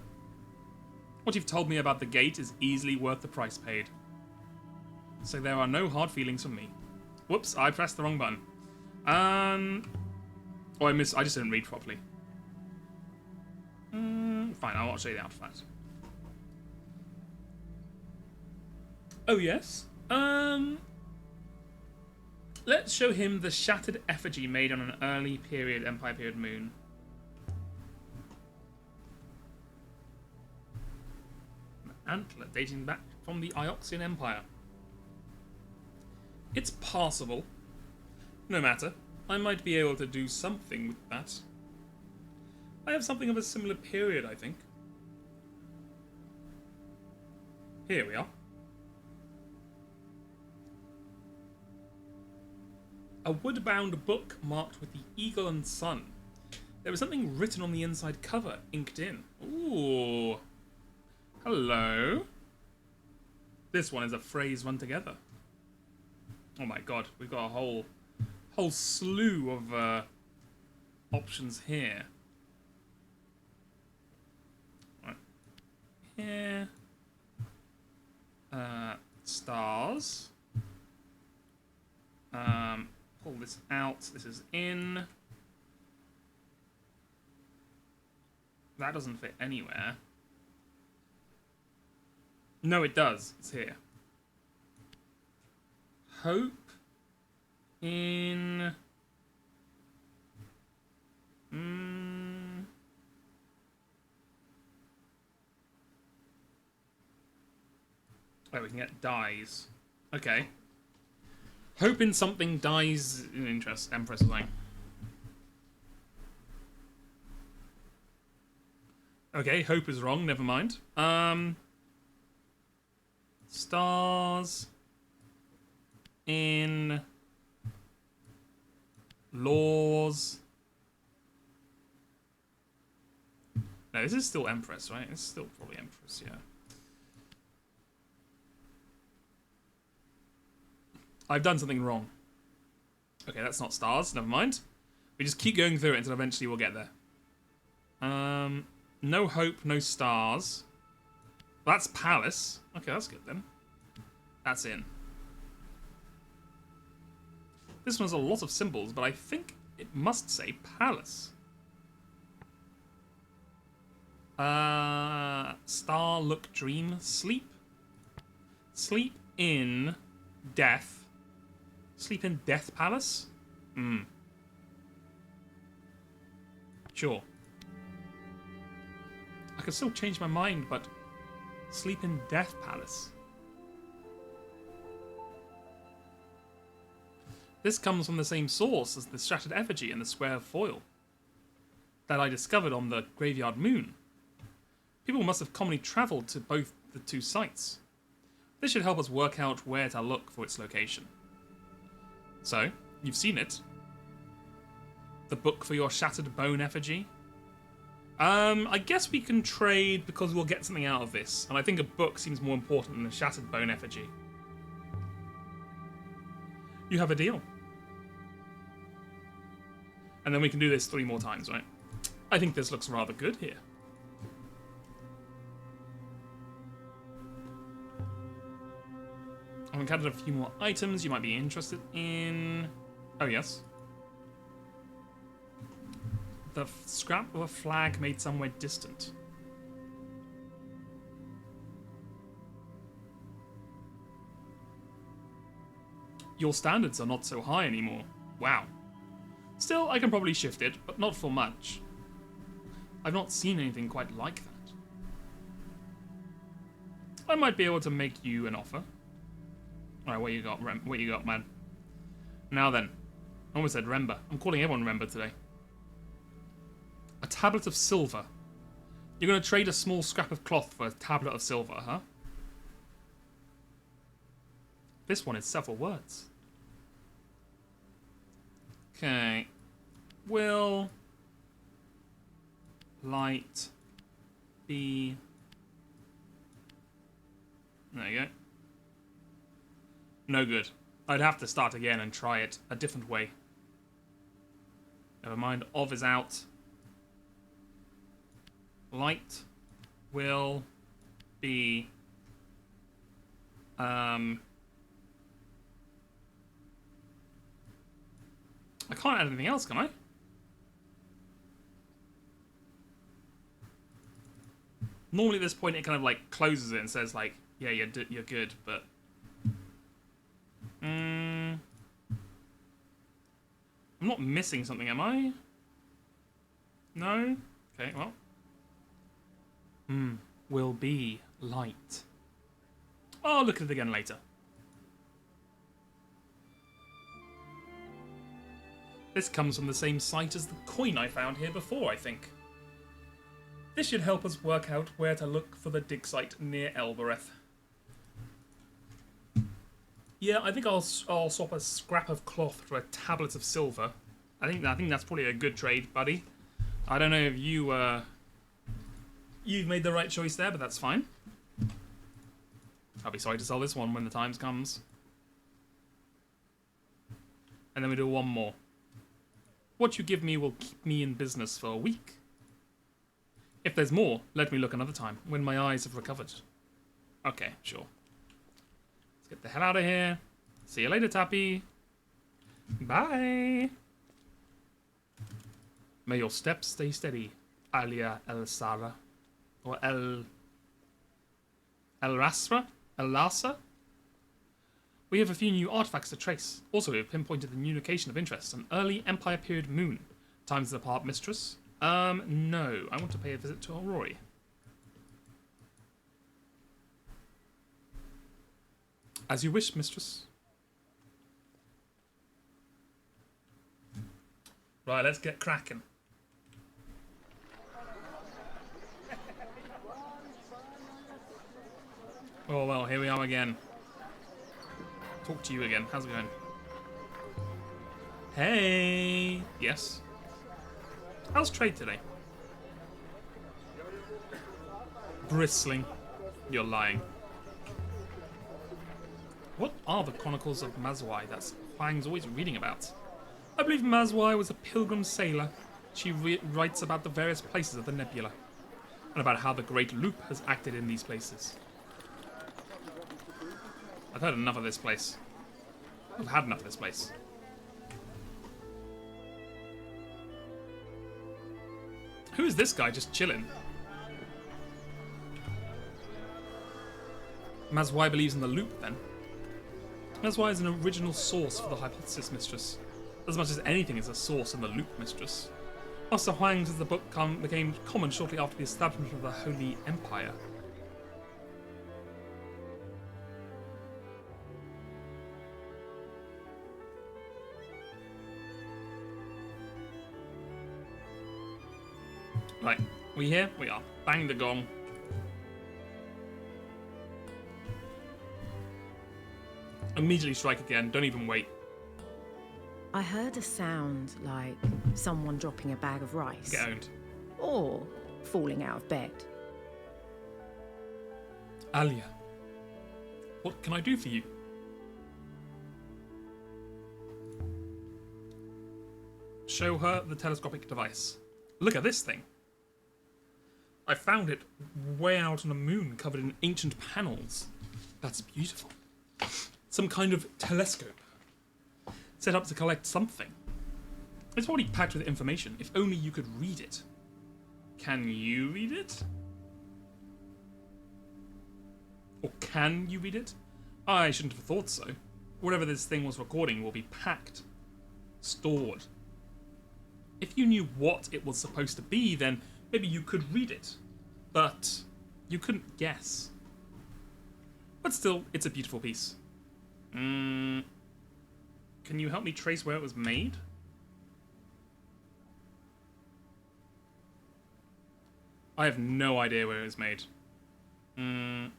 What you've told me about the gate is easily worth the price paid. So there are no hard feelings from me. Whoops, I pressed the wrong button. Oh, I just didn't read properly. Fine, I'll show you the artifact. Oh yes? Let's show him the shattered effigy made on an early period Empire period moon. An antler dating back from the Ioxian Empire. It's passable. No matter. I might be able to do something with that. I have something of a similar period, I think. Here we are. A wood-bound book marked with the eagle and sun. There was something written on the inside cover, inked in. Ooh. Hello. This one is a phrase run together. Oh my god, we've got a whole slew of options here. Right. Here. Stars. Pull this out. This is in. That doesn't fit anywhere. No, it does. It's here. Hope in... Oh, we can get dies. Okay. Hope in something dies in interest. Empress or something. Okay, hope is wrong. Never mind. Stars in laws. No, this is still Empress, right? It's still probably Empress, yeah. I've done something wrong. Okay, that's not stars. Never mind. We just keep going through it until eventually we'll get there. No hope, no stars. That's palace. Okay, that's good then. That's in. This one has a lot of symbols, but I think it must say palace. Star, look, dream, sleep. Sleep in death. Sleep in Death Palace? Sure. I could still change my mind, but sleep in Death Palace. This comes from the same source as the Shattered Effigy and the Square of Foil that I discovered on the Graveyard Moon. People must have commonly travelled to both the two sites. This should help us work out where to look for its location. So, you've seen it. The book for your Shattered Bone Effigy. I guess we can trade because we'll get something out of this. And I think a book seems more important than a Shattered Bone Effigy. You have a deal. And then we can do this 3 more times, right? I think this looks rather good here. I've encountered a few more items you might be interested in. Oh, yes. The scrap of a flag made somewhere distant. Your standards are not so high anymore. Wow. Still, I can probably shift it, but not for much. I've not seen anything quite like that. I might be able to make you an offer. Alright, what you got, what you got, man? Now then. I almost said Rember. I'm calling everyone Rember today. A tablet of silver. You're going to trade a small scrap of cloth for a tablet of silver, huh? This one is several words. Okay. Will light be... There you go. No good. I'd have to start again and try it a different way. Never mind. Of is out. Light will be... I can't add anything else, can I? Normally at this point it kind of like closes it and says like, yeah, you're good, but... I'm not missing something, am I? No? Okay, well. Will be light. I'll look at it again later. This comes from the same site as the coin I found here before, I think. This should help us work out where to look for the dig site near Elbereth. Yeah, I think I'll swap a scrap of cloth for a tablet of silver. I think that's probably a good trade, buddy. I don't know if you've made the right choice there, but that's fine. I'll be sorry to sell this one when the time comes. And then we do one more. What you give me will keep me in business for a week. If there's more, let me look another time, when my eyes have recovered. Okay, sure. Let's get the hell out of here. See you later, Tappy. Bye. May your steps stay steady, Alia El Sara. Or El Rasra? El Lasa? We have a few new artifacts to trace. Also, we have pinpointed the new location of interest, an early Empire period moon. Times the part, mistress? No. I want to pay a visit to Aurori. As you wish, mistress. Right, let's get cracking. Oh, well, here we are again. Talk to you again. How's it going? Hey! Yes? How's trade today? Bristling. You're lying. What are the Chronicles of Mazwai that Huang's always reading about? I believe Mazwai was a pilgrim sailor. She writes about the various places of the nebula, and about how the Great Loop has acted in these places. I've heard enough of this place. I've had enough of this place. Who is this guy just chilling? Mazwai believes in the loop, then. Mazwai is an original source for the hypothesis, mistress. As much as anything is a source in the loop, mistress. Master Huang says the book became common shortly after the establishment of the Holy Empire. Right, we here? We are. Bang the gong. Immediately strike again, don't even wait. I heard a sound like someone dropping a bag of rice. Get owned. Or falling out of bed. Alia, what can I do for you? Show her the telescopic device. Look at this thing. I found it way out on the moon, covered in ancient panels. That's beautiful. Some kind of telescope. Set up to collect something. It's probably packed with information, if only you could read it. Can you read it? Or can you read it? I shouldn't have thought so. Whatever this thing was recording will be packed. Stored. If you knew what it was supposed to be, then maybe you could read it. But you couldn't guess. But still, it's a beautiful piece. Can you help me trace where it was made? I have no idea where it was made. The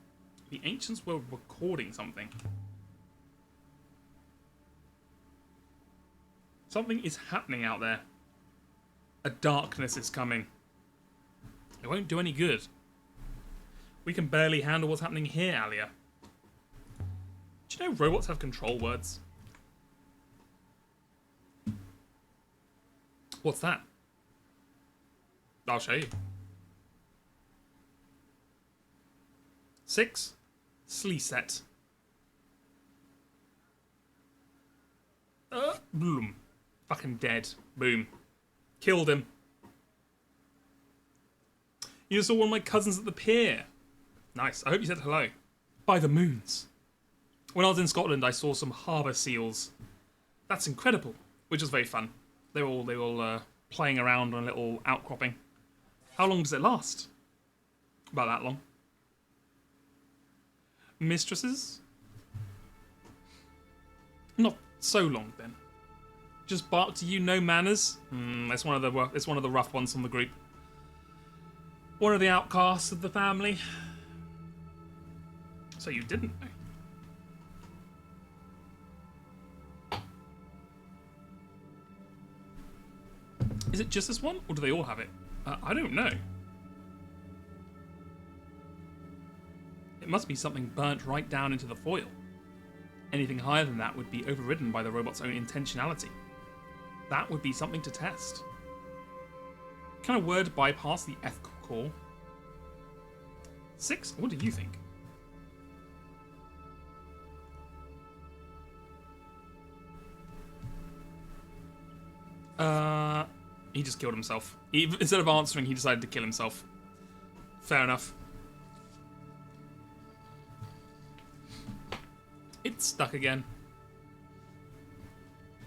ancients were recording something. Something is happening out there. A darkness is coming. It won't do any good. We can barely handle what's happening here, Alia. Do you know robots have control words? What's that? I'll show you. 6. Sleeset. Boom. Fucking dead. Boom. Killed him. You just saw one of my cousins at the pier. Nice. I hope you said hello. By the moons. When I was in Scotland, I saw some harbour seals. That's incredible. Which was very fun. They were all playing around on a little outcropping. How long does it last? About that long. Mistresses? Not so long then. Just bark to you, no manners. It's one of the rough ones from the group. One of the outcasts of the family. So you didn't know. Is it just this one, or do they all have it? I don't know. It must be something burnt right down into the foil. Anything higher than that would be overridden by the robot's own intentionality. That would be something to test. Can a word bypass the ethical core? 6? What do you think? He just killed himself. Instead of answering, he decided to kill himself. Fair enough. It's stuck again.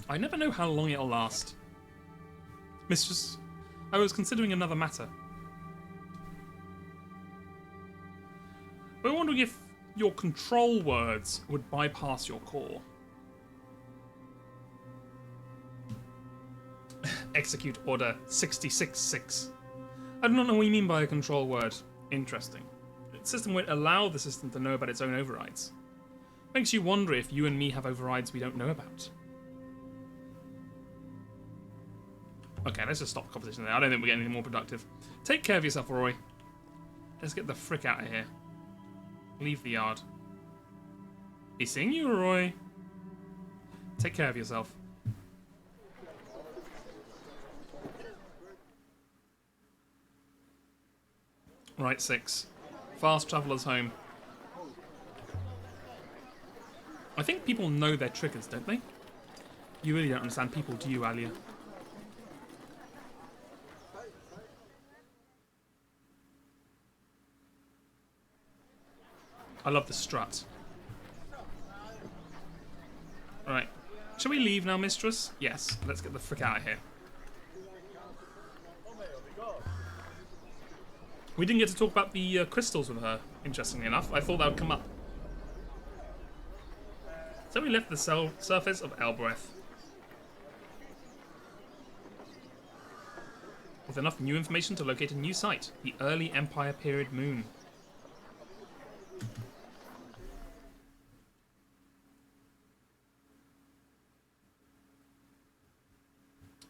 I never know how long it'll last. Mistress, I was considering another matter. We're wondering if your control words would bypass your core. Execute Order 66-6. I do not know what you mean by a control word. Interesting. The system won't allow the system to know about its own overrides. Makes you wonder if you and me have overrides we don't know about. Okay, let's just stop the conversation there. I don't think we're getting any more productive. Take care of yourself, Roy. Let's get the frick out of here. Leave the yard. He's seeing you, Roy. Take care of yourself. Right, 6. Fast travelers home. I think people know their triggers, don't they? You really don't understand people, do you, Alia? I love the strut. Alright. Shall we leave now, mistress? Yes. Let's get the frick out of here. We didn't get to talk about the crystals with her, interestingly enough. I thought that would come up. So we left the surface of Elbreth. With enough new information to locate a new site, the early Empire period moon.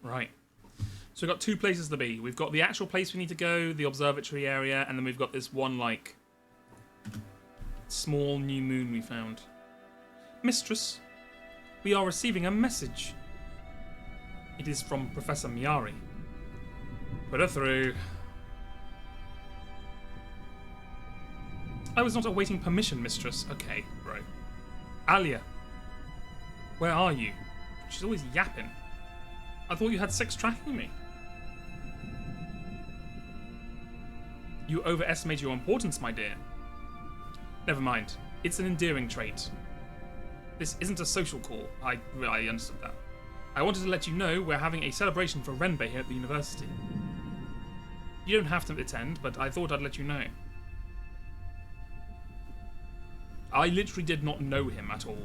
Right. So we've got 2 places to be. We've got the actual place we need to go, the observatory area, and then we've got this one, like, small new moon we found. Mistress, we are receiving a message. It is from Professor Miari. Put her through. I was not awaiting permission, mistress. Okay, right. Alia, where are you? She's always yapping. I thought you had 6 tracking me. You overestimate your importance, my dear. Never mind. It's an endearing trait. This isn't a social call. I understood that. I wanted to let you know we're having a celebration for Renbei here at the university. You don't have to attend, but I thought I'd let you know. I literally did not know him at all.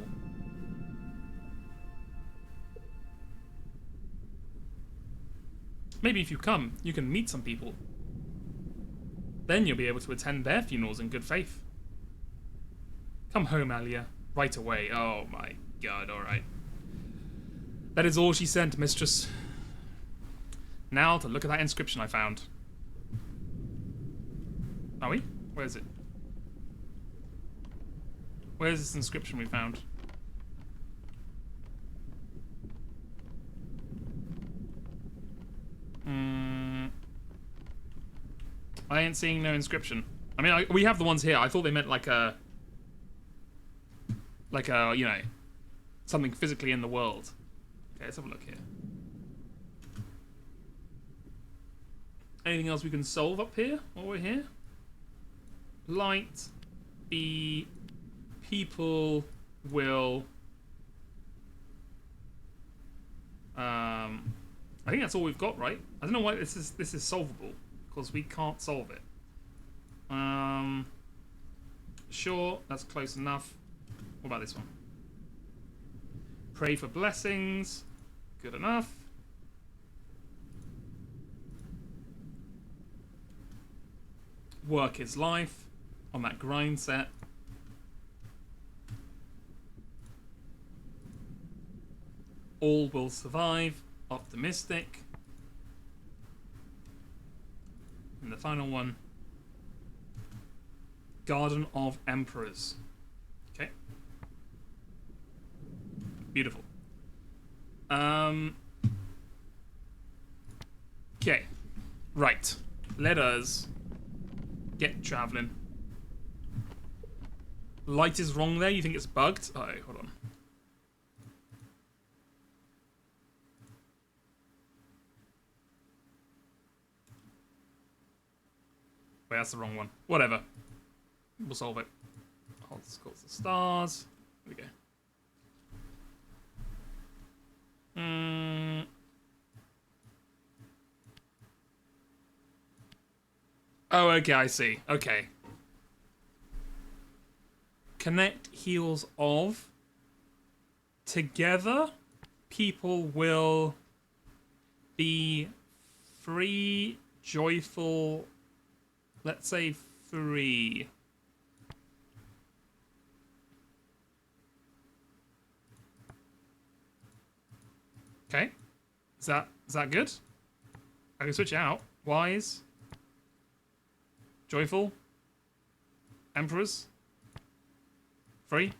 Maybe if you come, you can meet some people. Then you'll be able to attend their funerals in good faith. Come home, Alia. Right away. Oh my god, alright. That is all she sent, mistress. Now to look at that inscription I found. Are we? Where is it? Where's this inscription we found? I ain't seeing no inscription. I mean, we have the ones here. I thought they meant like a, you know, something physically in the world. Okay, let's have a look here. Anything else we can solve up here while we're here? Light, the people will. I think that's all we've got, right? I don't know why this is solvable, because we can't solve it. Sure, that's close enough. What about this one? Pray for blessings. Good enough. Work is life on that grind set. All will survive. Optimistic. And the final one. Garden of Emperors. Okay. Beautiful. Okay. Right. Let us get traveling. Light is wrong there. You think it's bugged? Oh, hold on. Wait, that's the wrong one. Whatever. We'll solve it. Hold the stars. There we go. Oh, okay, I see. Okay. Connect heels of. Together, people will be free, joyful. Let's say free. Okay. Is that good? I can switch it out. Wise. Joyful. Emperors. Free.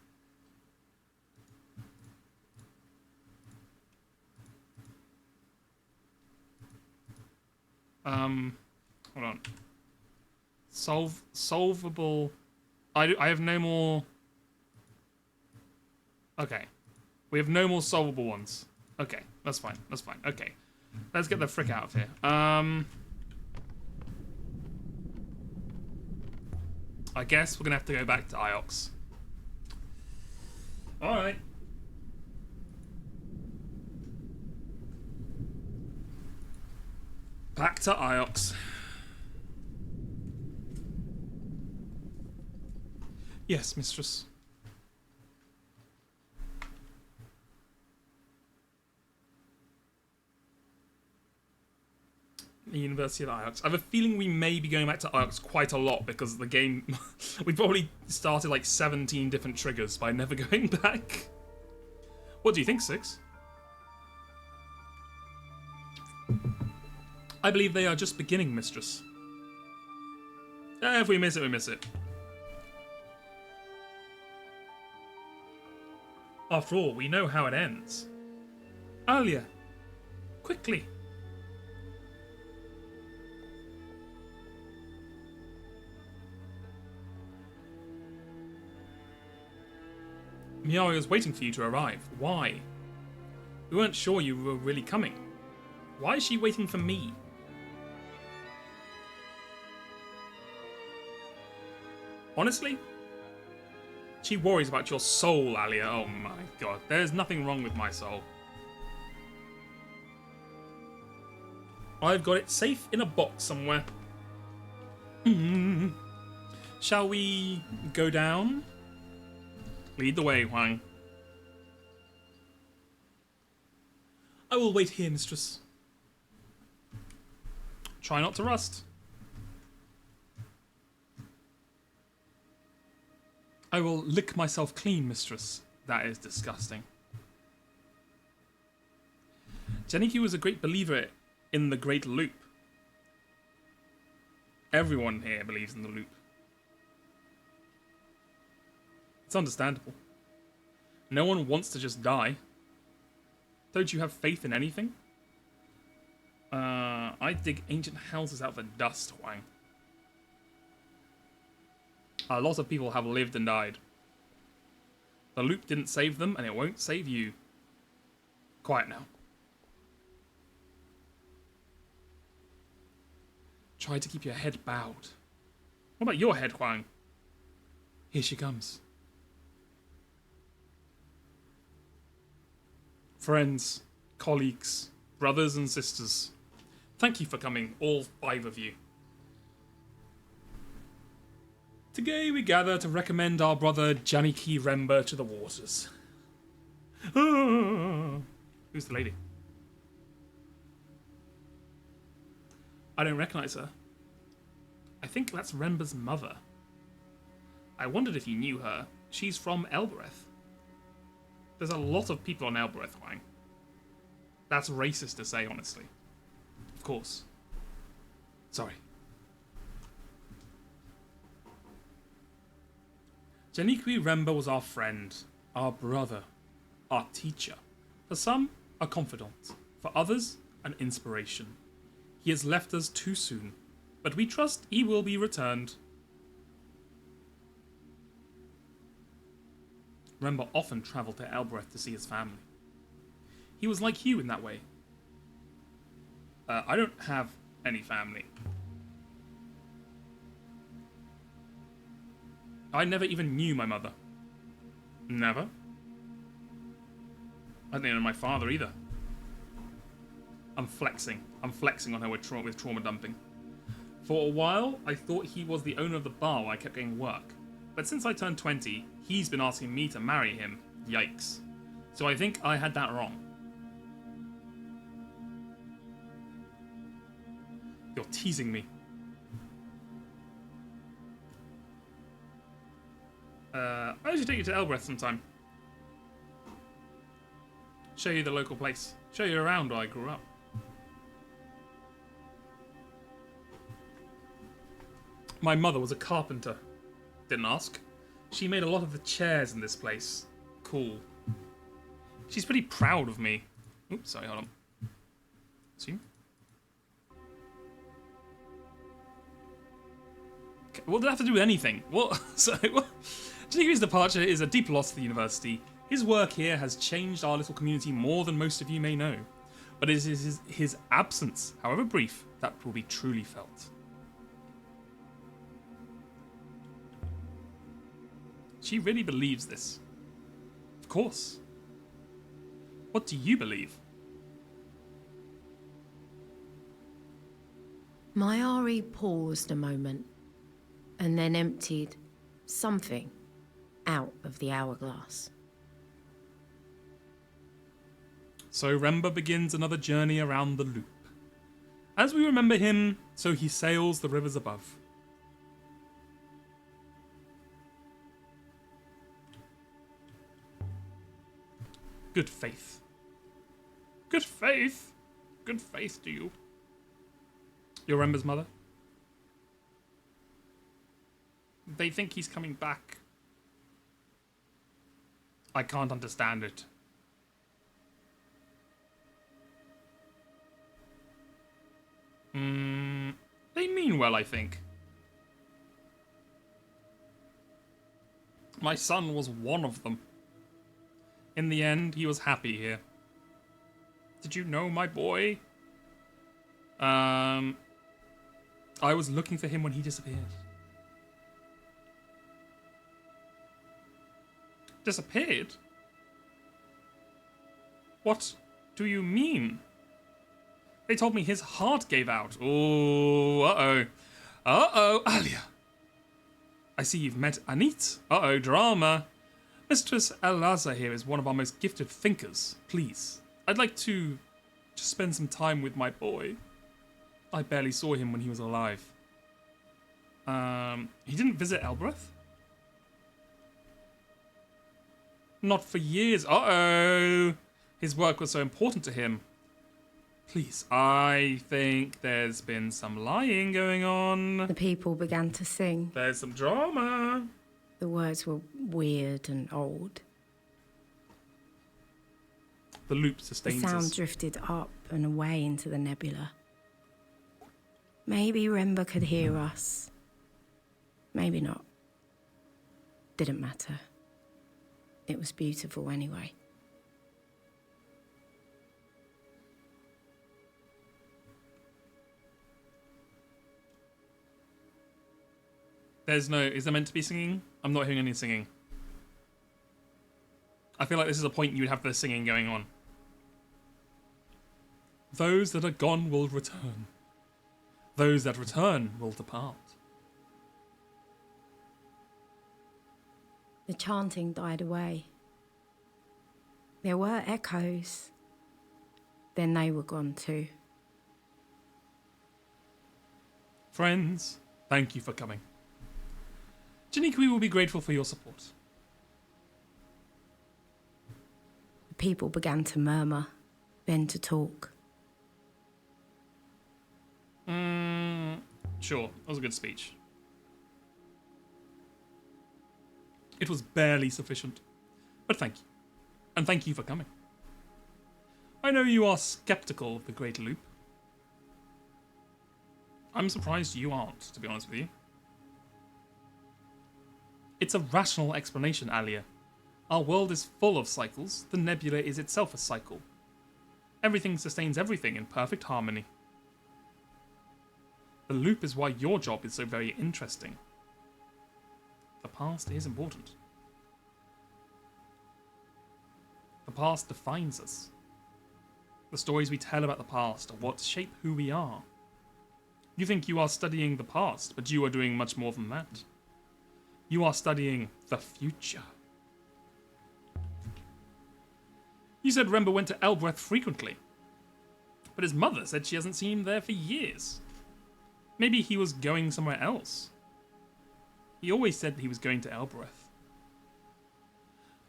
Hold on. Solvable. I have no more. Okay. We have no more solvable ones. Okay, that's fine. That's fine. Okay. Let's get the frick out of here. I guess we're gonna have to go back to Iox. Alright. Back to Iox. Yes, mistress. The University of Iox. I have a feeling we may be going back to Iox quite a lot because the game... we probably started like 17 different triggers by never going back. What do you think, Six? I believe they are just beginning, mistress. If we miss it, we miss it. After all, we know how it ends. Earlier. Quickly. Miari was waiting for you to arrive. Why? We weren't sure you were really coming. Why is she waiting for me? Honestly? She worries about your soul, Alia. Oh my god. There's nothing wrong with my soul. I've got it safe in a box somewhere. Shall we go down? Lead the way, Huang. I will wait here, mistress. Try not to rust. I will lick myself clean, mistress. That is disgusting. Jenniky was a great believer in the Great Loop. Everyone here believes in the loop. It's understandable. No one wants to just die. Don't you have faith in anything? I dig ancient houses out of dust, Huang. A lot of people have lived and died. The loop didn't save them, and it won't save you. Quiet now. Try to keep your head bowed. What about your head, Huang? Here she comes. Friends, colleagues, brothers and sisters, thank you for coming, all 5 of you. Today we gather to recommend our brother Janiki Remba to the waters. Who's the lady? I don't recognize her. I think that's Remba's mother. I wondered if you knew her. She's from Elbereth. There's a lot of people on Elbereth, Huang. That's racist to say, honestly. Of course. Sorry. Janikwi Remba was our friend, our brother, our teacher. For some, a confidant. For others, an inspiration. He has left us too soon, but we trust he will be returned. Rember often travelled to Elbreth to see his family. He was like you in that way. I don't have any family. I never even knew my mother. Never. I didn't know my father either. I'm flexing. I'm flexing on her with trauma dumping. For a while, I thought he was the owner of the bar where I kept getting work. But since I turned 20, he's been asking me to marry him. Yikes. So I think I had that wrong. You're teasing me. I should take you to Elbreth sometime. Show you the local place. Show you around where I grew up. My mother was a carpenter. Didn't ask. She made a lot of the chairs in this place. Cool. She's pretty proud of me. Oops, sorry, hold on. See? What did that have to do with anything? What? Sorry, what? Janiku's departure is a deep loss to the university. His work here has changed our little community more than most of you may know. But it is his absence, however brief, that will be truly felt. She really believes this. Of course. What do you believe? My Ari paused a moment and then emptied something out of the hourglass. So Rember begins another journey around the loop. As we remember him, so he sails the rivers above. Good faith. Good faith? Good faith to you. You're Rember's mother? They think he's coming back. I can't understand it. They mean well, I think. My son was one of them. In the end, he was happy here. Did you know my boy? I was looking for him when he disappeared. Disappeared? What do you mean? They told me his heart gave out. Oh, uh-oh. Uh-oh, Alia. I see you've met Anit. Uh-oh, drama. Mistress Elaza here is one of our most gifted thinkers. Please, I'd like to just spend some time with my boy. I barely saw him when he was alive. He didn't visit Elbreth? Not for years. Uh-oh. His work was so important to him. Please, I think there's been some lying going on. The people began to sing. There's some drama. The words were weird and old. The loop The sustains sound us. drifted up and away into the nebula. Maybe Rember could hear us. Maybe not. Didn't matter. It was beautiful anyway. Is there meant to be singing? I'm not hearing any singing. I feel like this is a point you would have the singing going on. Those that are gone will return. Those that return will depart. The chanting died away. There were echoes. Then they were gone too. Friends, thank you for coming. Janikui will be grateful for your support. The people began to murmur, then to talk. Sure, that was a good speech. It was barely sufficient, but thank you. And thank you for coming. I know you are skeptical of the Great Loop. I'm surprised you aren't, to be honest with you. It's a rational explanation, Alia. Our world is full of cycles. The nebula is itself a cycle. Everything sustains everything in perfect harmony. The loop is why your job is so very interesting. The past is important. The past defines us. The stories we tell about the past are what shape who we are. You think you are studying the past, but you are doing much more than that. You are studying the future. You said Rember went to Elbreth frequently, but his mother said she hasn't seen him there for years. Maybe he was going somewhere else. He always said he was going to Elbreth.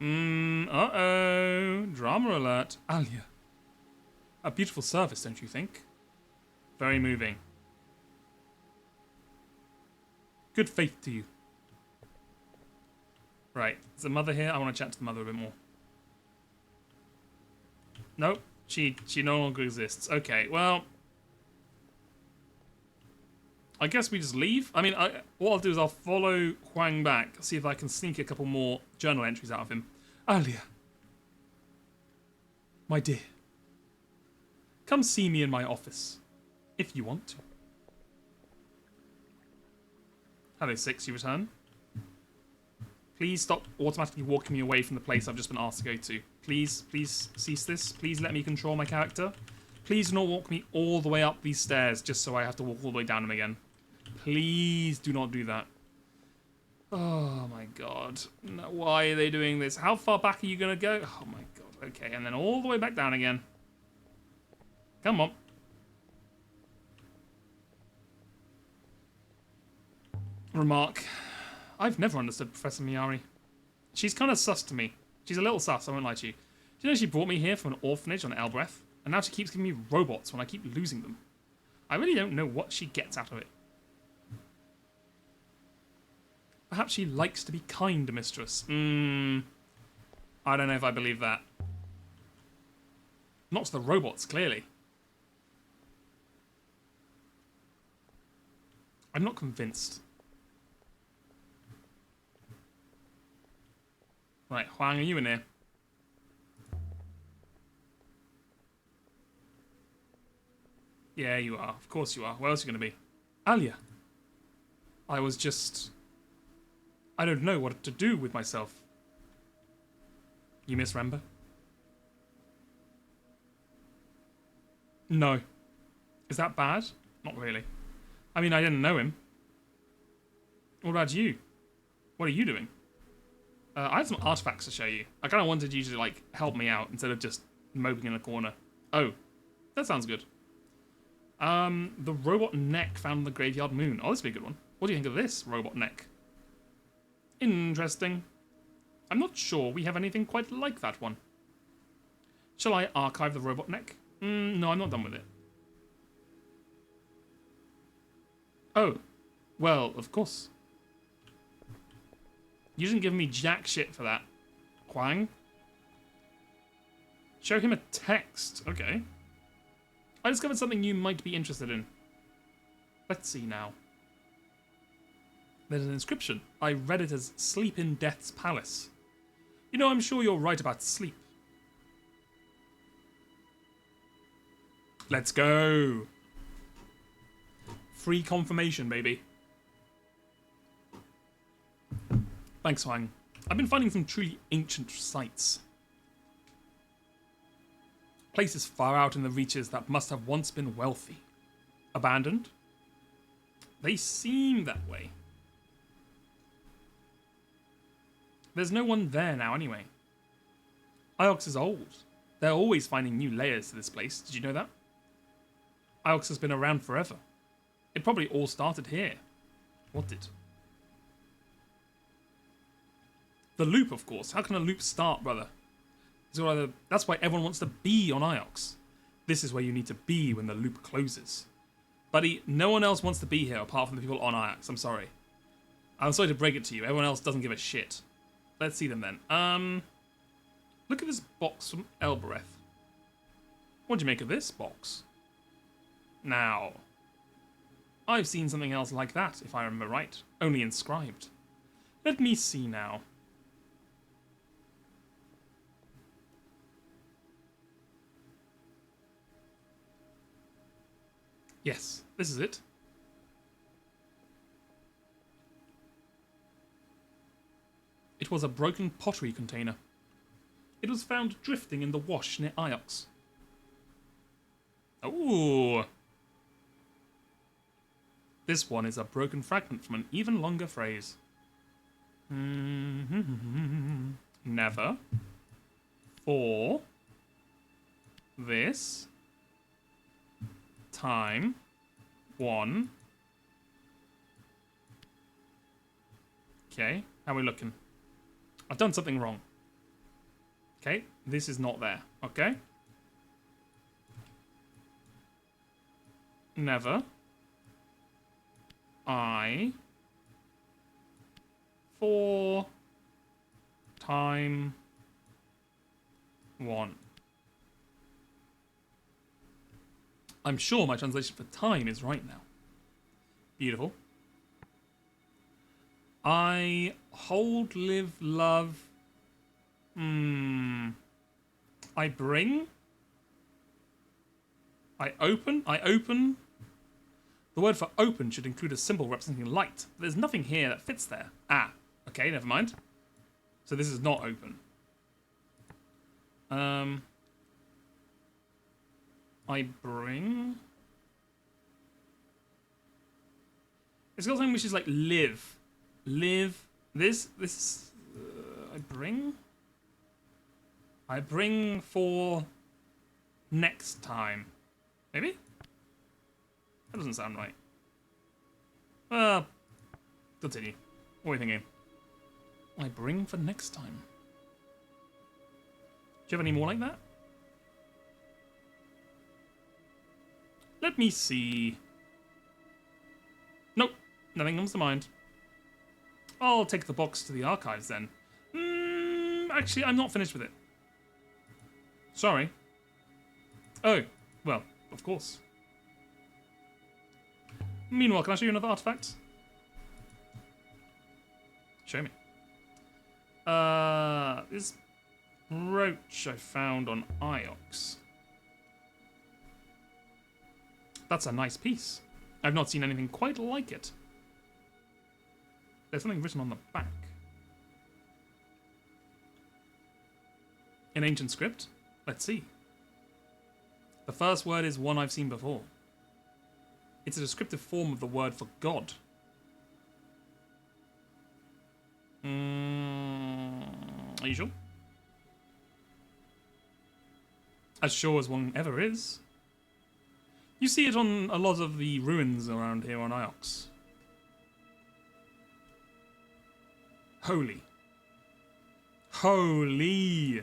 Uh-oh. Drama alert. Alia. A beautiful service, don't you think? Very moving. Good faith to you. Right. Is the mother here? I want to chat to the mother a bit more. Nope. She no longer exists. Okay, well... I guess we just leave. I mean, what I'll do is I'll follow Huang back, see if I can sneak a couple more journal entries out of him. Alia. My dear. Come see me in my office, if you want to. Hello, Six, you return? Please stop automatically walking me away from the place I've just been asked to go to. Please cease this. Please let me control my character. Please do not walk me all the way up these stairs just so I have to walk all the way down them again. Please do not do that. Oh my god. No, why are they doing this? How far back are you going to go? Oh my god. Okay, and then all the way back down again. Come on. Remark. I've never understood Professor Miyari. She's kind of sus to me. She's a little sus, I won't lie to you. Do you know she brought me here from an orphanage on Elbreth? And now she keeps giving me robots when I keep losing them. I really don't know what she gets out of it. Perhaps she likes to be kind, mistress. I don't know if I believe that. Not to the robots, clearly. I'm not convinced. Right, Huang, are you in here? Yeah, you are. Of course you are. Where else are you going to be? Alia. I was just... I don't know what to do with myself. You miss Rember? No. Is that bad? Not really. I mean, I didn't know him. What about you? What are you doing? I have some artifacts to show you. I kind of wanted you to, like, help me out instead of just moping in a corner. Oh, that sounds good. The robot neck found in the graveyard moon. Oh, this would be a good one. What do you think of this robot neck? Interesting. I'm not sure we have anything quite like that one. Shall I archive the robot neck? No, I'm not done with it. Oh, well, of course. You didn't give me jack shit for that. Huang? Show him a text. Okay. I discovered something you might be interested in. Let's see now. There's an inscription. I read it as Sleep in Death's Palace. You know, I'm sure you're right about sleep. Let's go. Free confirmation, baby. Thanks, Huang. I've been finding some truly ancient sites. Places far out in the reaches that must have once been wealthy. Abandoned? They seem that way. There's no one there now anyway. Iox is old. They're always finding new layers to this place. Did you know that? Iox has been around forever. It probably all started here. What did? The loop, of course. How can a loop start, brother? That's why everyone wants to be on Iox. This is where you need to be when the loop closes. Buddy, no one else wants to be here apart from the people on Iox. I'm sorry. I'm sorry to break it to you. Everyone else doesn't give a shit. Let's see them then. Look at this box from Elbereth. What do you make of this box? Now, I've seen something else like that, if I remember right. Only inscribed. Let me see now. Yes, this is it. It was a broken pottery container. It was found drifting in the wash near Iox. Ooh. This one is a broken fragment from an even longer phrase. Never. For. This. Time. One. Okay, how are we looking? I've done something wrong. Okay, this is not there. Okay. Never. I. For. Time. One. I'm sure my translation for time is right now. Beautiful. I hold, live, love. I bring. I open. I open. The word for open should include a symbol representing light. But there's nothing here that fits there. Ah, okay, never mind. So this is not open. I bring. It's got something which is like live. Live. This. I bring. I bring for next time. Maybe? That doesn't sound right. Well, continue. What are you thinking? I bring for next time. Do you have any more like that? Let me see. Nope, nothing comes to mind. I'll take the box to the archives then. Actually, I'm not finished with it. Sorry. Oh, well, of course. Meanwhile, can I show you another artifact? Show me. This brooch I found on Iox. That's a nice piece. I've not seen anything quite like it. There's something written on the back. In ancient script? Let's see. The first word is one I've seen before. It's a descriptive form of the word for God. Are you sure? As sure as one ever is. You see it on a lot of the ruins around here on Iox. Holy. Holy.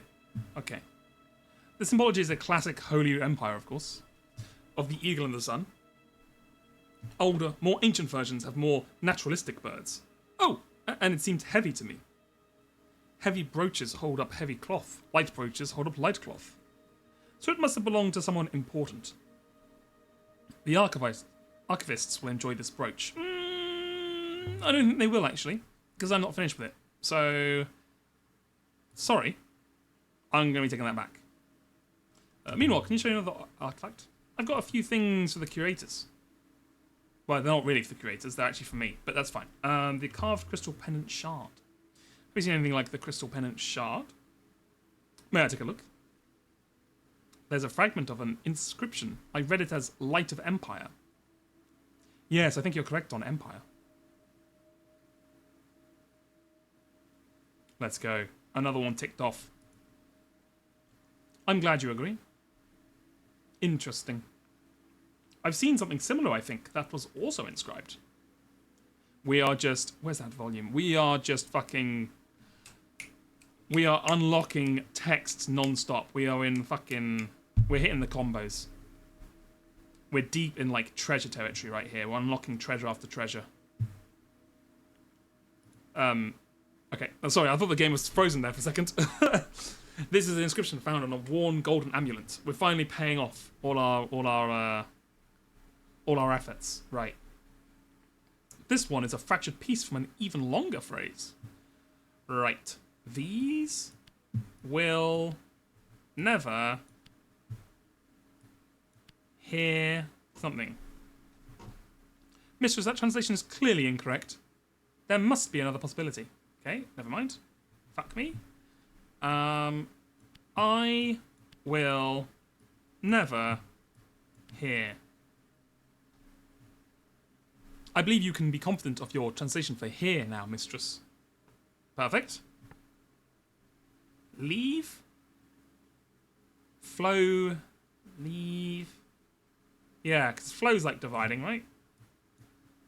Okay. The symbology is a classic Holy Empire, of course, of the eagle and the sun. Older, more ancient versions have more naturalistic birds. Oh, and it seemed heavy to me. Heavy brooches hold up heavy cloth. Light brooches hold up light cloth. So it must have belonged to someone important. The archivists will enjoy this brooch. I don't think they will, actually, because I'm not finished with it. So, sorry. I'm going to be taking that back. Meanwhile, can you show me another artifact? I've got a few things for the curators. Well, they're not really for the curators, they're actually for me, but that's fine. The carved crystal pendant shard. Have you seen anything like the crystal pendant shard? May I take a look? There's a fragment of an inscription. I read it as Light of Empire. Yes, I think you're correct on Empire. Let's go. Another one ticked off. I'm glad you agree. Interesting. I've seen something similar, I think, that was also inscribed. We are just... Where's that volume? We are just fucking... We are unlocking texts non-stop. We are in fucking... We're hitting the combos. We're deep in, like, treasure territory right here. We're unlocking treasure after treasure. Okay. Oh, sorry, I thought the game was frozen there for a second. This is an inscription found on a worn golden amulet. We're finally paying off all our efforts. Right. This one is a fractured piece from an even longer phrase. Right. These will never hear something. Mistress, that translation is clearly incorrect. There must be another possibility. Okay, never mind. Fuck me. I will never hear. I believe you can be confident of your translation for here now, mistress. Perfect. Leave. Flow. Leave. Yeah, because flow's like dividing, right?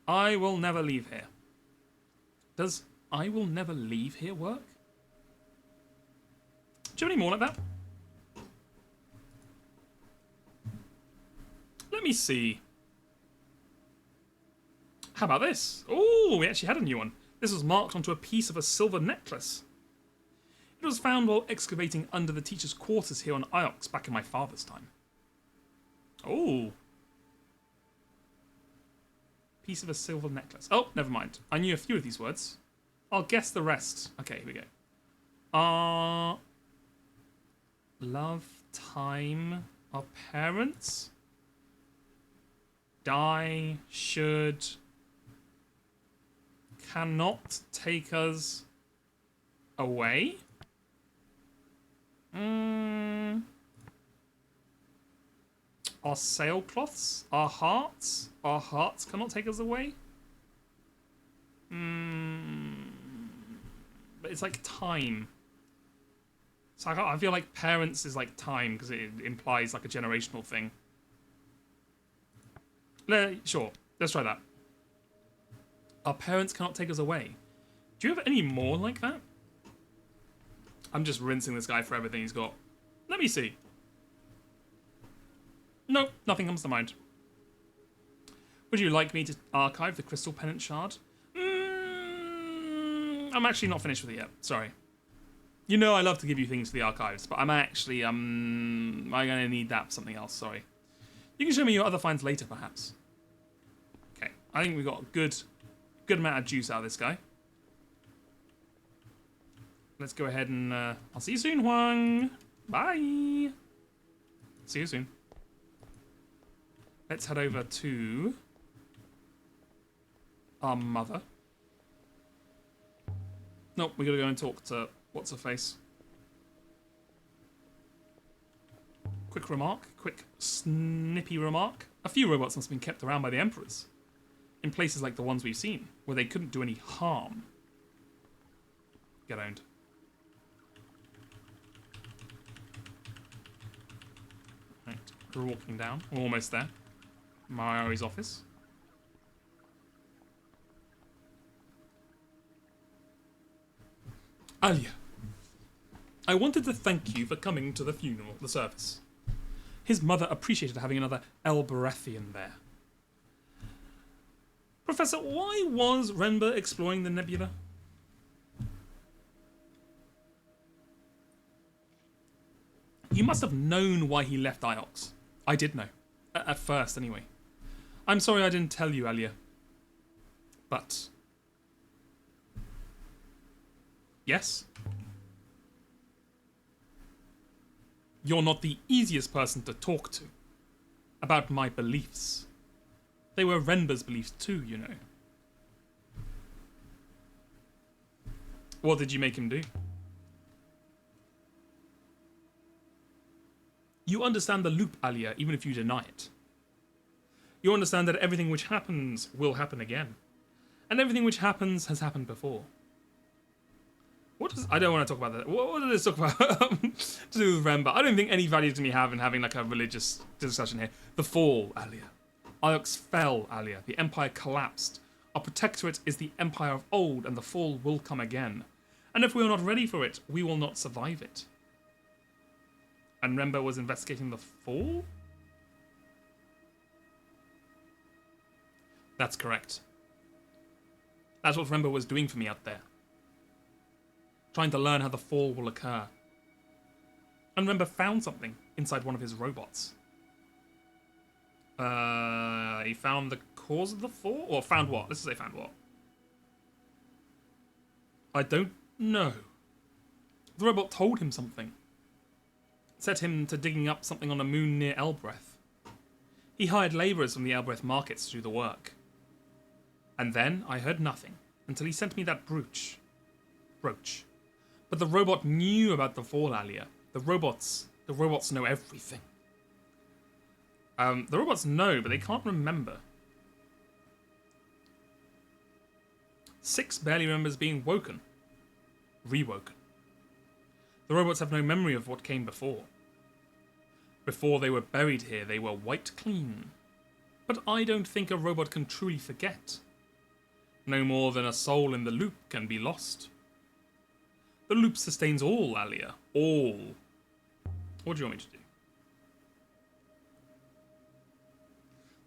I will never leave here. Does I will never leave here work? Do you have any more like that? Let me see. How about this? Oh, we actually had a new one. This was marked onto a piece of a silver necklace. It was found while excavating under the teacher's quarters here on Iox back in my father's time. Oh. Piece of a silver necklace. Oh, never mind. I knew a few of these words. I'll guess the rest. Okay, here we go. Love, time, our parents, die, should, cannot take us away. Our sailcloths, our hearts cannot take us away. But it's like time. So I feel like parents is like time because it implies like a generational thing. Sure, let's try that. Our parents cannot take us away. Do you have any more like that? I'm just rinsing this guy for everything he's got. Let me see. No, nothing comes to mind. Would you like me to archive the crystal pennant shard? I'm actually not finished with it yet. Sorry. You know I love to give you things to the archives, but I'm actually, I'm going to need that for something else, sorry. You can show me your other finds later, perhaps. Okay, I think we've got a good amount of juice out of this guy. Let's go ahead and, I'll see you soon, Huang. Bye. See you soon. Let's head over to our mother. Nope, we gotta go and talk to what's-her-face. Quick remark, quick snippy remark. A few robots must have been kept around by the emperors, in places like the ones we've seen, where they couldn't do any harm. Get owned. Right, we're walking down. We're almost there. Mari's office. Alia, I wanted to thank you for coming to the funeral, the service. His mother appreciated having another Elberethian there. Professor, why was Renber exploring the nebula? You must have known why he left Iox. I did know. At first, anyway. I'm sorry I didn't tell you, Alia. But... yes? You're not the easiest person to talk to about my beliefs. They were Renber's beliefs too, you know. What did you make him do? You understand the loop, Alia, even if you deny it. You understand that everything which happens will happen again. And everything which happens has happened before. I don't want to talk about that. What does this talk about to do with Renber? I don't think any value to me have in having like a religious discussion here. The fall, Alia. Iox fell, Alia. The Empire collapsed. Our protectorate is the Empire of old, and the fall will come again. And if we are not ready for it, we will not survive it. And Renber was investigating the fall? That's correct. That's what Renber was doing for me out there. Trying to learn how the fall will occur. And remember, found something inside one of his robots. He found the cause of the fall? Or found what? Let's say found what? I don't know. The robot told him something. Set him to digging up something on a moon near Elbreth. He hired labourers from the Elbreth markets to do the work. And then I heard nothing until he sent me that brooch. But the robot knew about the fall, Alia. The robots know everything. The robots know, but they can't remember. 6 barely remembers being woken. Rewoken. The robots have no memory of what came before. Before they were buried here, they were wiped clean. But I don't think a robot can truly forget. No more than a soul in the loop can be lost. The loop sustains all, Alia. All. What do you want me to do?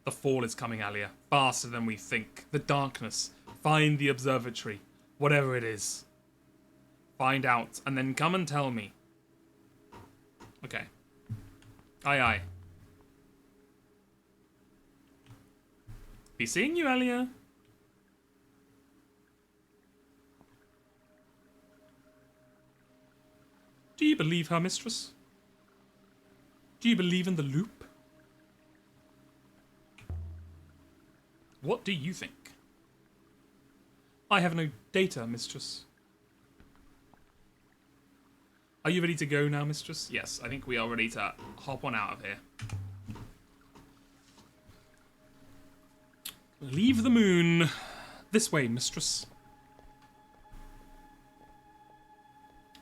The fall is coming, Alia. Faster than we think. The darkness. Find the observatory. Whatever it is. Find out, and then come and tell me. Okay. Aye, aye. Be seeing you, Alia. Do you believe her, mistress? Do you believe in the loop? What do you think? I have no data, mistress. Are you ready to go now, mistress? Yes, I think we are ready to hop on out of here. Leave the moon. This way, mistress.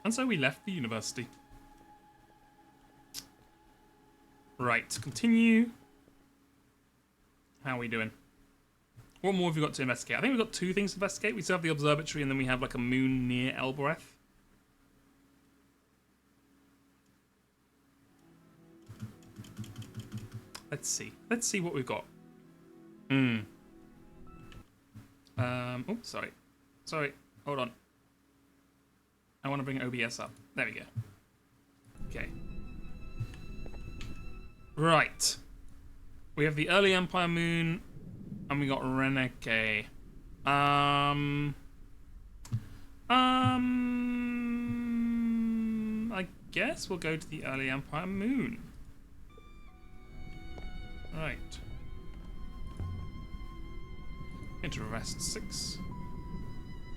And so we left the university. Right, continue. How are we doing? What more have we got to investigate? I think we've got 2 things to investigate. We still have the observatory, and then we have like a moon near Elbreth. Let's see. Let's see what we've got. Oh, sorry. Sorry. Hold on. I want to bring OBS up. There we go. Okay. Right. We have the early Empire moon, and we got Reneke. I guess we'll go to the early Empire moon. Right. Interest 6.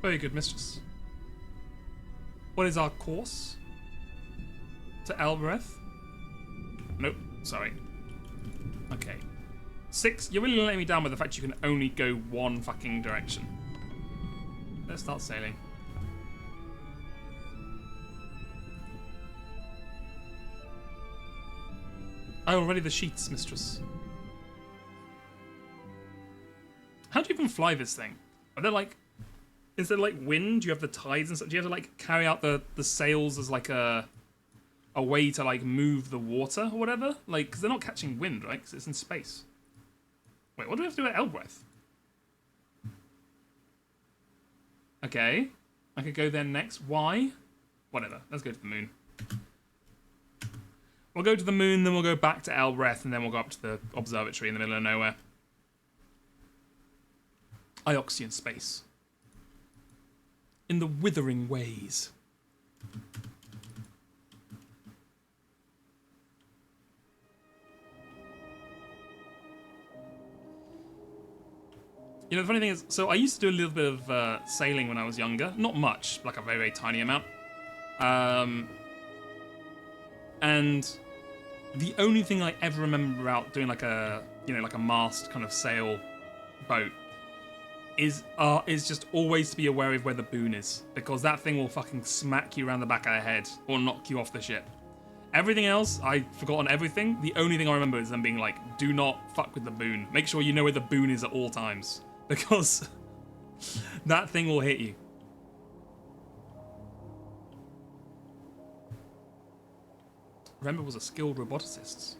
Very good, mistress. What is our course? To Elbreth? Nope, sorry. Okay. 6, you're really letting me down with the fact you can only go one fucking direction. Let's start sailing. I already the sheets, mistress. How do you even fly this thing? Are there like... Is there like wind? Do you have the tides and stuff? Do you have to like carry out the sails as like a way to like move the water or whatever? Like, because they're not catching wind, right? Because it's in space. Wait, what do we have to do at Elbreth? Okay. I could go there next. Why? Whatever. Let's go to the moon. We'll go to the moon, then we'll go back to Elbreth, and then we'll go up to the observatory in the middle of nowhere. Ioxian space. In the withering ways. You know, the funny thing is, so I used to do a little bit of sailing when I was younger. Not much, like a very, very tiny amount. And the only thing I ever remember about doing like a, you know, like a mast kind of sail boat is just always to be aware of where the boon is, because that thing will fucking smack you around the back of the head or knock you off the ship. Everything else, I've forgotten everything. The only thing I remember is them being like, do not fuck with the boon. Make sure you know where the boon is at all times, because that thing will hit you. Remember was a skilled roboticist.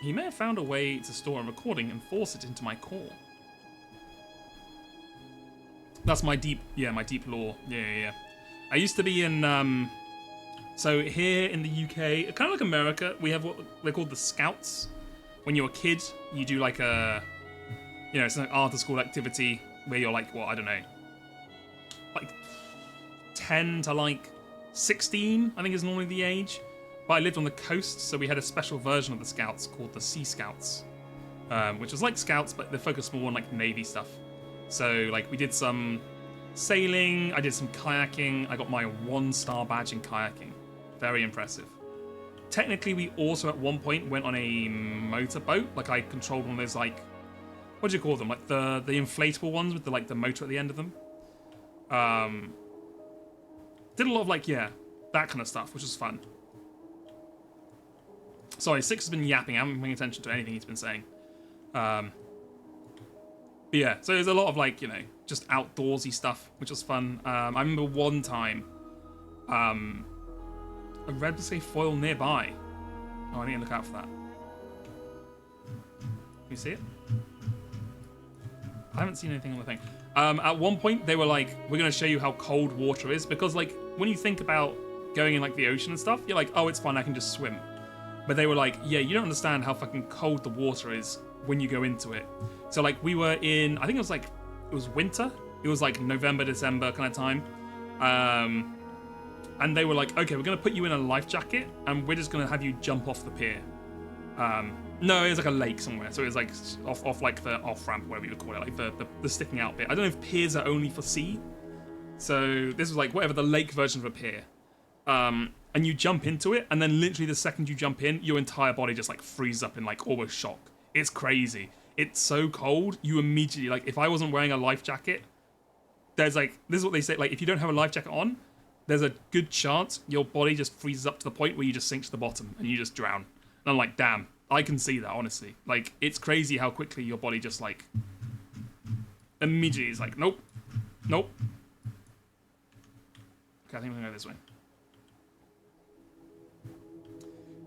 He may have found a way to store a recording and force it into my core. That's my deep lore. Yeah. I used to be in, so here in the UK, kind of like America, we have what they're called the Scouts. When you're a kid, you do like it's an after-school activity where you're like, I don't know, like 10 to like 16, I think is normally the age. But I lived on the coast, so we had a special version of the Scouts called the Sea Scouts, which was like Scouts, but they focused more on like Navy stuff. So like we did some sailing, I did some kayaking, I got my 1-star badge in kayaking. Very impressive. Technically, we also at one point went on a motorboat. Like I controlled one of those like, what do you call them? Like the inflatable ones with the motor at the end of them. Did a lot of that kind of stuff, which was fun. Sorry, Six has been yapping. I haven't been paying attention to anything he's been saying. But yeah, so there's a lot of just outdoorsy stuff, which was fun. I remember one time, a red to say foil nearby. Oh, I need to look out for that. Can you see it? I haven't seen anything on the thing. At one point, they were like, we're going to show you how cold water is. Because, when you think about going in, the ocean and stuff, you're like, oh, it's fine, I can just swim. But they were like, yeah, you don't understand how fucking cold the water is when you go into it. So, we were in, I think it was winter. It was, November, December kind of time. And they were like, okay, we're going to put you in a life jacket, and we're just going to have you jump off the pier. No, it was a lake somewhere, so it was off the off-ramp, whatever you would call it, the sticking out bit. I don't know if piers are only for sea. So this was whatever the lake version of a pier. And you jump into it, and then literally the second you jump in, your entire body just freezes up in almost shock. It's crazy. It's so cold, you immediately, if I wasn't wearing a life jacket, there's this is what they say, if you don't have a life jacket on, there's a good chance your body just freezes up to the point where you just sink to the bottom and you just drown. And I'm like, damn, I can see that, honestly. It's crazy how quickly your body just, immediately is nope. Okay, I think we're gonna go this way.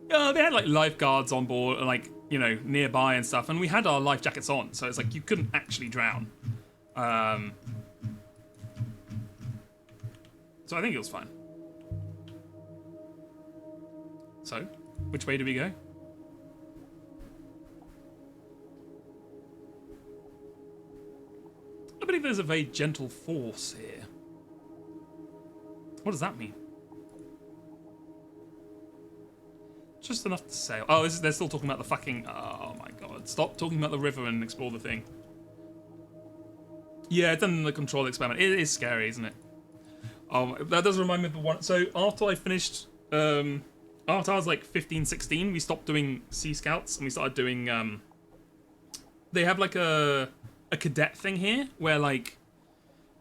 Yeah, they had, lifeguards on board and, nearby and stuff. And we had our life jackets on, so it's you couldn't actually drown. So I think it was fine. So, which way do we go? I believe there's a very gentle force here. What does that mean? Just enough to sail. Oh, they're still talking about the fucking... Oh my god. Stop talking about the river and explore the thing. Yeah, it's done the control experiment. It is scary, isn't it? That does remind me of the one... So, after I finished... after I was 15, 16, we stopped doing Sea Scouts and we started doing... They have a cadet thing here where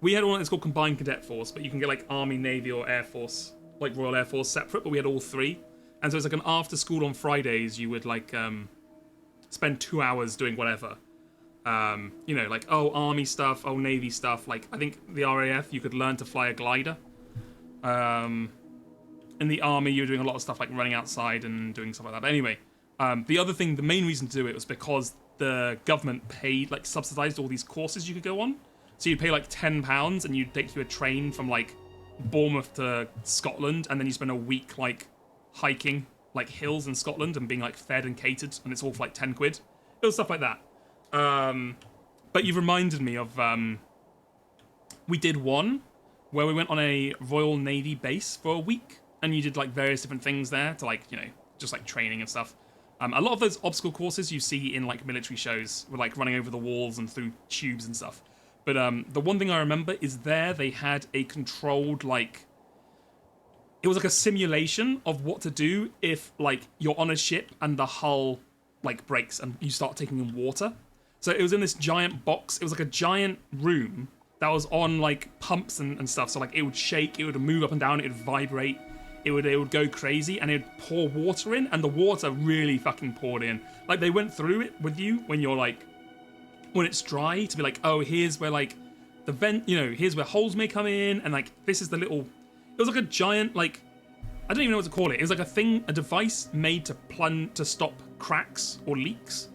we had one that's called Combined Cadet Force, but you can get Army, Navy, or Air Force, Royal Air Force separate, but we had all three. And so it's an after school on Fridays, you would spend 2 hours doing whatever. Army stuff, Navy stuff. I think the RAF, you could learn to fly a glider. In the Army, you were doing a lot of stuff running outside and doing stuff like that. But anyway, the main reason to do it was because the government paid, subsidized all these courses you could go on. So you'd pay £10 and you'd take you a train from Bournemouth to Scotland, and then you spend a week hiking hills in Scotland and being fed and catered, and it's all for 10 quid. It was stuff like that. But you've reminded me of we did one where we went on a Royal Navy base for a week, and you did various different things there to just training and stuff. A lot of those obstacle courses you see in military shows were running over the walls and through tubes and stuff. But the one thing I remember is they had a controlled it was a simulation of what to do if you're on a ship and the hull breaks and you start taking in water. So it was in this giant box. It was a giant room that was on pumps and stuff. So it would shake, it would move up and down, it would vibrate, it would go crazy, and it would pour water in, and the water really fucking poured in. They went through it with you when you're when it's dry, to be oh, here's where the vent, here's where holes may come in, and this is the little... It was a giant, I don't even know what to call it. It was a device made to stop cracks or leaks.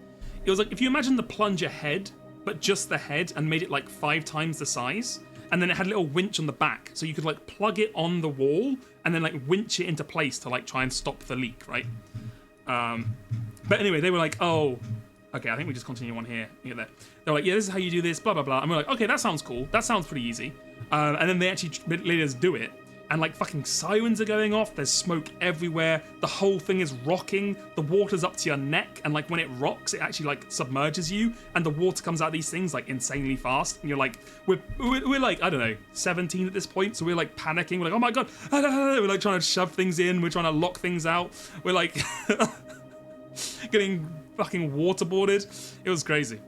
It was if you imagine the plunger head, but just the head, and made it 5 times the size, and then it had a little winch on the back, so you could like plug it on the wall and then like winch it into place to like try and stop the leak, right? But anyway, they were like, oh, okay, I think we just continue on here. They were like, yeah, this is how you do this, blah blah blah. And we're like, okay, that sounds cool. That sounds pretty easy. And then they actually let us do it. And like fucking sirens are going off, there's smoke everywhere, the whole thing is rocking, the water's up to your neck, and like when it rocks, it actually like submerges you, and the water comes out of these things like insanely fast, and you're like, we're like, I don't know, 17 at this point, so we're like panicking, we're like, oh my god, we're like trying to shove things in, we're trying to lock things out, we're like getting fucking waterboarded. It was crazy.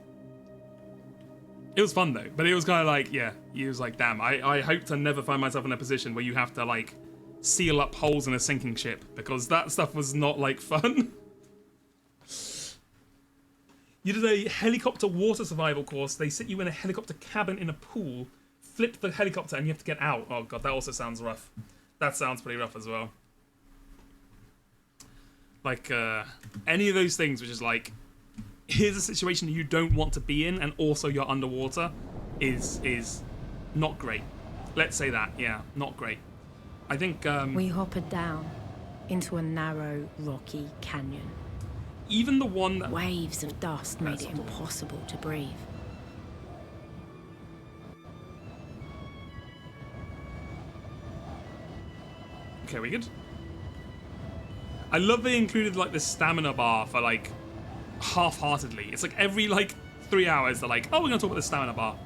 It was fun though, but it was kind of like, yeah, he was like, damn, I hope to never find myself in a position where you have to like seal up holes in a sinking ship, because that stuff was not like fun. You did a helicopter water survival course. They sit you in a helicopter cabin in a pool, flip the helicopter and you have to get out. Oh god, that also sounds rough. That sounds pretty rough as well. Like any of those things which is like, here's a situation you don't want to be in, and also you're underwater, is not great. Let's say that, yeah, not great. I think we hoppered down into a narrow, rocky canyon. Even the one that... Waves and dust made it impossible to breathe. Okay, we good? I love they included like the stamina bar for like half-heartedly. It's like every like 3 hours they're like, oh, we're gonna talk about the stamina bar.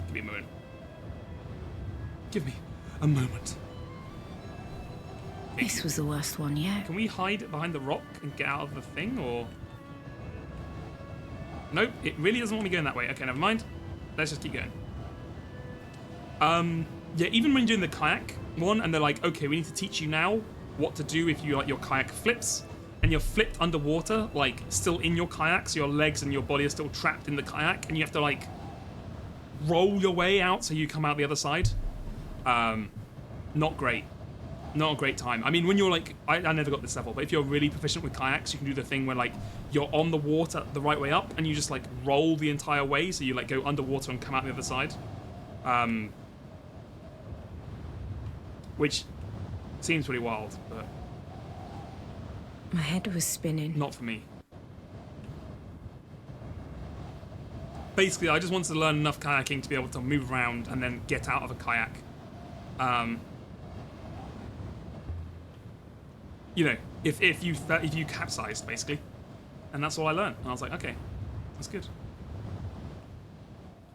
Give me a moment. Give me a moment. This was the worst one yet. Can we hide it behind the rock and get out of the thing, or... Nope, it really doesn't want me going that way. Okay, never mind. Let's just keep going. Yeah, even when you're doing the kayak one, and they're like, okay, we need to teach you now what to do if you like your kayak flips, and you're flipped underwater, like still in your kayak, so your legs and your body are still trapped in the kayak, and you have to like roll your way out so you come out the other side. Not great. Not a great time. I mean, when you're like, I never got this level, but if you're really proficient with kayaks, you can do the thing where like you're on the water the right way up and you just like roll the entire way, so you like go underwater and come out the other side. Which seems pretty wild, but... My head was spinning. Not for me. Basically, I just wanted to learn enough kayaking to be able to move around and then get out of a kayak. You know, if you capsized, basically. And that's all I learned. And I was like, okay, that's good.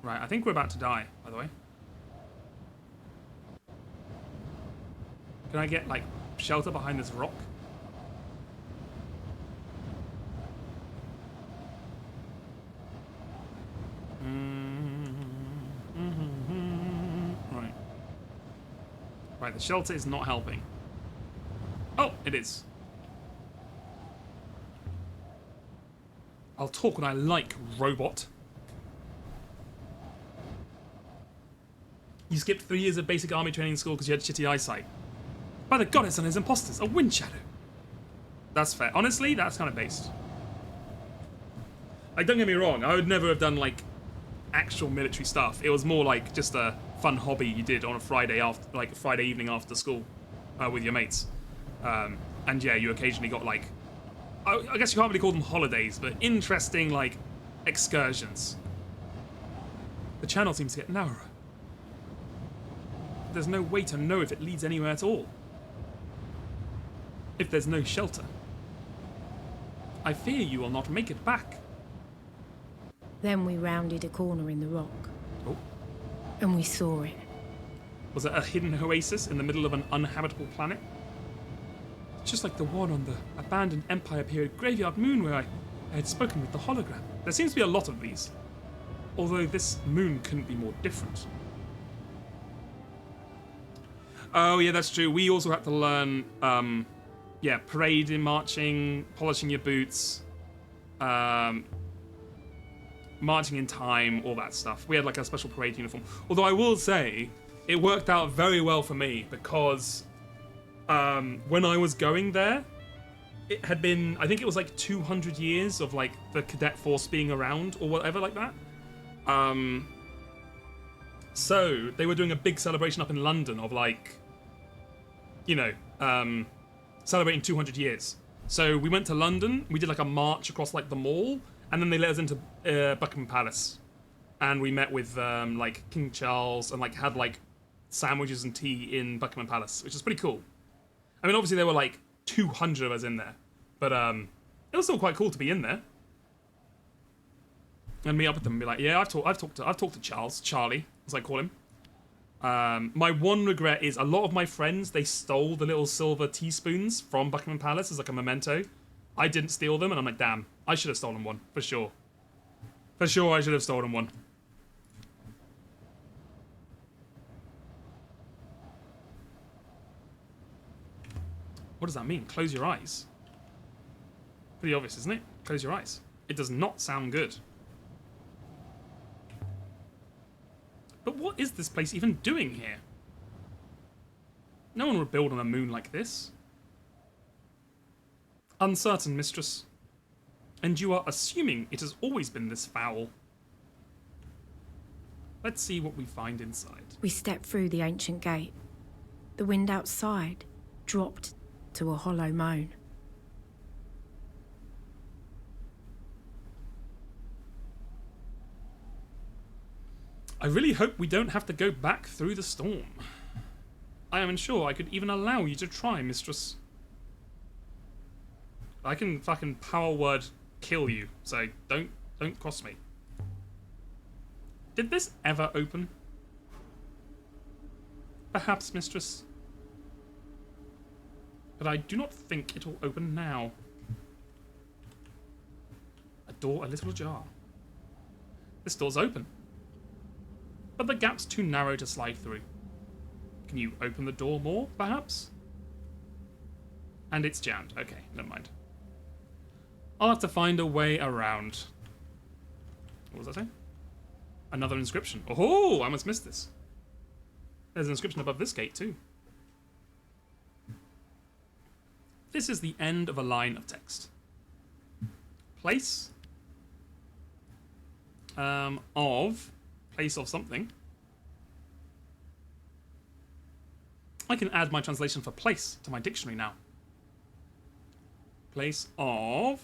Right, I think we're about to die, by the way. Can I get, like, shelter behind this rock? Right. Right, the shelter is not helping. Oh, it is. I'll talk when I like, robot. You skipped 3 years of basic army training in school because you had shitty eyesight. By the goddess and his imposters, a wind shadow. That's fair. Honestly, that's kind of based. Like, don't get me wrong, I would never have done, like, actual military stuff. It was more like just a fun hobby you did on a Friday after, like, Friday evening after school with your mates. And yeah, you occasionally got, like, I guess you can't really call them holidays, but interesting, like, excursions. The channel seems to get narrower. There's no way to know if it leads anywhere at all. If there's no shelter. I fear you will not make it back. Then we rounded a corner in the rock. Oh. And we saw it. Was it a hidden oasis in the middle of an uninhabitable planet? Just like the one on the abandoned Empire period graveyard moon where I had spoken with the hologram. There seems to be a lot of these. Although this moon couldn't be more different. Oh yeah, that's true. We also had to learn, yeah, parade in marching, polishing your boots, marching in time, all that stuff. We had like a special parade uniform. Although I will say, it worked out very well for me because when I was going there, it had been, I think it was like 200 years of like the cadet force being around or whatever like that. So they were doing a big celebration up in London of like, you know, celebrating 200 years. So we went to London, we did like a march across like the mall, and then they let us into Buckingham Palace. And we met with like King Charles and like had like sandwiches and tea in Buckingham Palace, which is pretty cool. I mean, obviously there were like 200 of us in there, but it was still quite cool to be in there. And meet up with them and be like, yeah, I've talked to Charlie, as I call him. My one regret is a lot of my friends, they stole the little silver teaspoons from Buckingham Palace as like a memento. I didn't steal them, and I'm like, damn, I should have stolen one, for sure. For sure, I should have stolen one. What does that mean? Close your eyes. Pretty obvious, isn't it? Close your eyes. It does not sound good. But what is this place even doing here? No one would build on a moon like this. Uncertain, mistress. And you are assuming it has always been this foul. Let's see what we find inside. We stepped through the ancient gate. The wind outside dropped to a hollow moan. I really hope we don't have to go back through the storm. I am unsure I could even allow you to try, mistress. I can fucking power word kill you, so don't cross me. Did this ever open? Perhaps, mistress. But I do not think it will open now. A door a little ajar. This door's open. But the gap's too narrow to slide through. Can you open the door more, perhaps? And it's jammed. Okay, never mind. I'll have to find a way around. What was that saying? Another inscription. Oh, I almost missed this. There's an inscription above this gate, too. This is the end of a line of text. Place of something. I can add my translation for place to my dictionary now. Place of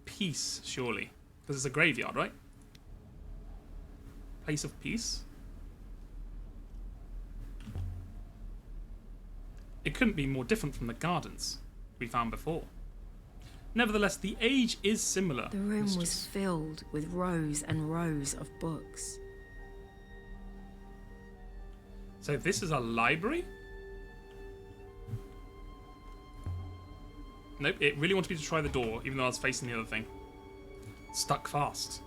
peace, surely. Because it's a graveyard, right? Place of peace. It couldn't be more different from the gardens we found before. Nevertheless, the age is similar. The room was filled with rows and rows of books. So this is a library? Nope, it really wanted me to try the door, even though I was facing the other thing. Stuck fast.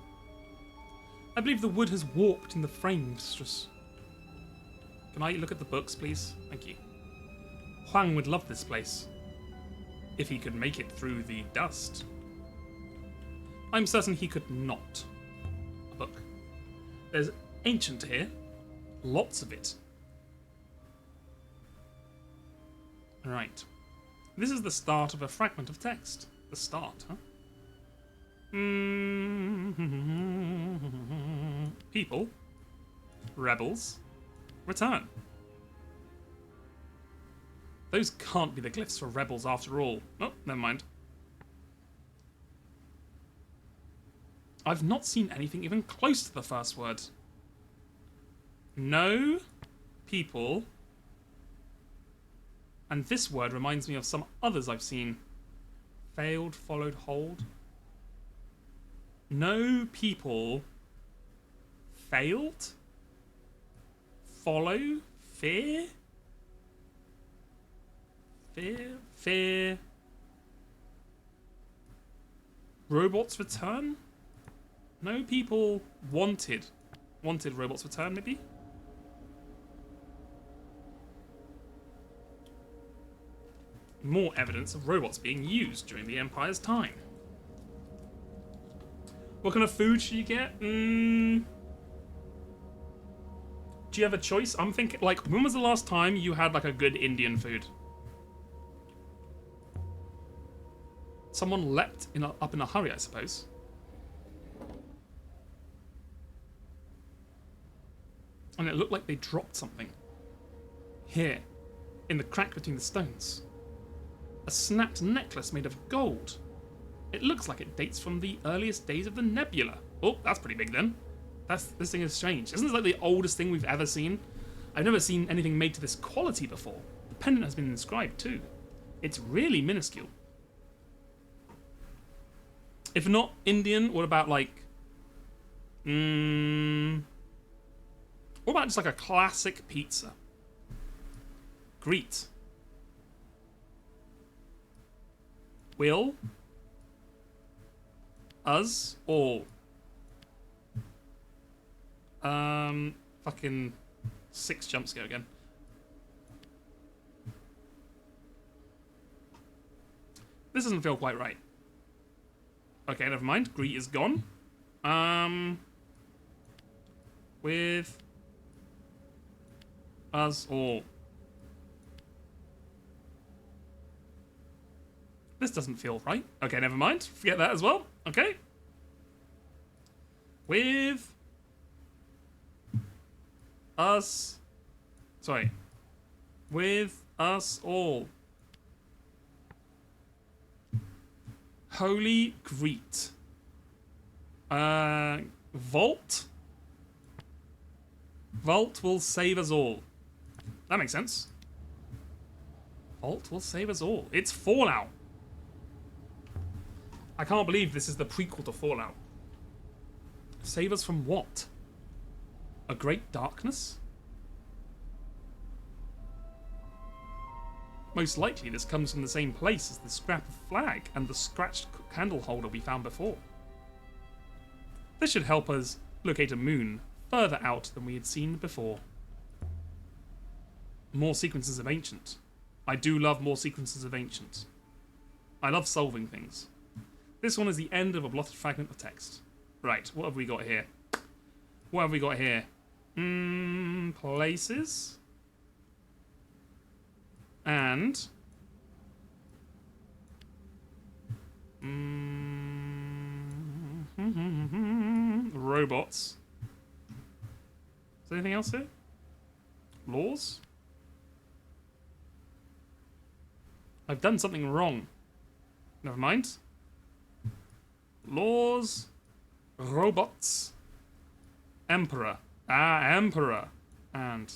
I believe the wood has warped in the frame, mistress. Can I look at the books, please? Thank you. Huang would love this place. If he could make it through the dust. I'm certain he could not. A book. There's ancient here. Lots of it. Right. This is the start of a fragment of text. The start, huh? People. Rebels. Return. Those can't be the glyphs for rebels after all. Oh, never mind. I've not seen anything even close to the first word. No people. And this word reminds me of some others I've seen. Failed, followed, hold. No people. Failed? Follow? Fear? Fear. Robots return? No people wanted. Wanted robots return, maybe? More evidence of robots being used during the Empire's time. What kind of food should you get? Do you have a choice? I'm thinking, like, when was the last time you had, like, a good Indian food? Someone leapt up in a hurry, I suppose. And it looked like they dropped something. Here, in the crack between the stones. A snapped necklace made of gold. It looks like it dates from the earliest days of the nebula. Oh, that's pretty big then. This thing is strange. Isn't this like the oldest thing we've ever seen? I've never seen anything made to this quality before. The pendant has been inscribed too. It's really minuscule. If not Indian, what about like... what about just like a classic pizza? Greet. Will us all. Fucking 6 jumps go again. This doesn't feel quite right. Okay, never mind. Greet is gone. With us all. This doesn't feel right. Okay, never mind. Forget that as well. Okay. With us. Sorry. With us all. Holy Greet. Vault. Vault will save us all. That makes sense. Vault will save us all. It's Fallout. I can't believe this is the prequel to Fallout. Save us from what? A great darkness? Most likely this comes from the same place as the scrap of flag and the scratched candle holder we found before. This should help us locate a moon further out than we had seen before. More sequences of Ancient. I do love more sequences of Ancient. I love solving things. This one is the end of a blotted fragment of text. Right, what have we got here? What have we got here? Places. And... robots. Is there anything else here? Laws? I've done something wrong. Never mind. Laws. Robots. Emperor. Emperor. And...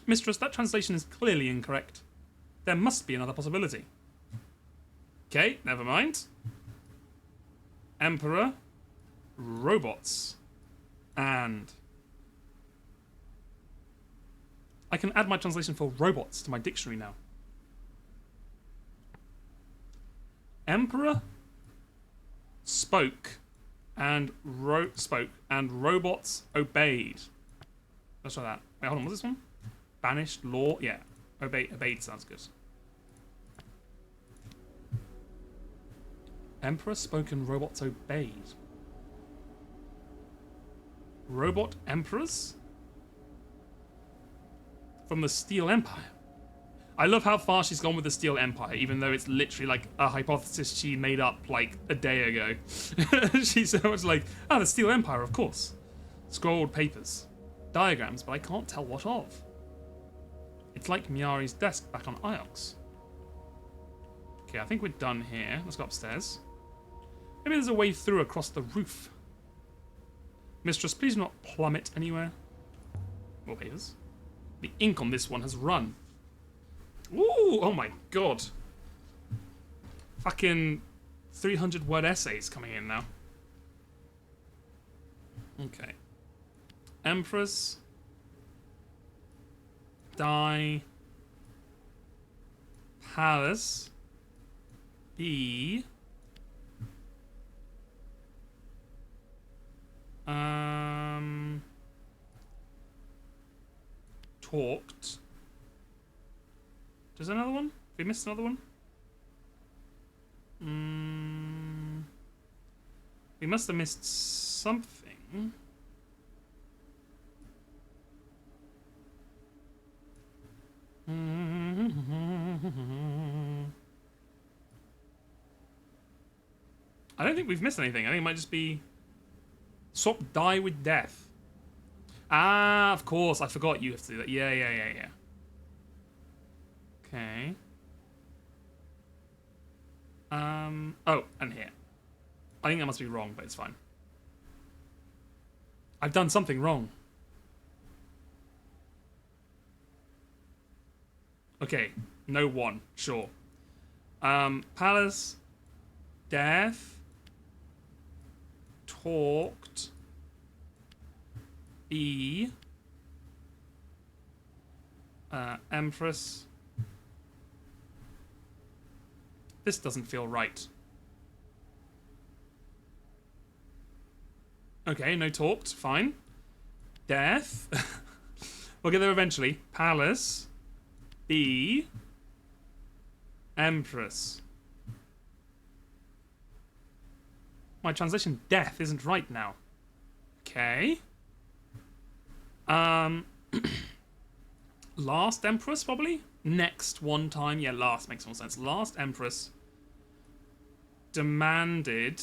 Mistress, that translation is clearly incorrect. There must be another possibility. Okay, never mind. Emperor. Robots. And... I can add my translation for robots to my dictionary now. Emperor spoke and robots obeyed. Let's try that. Wait, hold on, what's this one? Banished, law, yeah. Obeyed sounds good. Emperor spoke and robots obeyed. Robot emperors? From the Steel Empire. I love how far she's gone with the Steel Empire, even though it's literally like a hypothesis she made up like a day ago. She's so much like, the Steel Empire, of course. Scrolled papers. Diagrams, but I can't tell what of. It's like Miari's desk back on Iox. Okay, I think we're done here. Let's go upstairs. Maybe there's a way through across the roof. Mistress, please do not plummet anywhere. More papers. The ink on this one has run. Ooh, oh my god. Fucking 300 word essays coming in now. Okay. Empress. Die. Palace. B. Talked. There's another one? Have we missed another one? We must have missed something. I don't think we've missed anything. I think it might just be Swap die with death. Ah, of course. I forgot you have to do that. Yeah. Okay. Oh, and here. I think that must be wrong, but it's fine. I've done something wrong. Okay. No one. Sure. Palace. Death. Talked. E. Empress. This doesn't feel right. Okay, no talked. Fine. Death. We'll get there eventually. Palace. B. Empress. My translation death isn't right now. Okay. Last Empress, probably? Next one time. Yeah, last makes more sense. Last Empress demanded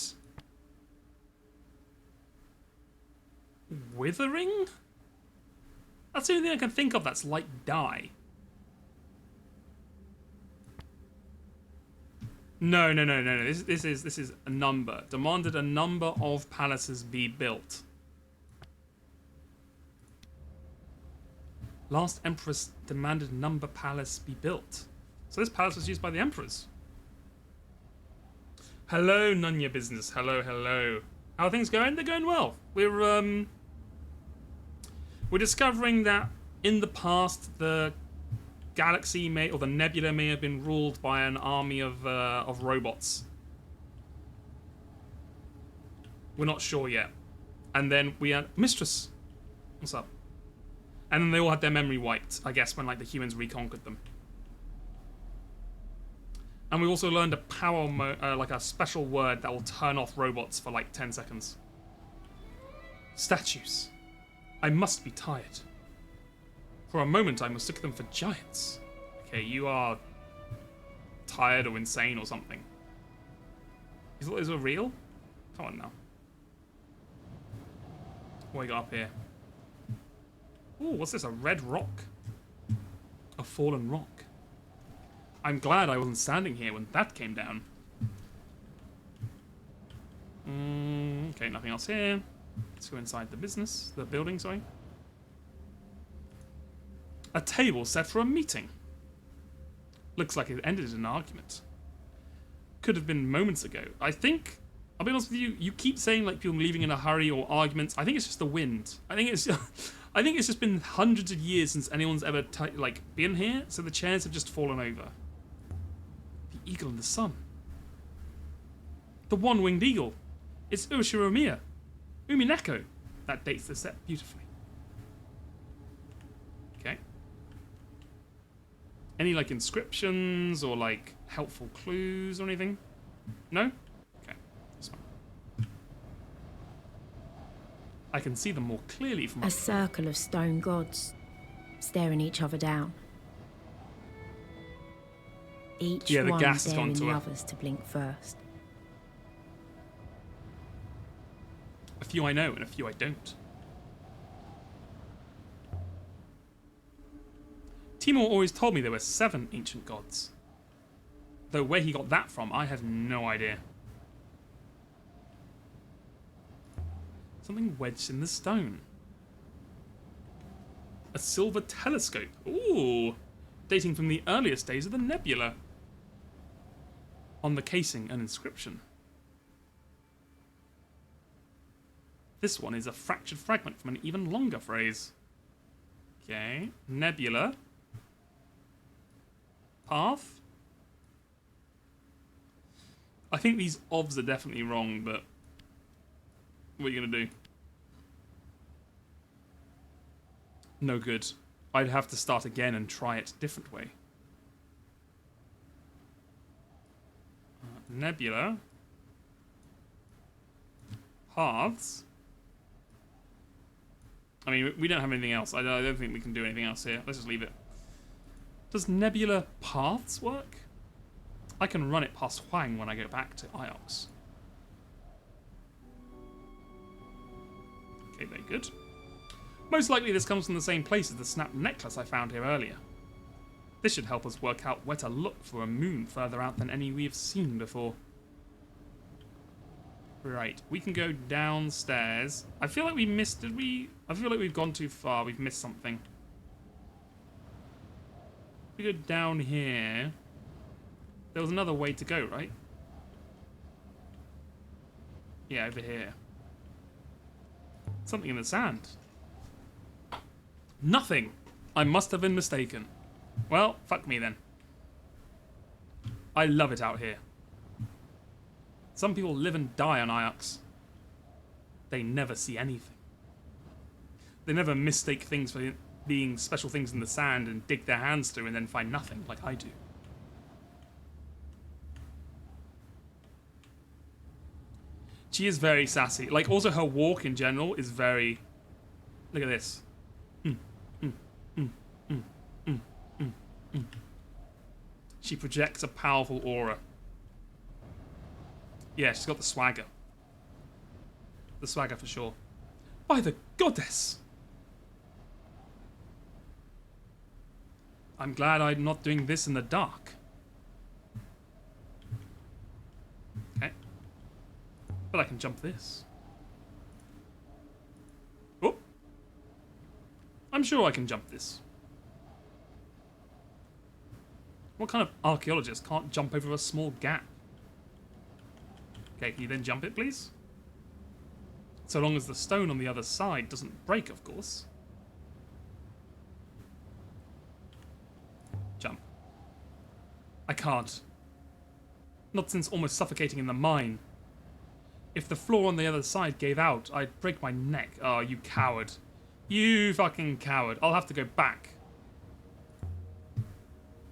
withering? That's the only thing I can think of that's like die. No. This is a number. Demanded a number of palaces be built. Last Empress demanded number palace be built. So this palace was used by the emperors. Hello, Nunya business. Hello. How are things going? They're going well. We're discovering that in the past the galaxy may, or the nebula may have been ruled by an army of robots. We're not sure yet. And then we had Mistress. What's up? And then they all had their memory wiped, I guess, when like the humans reconquered them. And we also learned a power like a special word that will turn off robots for like 10 seconds. Statues. I must be tired. For a moment, I mistook them for giants. Okay, you are tired or insane or something. You thought those were real? Come on now. What we got up here? Ooh, what's this? A red rock. A fallen rock. I'm glad I wasn't standing here when that came down. Okay, nothing else here. Let's go inside the business. The building, sorry. A table set for a meeting. Looks like it ended in an argument. Could have been moments ago. I think, I'll be honest with you, you keep saying like people leaving in a hurry or arguments. I think it's just the wind. I think it's just been hundreds of years since anyone's ever been here, so the chairs have just fallen over. The eagle in the sun. The one-winged eagle. It's Urushiromiya. Umineko. That dates the set beautifully. Okay. Any like inscriptions or like helpful clues or anything? No? Okay, that's fine. I can see them more clearly from a circle of stone gods staring each other down. Each the one gas has gone daring to the her. others to blink first. A few I know and a few I don't. Timur always told me there were 7 ancient gods. Though where he got that from, I have no idea. Something wedged in the stone. A silver telescope. Ooh! Dating from the earliest days of the nebula. On the casing, an inscription. This one is a fractured fragment from an even longer phrase. Okay. Nebula. Path. I think these OVs are definitely wrong, but what are you going to do? No good. I'd have to start again and try it a different way. Nebula. Paths. I mean, we don't have anything else. I don't think we can do anything else here. Let's just leave it. Does Nebula Paths work? I can run it past Huang when I go back to Iox. Okay, very good. Most likely this comes from the same place as the snap necklace I found here earlier. This should help us work out where to look for a moon further out than any we have seen before. Right, we can go downstairs. I feel like we missed... Did we... I feel like we've gone too far. We've missed something. We go down here. There was another way to go, right? Yeah, over here. Something in the sand. Nothing! I must have been mistaken. Well, fuck me then. I love it out here. Some people live and die on Iox. They never see anything. They never mistake things for being special things in the sand and dig their hands through and then find nothing, like I do. She is very sassy. Like, also her walk in general is very... Look at this. She projects a powerful aura. Yeah, she's got the swagger. The swagger for sure. By the goddess! I'm glad I'm not doing this in the dark. Okay. But I can jump this. Oh! I'm sure I can jump this. What kind of archaeologist can't jump over a small gap? Okay, can you then jump it, please? So long as the stone on the other side doesn't break, of course. Jump. I can't. Not since almost suffocating in the mine. If the floor on the other side gave out, I'd break my neck. Oh, you coward. You fucking coward. I'll have to go back.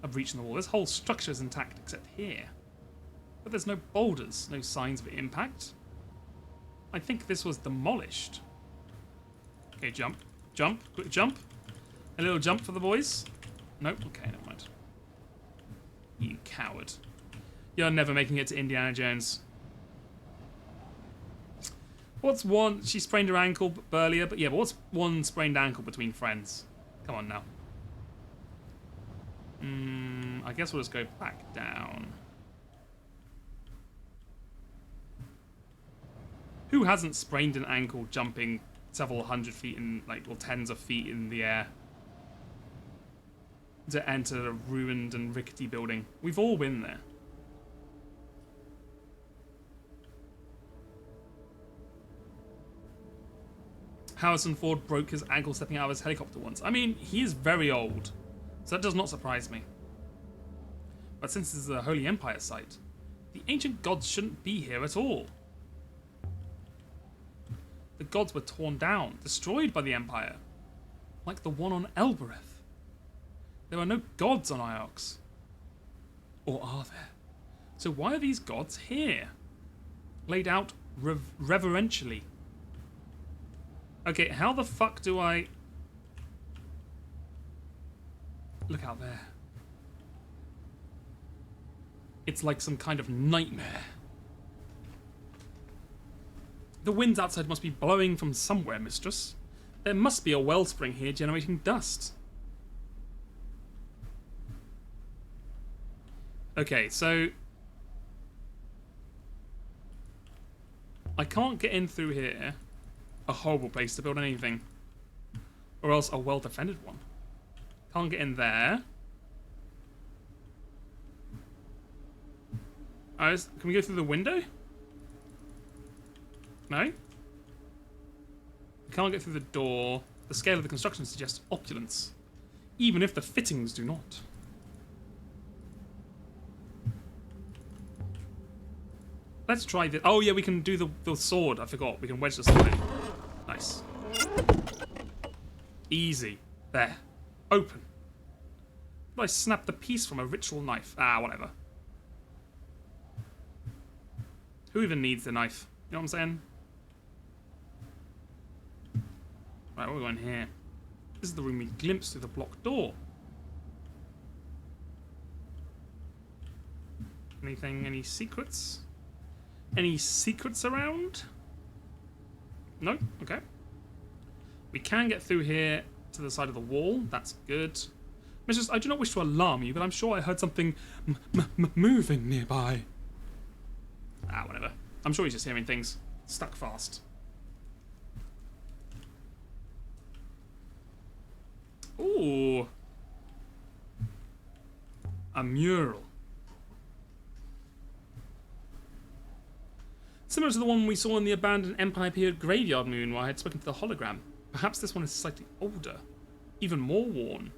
I'm reaching the wall. This whole structure is intact except here. But there's no boulders, no signs of impact. I think this was demolished. Okay, jump. Jump. Quick jump. A little jump for the boys. Nope. Okay, never mind. You coward. You're never making it to Indiana Jones. What's one... She sprained her ankle earlier, but yeah, but what's one sprained ankle between friends? Come on now. I guess we'll just go back down. Who hasn't sprained an ankle jumping several hundred feet in, like, or tens of feet in the air to enter a ruined and rickety building? We've all been there. Harrison Ford broke his ankle stepping out of his helicopter once. I mean, he is very old, so that does not surprise me. But since this is a Holy Empire site, the ancient gods shouldn't be here at all. The gods were torn down, destroyed by the Empire, like the one on Elbereth. There are no gods on Iox. Or are there? So why are these gods here? Laid out reverentially. Okay, how the fuck do I... Look out there. It's like some kind of nightmare. The winds outside must be blowing from somewhere, mistress. There must be a wellspring here generating dust. Okay, so... I can't get in through here. A horrible place to build anything. Or else a well-defended one. Can't get in there. Can we go through the window? No? We can't get through the door. The scale of the construction suggests opulence. Even if the fittings do not. Let's try this. Oh yeah, we can do the sword. I forgot. We can wedge the sword in. Nice. Easy. There. Open. I snapped the piece from a ritual knife. Ah, whatever. Who even needs the knife? You know what I'm saying? Right, we're going here. This is the room we glimpsed through the blocked door. Anything? Any secrets? Any secrets around? No? Okay. We can get through here to the side of the wall. That's good. Mistress, I do not wish to alarm you, but I'm sure I heard something moving nearby. Ah, whatever. I'm sure he's just hearing things. Stuck fast. Ooh. A mural. Similar to the one we saw in the abandoned Empire period graveyard moon where I had spoken to the hologram. Perhaps this one is slightly older, even more worn.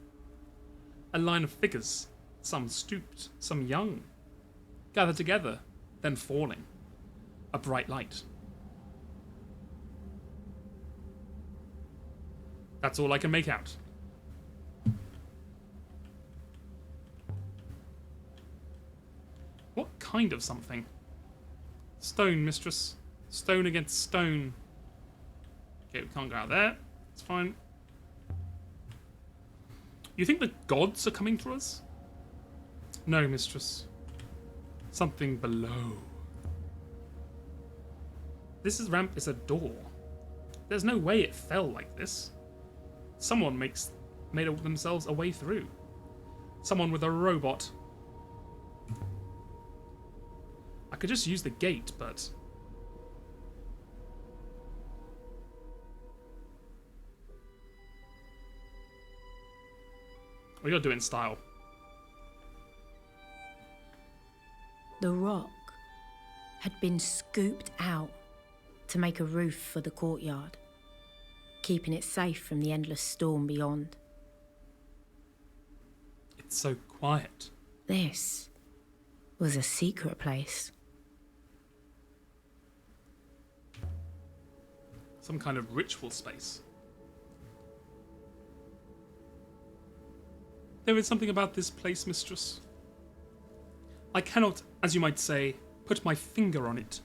A line of figures, some stooped, some young, gathered together, then falling. A bright light. That's all I can make out. What kind of something? Stone, mistress. Stone against stone. Okay, we can't go out there. It's fine. You think the gods are coming for us? No, mistress. Something below. This ramp is a door. There's no way it fell like this. Someone made themselves a way through. Someone with a robot. I could just use the gate, but... we gotta do it in style. The rock had been scooped out to make a roof for the courtyard, keeping it safe from the endless storm beyond. It's so quiet. This was a secret place. Some kind of ritual space. There is something about this place, mistress. I cannot, as you might say, put my finger on it.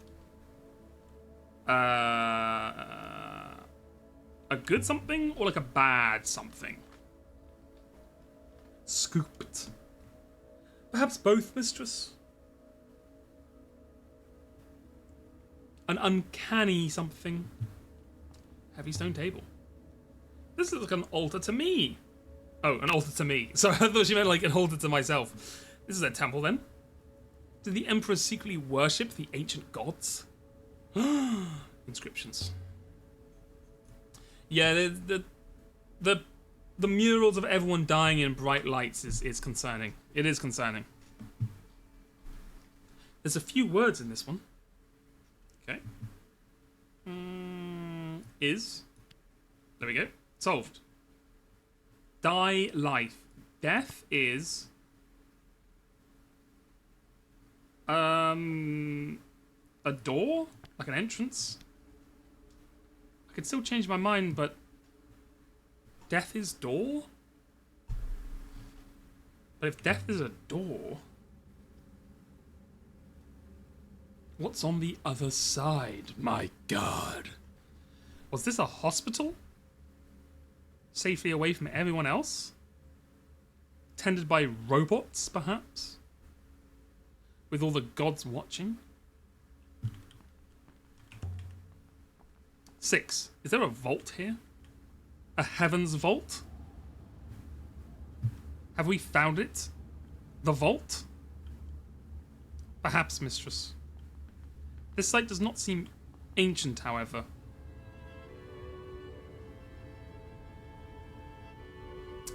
A good something or like a bad something? Scooped. Perhaps both, mistress? An uncanny something. Heavy stone table. This looks like an altar to me. Oh, an altar to me. Sorry, I thought she meant like an altar to myself. This is a temple then. Did the emperor secretly worship the ancient gods? Inscriptions. Yeah, the murals of everyone dying in bright lights is concerning. It is concerning. There's a few words in this one. Okay. There we go. Solved. Die life. Death is... a door? Like an entrance? I could still change my mind, but... death is door? But if death is a door... what's on the other side? My God. Was this a hospital? Safely away from everyone else? Tended by robots, perhaps? With all the gods watching? 6. Is there a vault here? A heaven's vault? Have we found it? The vault? Perhaps, mistress. This site does not seem ancient, however.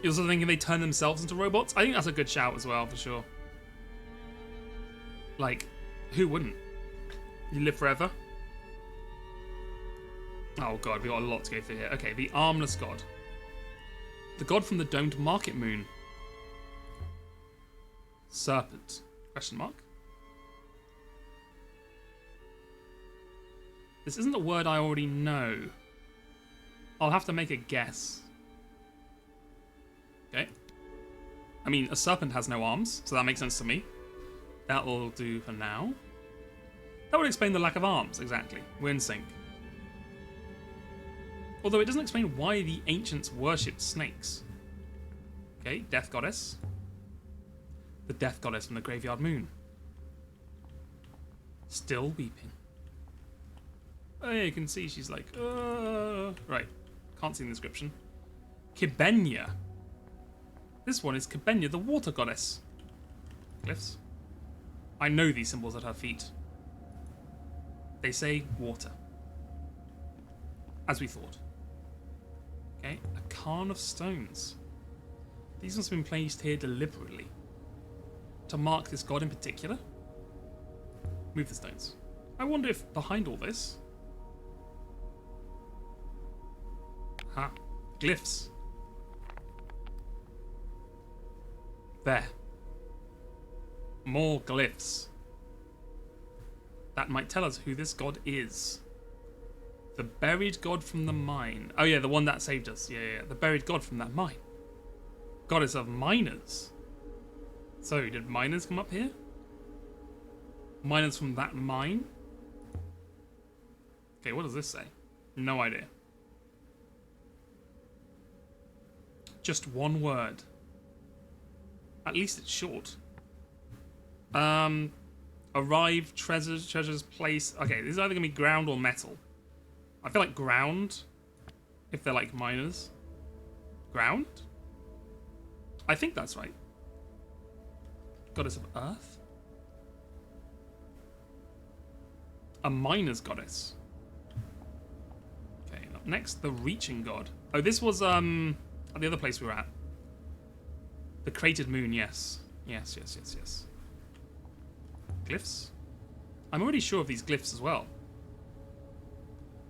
You're also thinking they turn themselves into robots? I think that's a good shout as well, for sure. Like, who wouldn't? You live forever? Oh god, we got a lot to go through here. Okay, the armless god. The god from the domed market moon. Serpent. Question mark. This isn't a word I already know. I'll have to make a guess. Okay. I mean, a serpent has no arms, so that makes sense to me. That will do for now. That would explain the lack of arms, exactly. We're in sync. Although it doesn't explain why the ancients worshipped snakes. Okay, death goddess. The death goddess from the graveyard moon. Still weeping. Oh yeah, you can see she's like, right. Can't see the description. Kibenya. This one is Kibenya, the water goddess. Glyphs. I know these symbols at her feet. They say water. As we thought. Okay, a cairn of stones. These must have been placed here deliberately. To mark this god in particular. Move the stones. I wonder if behind all this... Ha. Glyphs. There. More glyphs. That might tell us who this god is. The buried god from the mine. Oh yeah, the one that saved us. Yeah. The buried god from that mine. Goddess of miners. So, did miners come up here? Miners from that mine? Okay, what does this say? No idea. Just one word. At least it's short. Arrive, treasures, place. Okay, this is either going to be ground or metal. I feel like ground, if they're like miners. Ground? I think that's right. Goddess of Earth? A miner's goddess. Okay, up next, the reaching god. Oh, this was at the other place we were at. The cratered moon, yes. Yes. Glyphs? I'm already sure of these glyphs as well.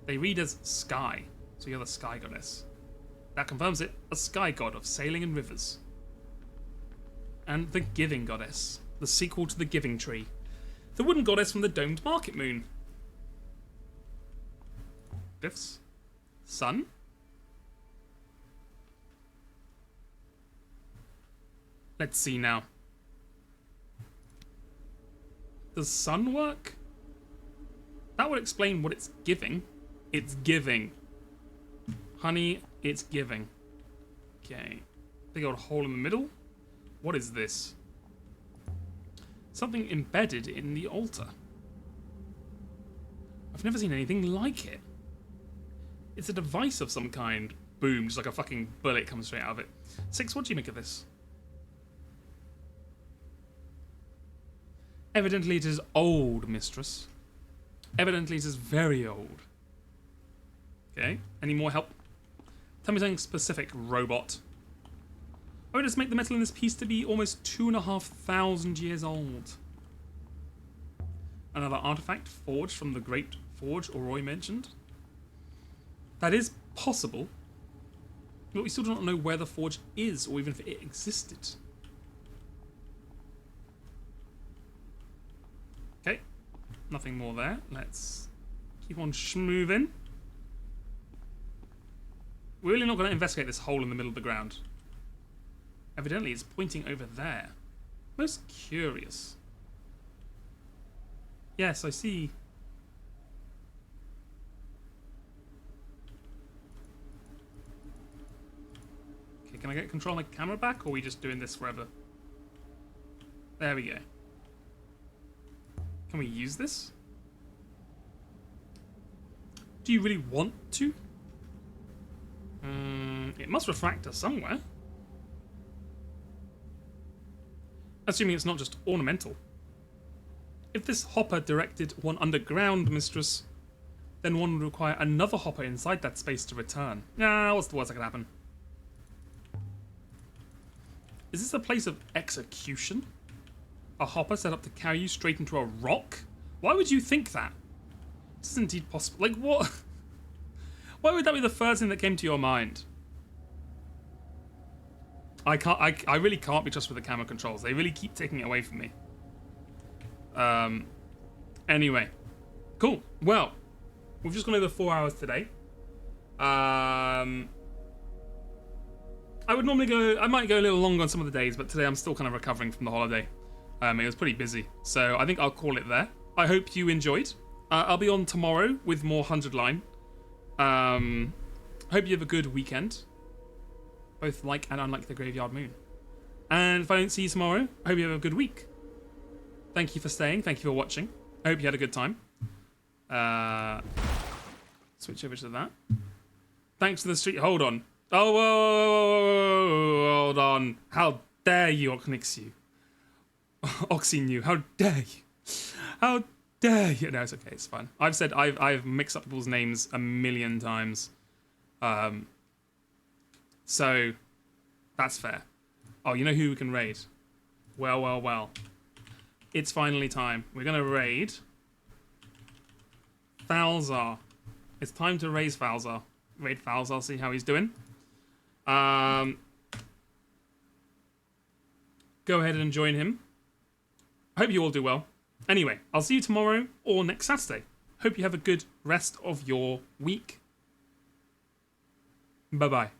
They read as sky, so you're the sky goddess. That confirms it, a sky god of sailing and rivers. And the giving goddess, the sequel to the giving tree. The wooden goddess from the domed market moon. Glyphs? Sun? Let's see now. Does sun work? That would explain what it's giving. It's giving. Honey, it's giving. Okay. Big old hole in the middle. What is this? Something embedded in the altar. I've never seen anything like it. It's a device of some kind. Boom, just like a fucking bullet comes straight out of it. Six, what do you make of this? Evidently it is old, mistress. Evidently it is very old. Okay, any more help? Tell me something specific, robot. Oh, just make the metal in this piece to be almost 2,500 years old. Another artifact forged from the great forge Oroi mentioned. That is possible, but we still do not know where the forge is, or even if it existed. Okay, nothing more there. Let's keep on schmoving. We're really not going to investigate this hole in the middle of the ground. Evidently, it's pointing over there. Most curious. Yes, I see. Okay, can I get control of my camera back, or are we just doing this forever? There we go. Can we use this? Do you really want to? It must refract us somewhere. Assuming it's not just ornamental. If this hopper directed one underground, mistress, then one would require another hopper inside that space to return. Nah, what's the worst that could happen? Is this a place of execution? A hopper set up to carry you straight into a rock? Why would you think that? This is indeed possible. Like, what? Why would that be the first thing that came to your mind? I really can't be trusted with the camera controls. They really keep taking it away from me. Anyway. Cool. Well, we've just gone over 4 hours today. I would normally go... I might go a little longer on some of the days, but today I'm still kind of recovering from the holiday. It was pretty busy. So I think I'll call it there. I hope you enjoyed. I'll be on tomorrow with more 100 line. Hope you have a good weekend. Both like and unlike the graveyard moon. And if I don't see you tomorrow, I hope you have a good week. Thank you for staying. Thank you for watching. I hope you had a good time. Switch over to that. Thanks to the street. Hold on. Oh, whoa, hold on. How dare you, Oxnixu? Oxynew. How dare you? How dare you? No, it's okay. It's fine. I've mixed up people's names a million times. So that's fair. Oh, you know who we can raid? Well. It's finally time. We're gonna raid Falzar. It's time to raise Falzar. Raid Falzar, see how he's doing. Go ahead and join him. I hope you all do well. Anyway, I'll see you tomorrow or next Saturday. Hope you have a good rest of your week. Bye-bye.